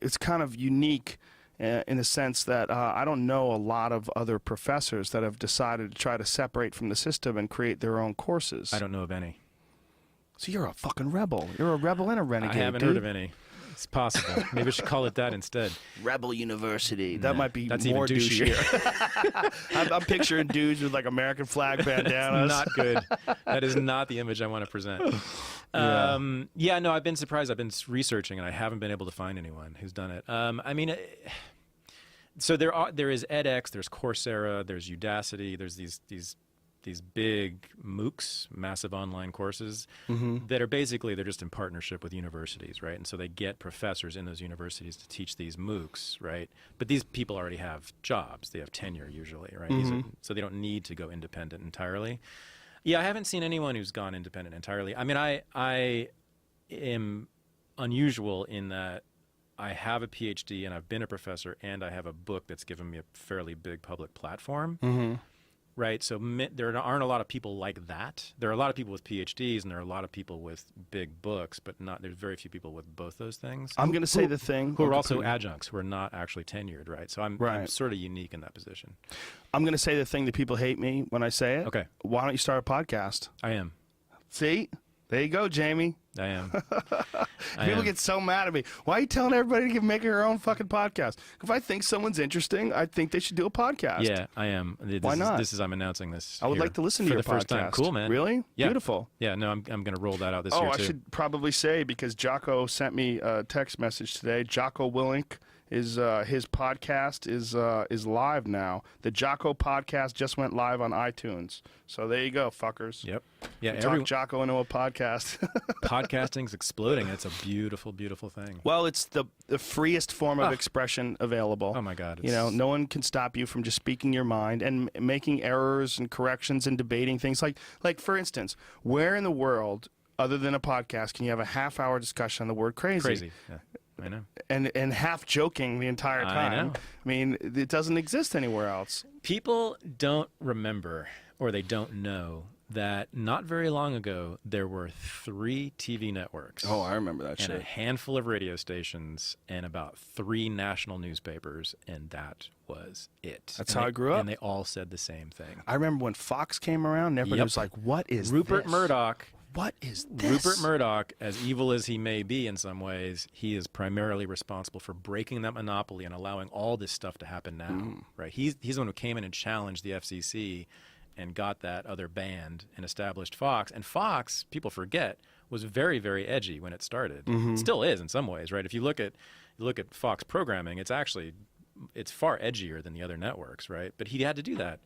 it's kind of unique in the sense that I don't know a lot of other professors that have decided to try to separate from the system and create their own courses. I don't know of any. So you're a fucking rebel. You're a rebel and a renegade, I haven't heard of any. It's possible. Maybe I should call it that instead. Rebel University. That might be that's more even douchier. I'm picturing dudes with like American flag bandanas. Not good. That is not the image I want to present. No, I've been surprised. I've been researching and I haven't been able to find anyone who's done it. I mean, so there is edX, there's Coursera, there's Udacity, there's these big MOOCs, massive online courses, that are basically, they're just in partnership with universities, right? And so they get professors in those universities to teach these MOOCs, right? But these people already have jobs. They have tenure usually, right? So they don't need to go independent entirely. Yeah, I haven't seen anyone who's gone independent entirely. I mean, I am unusual in that I have a PhD and I've been a professor and I have a book that's given me a fairly big public platform. Right, so there aren't a lot of people like that. There are a lot of people with PhDs, and there are a lot of people with big books, but there's very few people with both those things. I'm going to say the thing. Who are also adjuncts, who are not actually tenured, right? So I'm sort of unique in that position. I'm going to say the thing that people hate me when I say it. Okay. Why don't you start a podcast? I am. See? There you go, Jamie. I am. People get so mad at me. Why are you telling everybody to make their own fucking podcast? If I think someone's interesting, I think they should do a podcast. Yeah, I am. Why not? I'm announcing this. I would like to listen to your for the first time. Cool, man. Really? Yeah. Beautiful. Yeah, no, I'm going to roll that out this year, too. I should probably say, because Jocko sent me a text message today. Jocko Willink his podcast is live now. The Jocko podcast just went live on iTunes. So there you go, fuckers. Yep. Yeah. Talk Jocko into a podcast. Podcasting's exploding. It's a beautiful, beautiful thing. Well, it's the freest form of expression available. Oh my God. No one can stop you from just speaking your mind and making errors and corrections and debating things. Like for instance, where in the world, other than a podcast, can you have a half-hour discussion on the word crazy? Crazy. Yeah. I know. And half joking the entire time. I know. I mean, it doesn't exist anywhere else. People don't remember, or they don't know, that not very long ago there were 3 TV networks. Oh, I remember that shit. And shit. A handful of radio stations and about 3 national newspapers, and that was it. That's how I grew up. And they all said the same thing. I remember when Fox came around, and everybody was like, what is Rupert this? Murdoch. What is this? Rupert Murdoch, as evil as he may be in some ways, he is primarily responsible for breaking that monopoly and allowing all this stuff to happen now. Right? He's the one who came in and challenged the FCC and got that other banned and established Fox. And Fox, people forget, was very, very edgy when it started. It still is in some ways, right? If you look at Fox programming, it's far edgier than the other networks, right? But he had to do that.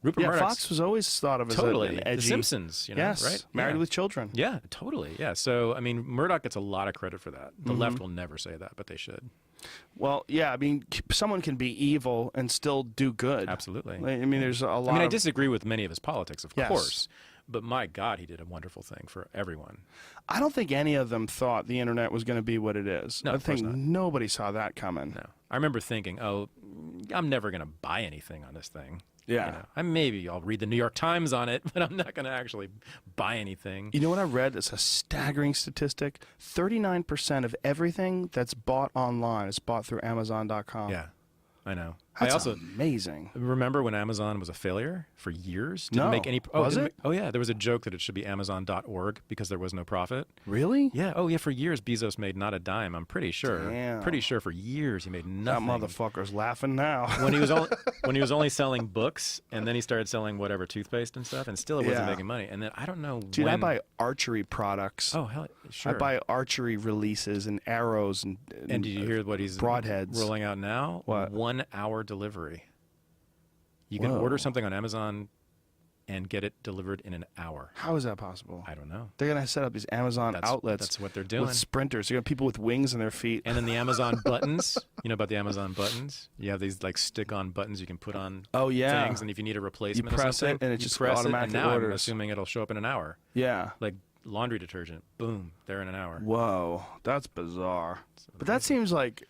Rupert Murdoch's, Fox was always thought of as an edgy. The Simpsons, yes, right? Married with Children. Yeah, totally. Yeah. So, I mean, Murdoch gets a lot of credit for that. The left will never say that, but they should. Well, yeah, I mean, someone can be evil and still do good. Absolutely. I mean, there's a lot I disagree with many of his politics, of course. But my God, he did a wonderful thing for everyone. I don't think any of them thought the internet was going to be what it is. No, I of course think not. nobody saw that coming. No. I remember thinking, oh, I'm never going to buy anything on this thing. Yeah. You know, maybe I'll read the New York Times on it, but I'm not going to actually buy anything. You know what I read? It's a staggering statistic. 39% of everything that's bought online is bought through Amazon.com. Yeah, I know. That's I also amazing. remember when Amazon was a failure for years? No. Make any, Was it? Oh, yeah. There was a joke that it should be Amazon.org because there was no profit. Really? Yeah. Oh, yeah. For years, Bezos made not a dime. I'm pretty sure. Damn. Pretty sure for years he made That nothing. motherfucker's laughing now. when he was only selling books, and then he started selling whatever toothpaste and stuff, and still it wasn't Yeah. making money. And then I don't know. Dude, when... I buy archery products. Oh hell, sure. I buy archery releases and arrows and And did you hear what he's broadheads rolling out now? What? 1 hour delivery. You can Whoa. order something on Amazon and get it delivered in an hour. How is that possible? I don't know. They're gonna set up these Amazon outlets. That's what they're doing. With sprinters. You got people with wings on their feet. And then the Amazon buttons. You know about the Amazon buttons? You have these like stick-on buttons you can put on Oh yeah. things, and if you need a replacement You or press something, it, and it you just press automatically it, and now I'm orders. assuming it'll show up in an hour. Yeah. Like laundry detergent, boom, there in an hour. Whoa, that's bizarre. But that seems like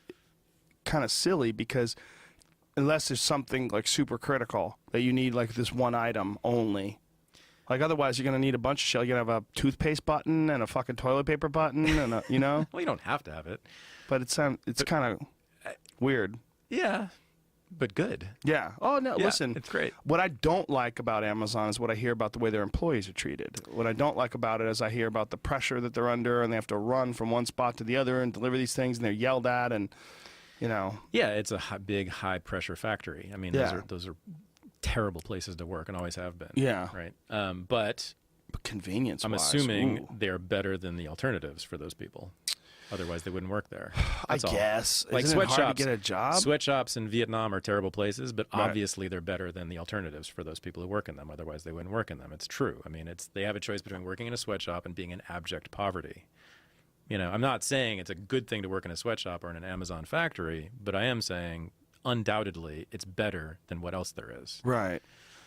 kind of silly because unless there's something like super critical that you need like this one item only. Like otherwise you're going to need a bunch of shit. You're going to have a toothpaste button and a fucking toilet paper button and a, you know? Well, you don't have to have it. But it's kind of weird. Yeah, but good. Yeah. Oh, no, Yeah, listen. it's great. What I don't like about Amazon is what I hear about the way their employees are treated. What I don't like about it is I hear about the pressure that they're under and they have to run from one spot to the other and deliver these things and they're yelled at and, you know. Yeah, it's a big, high-pressure factory. I mean, Yeah. those are terrible places to work and always have been. Yeah. Right. But Convenience-wise. I'm assuming ooh. they're better than the alternatives for those people. Otherwise, they wouldn't work there. I That's all. guess. Like Isn't it hard sweatshops, to get a job? Sweatshops in Vietnam are terrible places, but Right. obviously they're better than the alternatives for those people who work in them. Otherwise, they wouldn't work in them. It's true. I mean, they have a choice between working in a sweatshop and being in abject poverty. You know, I'm not saying it's a good thing to work in a sweatshop or in an Amazon factory, but I am saying undoubtedly it's better than what else there is. Right.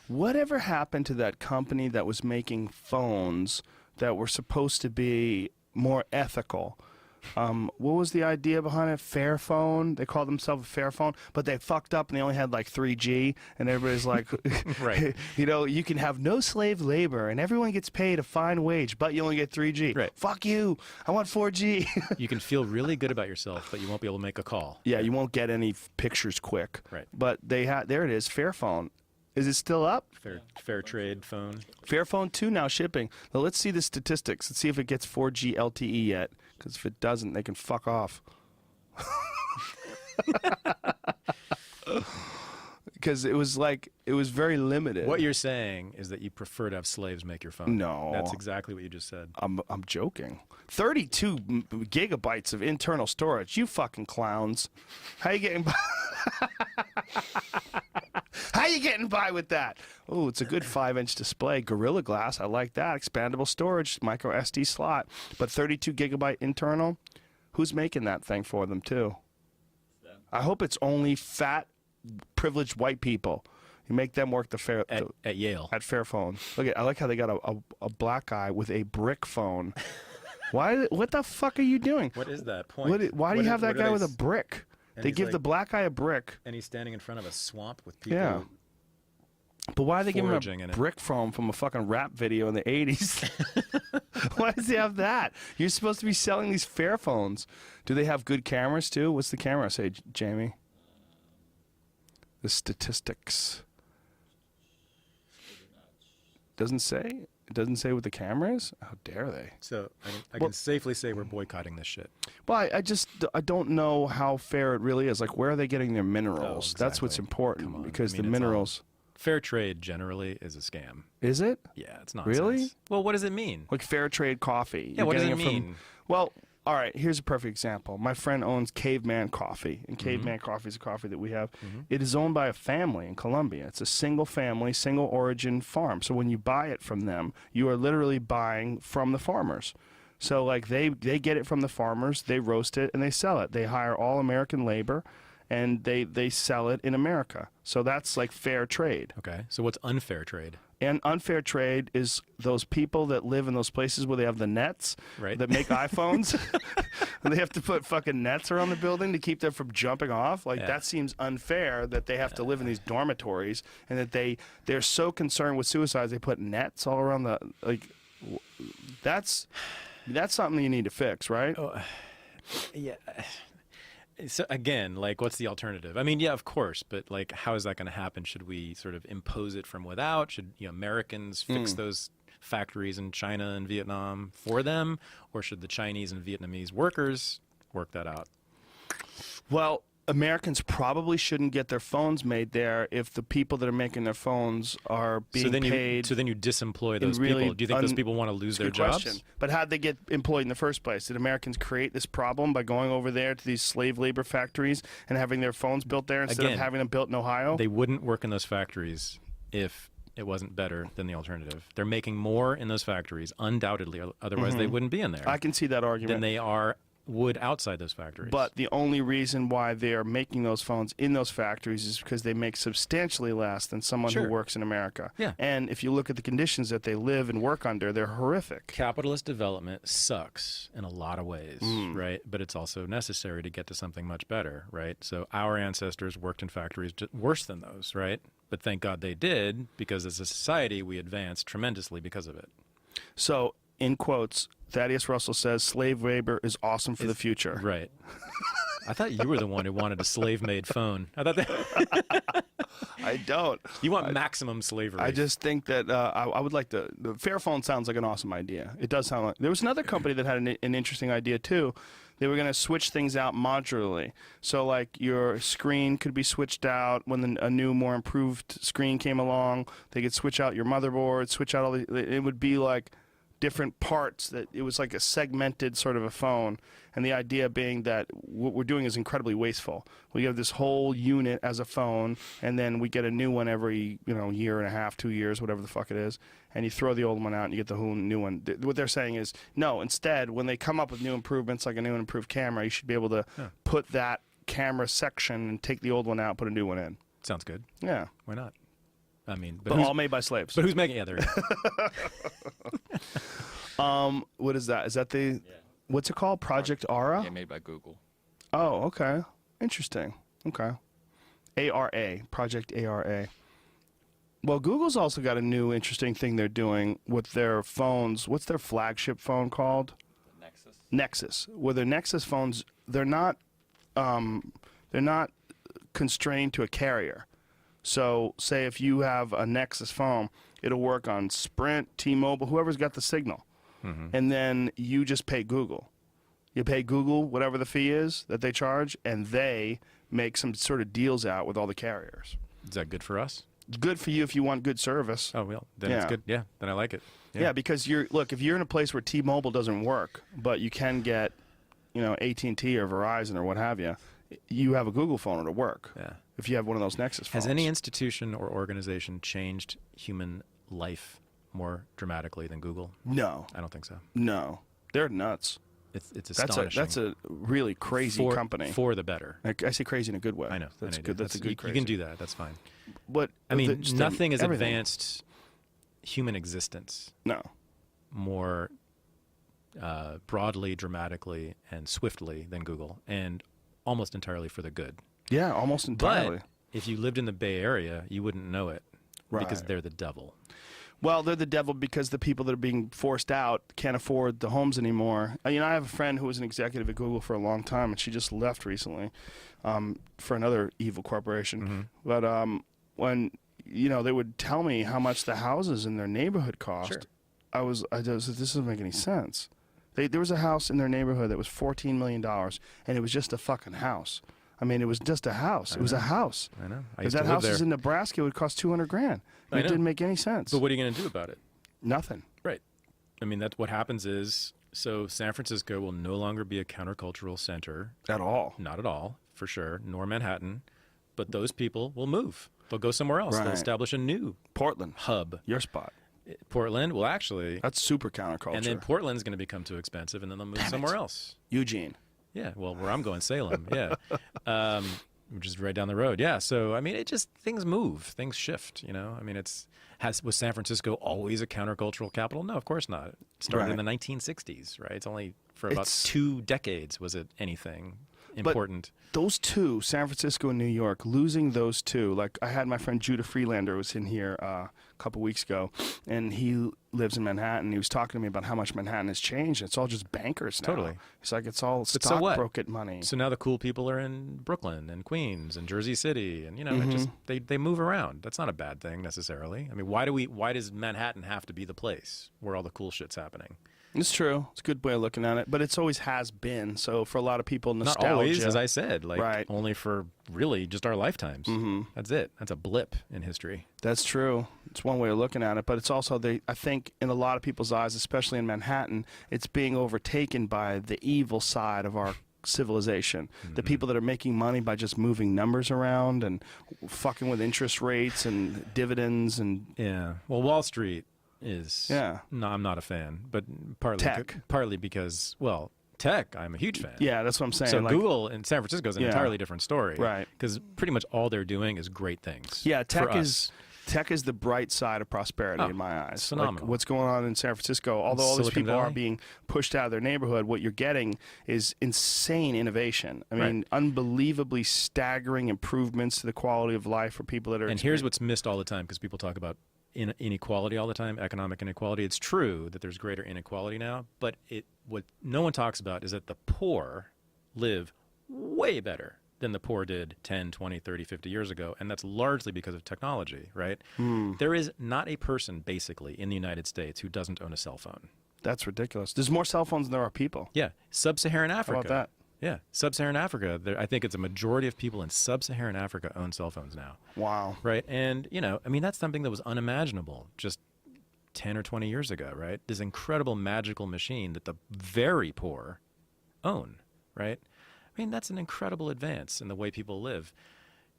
Whatever happened to that company that was making phones that were supposed to be more ethical? What was the idea behind it? Fairphone? They called themselves a Fairphone, but they fucked up and they only had like 3G, and everybody's like, Right. you know, you can have no slave labor and everyone gets paid a fine wage, but you only get 3G. Right. Fuck you. I want 4G. You can feel really good about yourself, but you won't be able to make a call. Yeah, you won't get any pictures quick. Right. But they had there it is, Fairphone. Is it still up? Fair trade phone. Fairphone 2 now shipping. Now let's see the statistics. Let's see if it gets 4G LTE yet. Because if it doesn't, they can fuck off. Because it was very limited. What you're saying is that you prefer to have slaves make your phone. No. That's exactly what you just said. I'm joking. 32 gigabytes of internal storage. You fucking clowns. How you getting by? How you getting by with that? Oh, it's a good 5-inch display. Gorilla Glass. I like that. Expandable storage. Micro SD slot. But 32 gigabyte internal. Who's making that thing for them, too? I hope it's only fat, privileged white people. You make them work At Yale. at Fairphone. Look at. I like how they got a black guy with a brick phone. Why? What the fuck are you doing? What is that point? Why do you have that guy with a brick? And They he's give like- the black guy a brick. And he's standing in front of a swamp with people. Yeah. But why are they giving foraging him in a it. brick phone from a fucking rap video in the 80s? Why does he have that? You're supposed to be selling these Fairphones. Do they have good cameras too? What's the camera say, Jamie? The statistics. Doesn't say? It doesn't say what the camera is? How dare they? So I can safely say we're boycotting this shit. Well, I don't know how fair it really is. Like, where are they getting their minerals? Oh, That's what's exactly. important Come on. because I mean, the it's all- minerals. Fair trade generally is a scam. Is it? Yeah, it's nonsense. Really? Well, what does it mean? Like fair trade coffee. Yeah, You're what does getting it from- mean? Well, all right, here's a perfect example. My friend owns Caveman Coffee, and Mm-hmm. Caveman Coffee is a coffee that we have. It is owned by a family in Colombia. It's a single family, single origin farm. So when you buy it from them, you are literally buying from the farmers. So like they get it from the farmers, they roast it, and they sell it. They hire all American labor, and they sell it in America. So that's like fair trade. Okay, so what's unfair trade? And unfair trade is those people that live in those places where they have the nets that make iPhones. And they have to put fucking nets around the building to keep them from jumping off. Like, that seems unfair that they have to live in these dormitories and that they're so concerned with suicides they put nets all around the, like, that's something you need to fix, right? Oh, yeah. So again, like, what's the alternative? I mean, yeah, of course, but like, how is that going to happen? Should we sort of impose it from without? Should Americans fix those factories in China and Vietnam for them, or should the Chinese and Vietnamese workers work that out? Well, Americans probably shouldn't get their phones made there if the people that are making their phones are being paid. So then you disemploy those people. Do you think those people want to lose their jobs? Question. But how'd they get employed in the first place? Did Americans create this problem by going over there to these slave labor factories and having their phones built there instead of having them built in Ohio? They wouldn't work in those factories if it wasn't better than the alternative. They're making more in those factories, undoubtedly. Otherwise, they wouldn't be in there. I can see that argument. Than they would outside those factories. But the only reason why they are making those phones in those factories is because they make substantially less than someone who works in America. Yeah. And if you look at the conditions that they live and work under, they're horrific. Capitalist development sucks in a lot of ways, right? But it's also necessary to get to something much better, right? So our ancestors worked in factories worse than those, right? But thank God they did, because as a society, we advanced tremendously because of it. So, in quotes, Thaddeus Russell says slave labor is awesome for the future. Right. I thought you were the one who wanted a slave-made phone. I thought that. I don't. You want maximum slavery. I just think that I would like to. The Fairphone sounds like an awesome idea. It does sound like. There was another company that had an interesting idea too. They were going to switch things out modularly. So, like, your screen could be switched out when a new, more improved screen came along. They could switch out your motherboard, switch out all the. It would be like different parts, that it was like a segmented sort of a phone, and the idea being that what we're doing is incredibly wasteful. We have this whole unit as a phone, and then we get a new one every year and a half, 2 years, whatever the fuck it is, and you throw the old one out and you get the whole new one. What they're saying is, no, instead, when they come up with new improvements, like a new and improved camera, you should be able to put that camera section and take the old one out, put a new one in. Sounds good. Yeah. Why not? I mean, but all made by slaves. But who's making? Yeah, there. What is that? Is that the? What's it called? Project Ara? Yeah, made by Google. Oh, okay. Interesting. Okay. ARA, Project ARA. Well, Google's also got a new interesting thing they're doing with their phones. What's their flagship phone called? The Nexus. Nexus. Well, their Nexus phones, they're not constrained to a carrier. So, say if you have a Nexus phone, it'll work on Sprint, T-Mobile, whoever's got the signal. And then you just pay Google. You pay Google whatever the fee is that they charge, and they make some sort of deals out with all the carriers. Is that good for us? Good for you if you want good service. Oh, well, then it's good. Yeah, then I like it. Yeah, because if you're in a place where T-Mobile doesn't work, but you can get, AT&T or Verizon or what have you, you have a Google phone, it'll work. Yeah. If you have one of those Nexus phones. Has any institution or organization changed human life more dramatically than Google? No. I don't think so. No. They're nuts. It's astonishing. That's a really crazy company. For the better. I say crazy in a good way. I know. That's good. That's a good crazy. You can do that. That's fine. But I mean, nothing has advanced human existence more broadly, dramatically, and swiftly than Google, and almost entirely for the good. Yeah, almost entirely. But if you lived in the Bay Area, you wouldn't know it because they're the devil. Well, they're the devil because the people that are being forced out can't afford the homes anymore. I have a friend who was an executive at Google for a long time, and she just left recently for another evil corporation. But when they would tell me how much the houses in their neighborhood cost, I was this doesn't make any sense. There was a house in their neighborhood that was $14 million, and it was just a fucking house. I mean, it was just a house. It was a house. I know. If that house is in Nebraska, it would cost $200,000. It didn't make any sense. But what are you going to do about it? Nothing. Right. I mean, that's what happens is, so San Francisco will no longer be a countercultural center. At all. Not at all, for sure. Nor Manhattan. But those people will move. They'll go somewhere else. They'll establish a new Portland hub. Your spot. Portland, well, actually. That's super counterculture. And then Portland's going to become too expensive, and then they'll move somewhere else. Eugene. Yeah, well, where I'm going, Salem, yeah. which is right down the road. Yeah. So, I mean, it just, things move, things shift, you know? I mean, was San Francisco always a countercultural capital? No, of course not. It started in the 1960s, right? It's only for about 2 decades was it anything important. But those two, San Francisco and New York, losing those two, like I had my friend Judah Freelander was in here a couple weeks ago, and he lives in Manhattan. He was talking to me about how much Manhattan has changed. It's all just bankers now. Totally. It's like it's all stockbroker money. So now the cool people are in Brooklyn and Queens and Jersey City, and you know, it just they move around. That's not a bad thing necessarily. I mean, why does Manhattan have to be the place where all the cool shit's happening? It's true. It's a good way of looking at it, but it's always has been. So for a lot of people, nostalgia. Not always, as I said, like only for really just our lifetimes. That's it. That's a blip in history. That's true. It's one way of looking at it, but it's also I think in a lot of people's eyes, especially in Manhattan, it's being overtaken by the evil side of our civilization. The people that are making money by just moving numbers around and fucking with interest rates and dividends and Well, Wall Street is no, I'm not a fan, but partly because, well, tech, I'm a huge fan. Yeah, that's what I'm saying. So like, Google in San Francisco is an entirely different story, right? Because pretty much all they're doing is great things. Yeah, tech is the bright side of prosperity in my eyes. It's phenomenal. Like what's going on in San Francisco, although all these people are being pushed out of their neighborhood, what you're getting is insane innovation. I mean, unbelievably staggering improvements to the quality of life for people that are. And here's what's missed all the time, because people talk about inequality all the time, economic inequality. It's true that there's greater inequality now, but what no one talks about is that the poor live way better than the poor did 10, 20, 30, 50 years ago, and that's largely because of technology, right? There is not a person, basically, in the United States who doesn't own a cell phone. That's ridiculous. There's more cell phones than there are people. Yeah. Sub-Saharan Africa. How about that? Yeah, Sub-Saharan Africa, I think it's a majority of people in Sub-Saharan Africa own cell phones now. Wow. Right, and, you know, I mean, that's something that was unimaginable just 10 or 20 years ago, right? This incredible magical machine that the very poor own, right? I mean, that's an incredible advance in the way people live.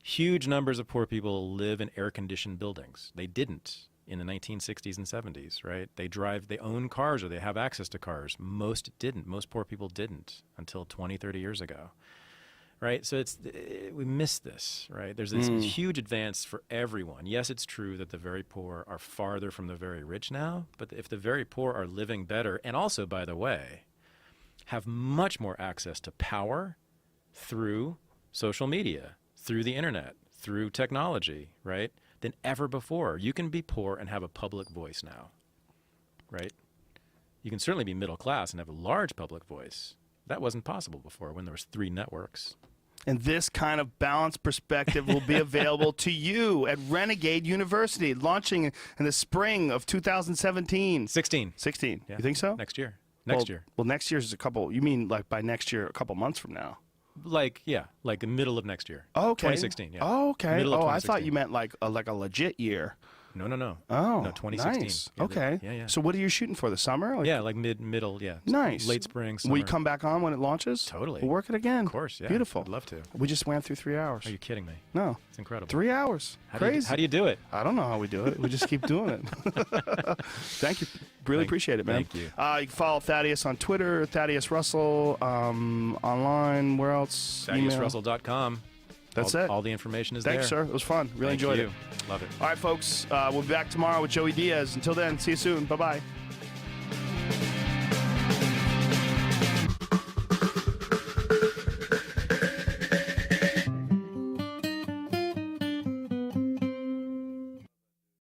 Huge numbers of poor people live in air-conditioned buildings. They didn't in the 1960s and 70s, right? They own cars or they have access to cars. Most didn't. Most poor people didn't until 20, 30 years ago, right? So we miss this, right? There's this huge advance for everyone. Yes, it's true that the very poor are farther from the very rich now, but if the very poor are living better, and also, by the way, have much more access to power through social media, through the internet, through technology, right, than ever before. You can be poor and have a public voice now, right? You can certainly be middle class and have a large public voice. That wasn't possible before when there was 3 networks. And this kind of balanced perspective will be available to you at Renegade University, launching in the spring of 2017. 16. Yeah. You think so? Next year. Well, next year's you mean like by next year, a couple months from now? Like the middle of next year. Oh, okay. 2016, yeah. Oh, okay. Middle of 2016. I thought you meant like a legit year. No. Oh, no, 2016. Nice. Yeah, okay. Yeah. So what are you shooting for, the summer? Yeah, like middle, yeah. Nice. Late spring, summer. Will you come back on when it launches? Totally. We'll work it again. Of course, yeah. Beautiful. I'd love to. We just went through 3 hours. Are you kidding me? No. It's incredible. 3 hours. Crazy. How do you do it? I don't know how we do it. We just keep doing it. Thank you. Really appreciate it, man. Thank you. You can follow Thaddeus on Twitter, Thaddeus Russell, online. Where else? ThaddeusRussell.com. That's it. All the information is there. Thanks, sir. It was fun. Really enjoyed it. Love it. All right, folks. We'll be back tomorrow with Joey Diaz. Until then, see you soon. Bye-bye.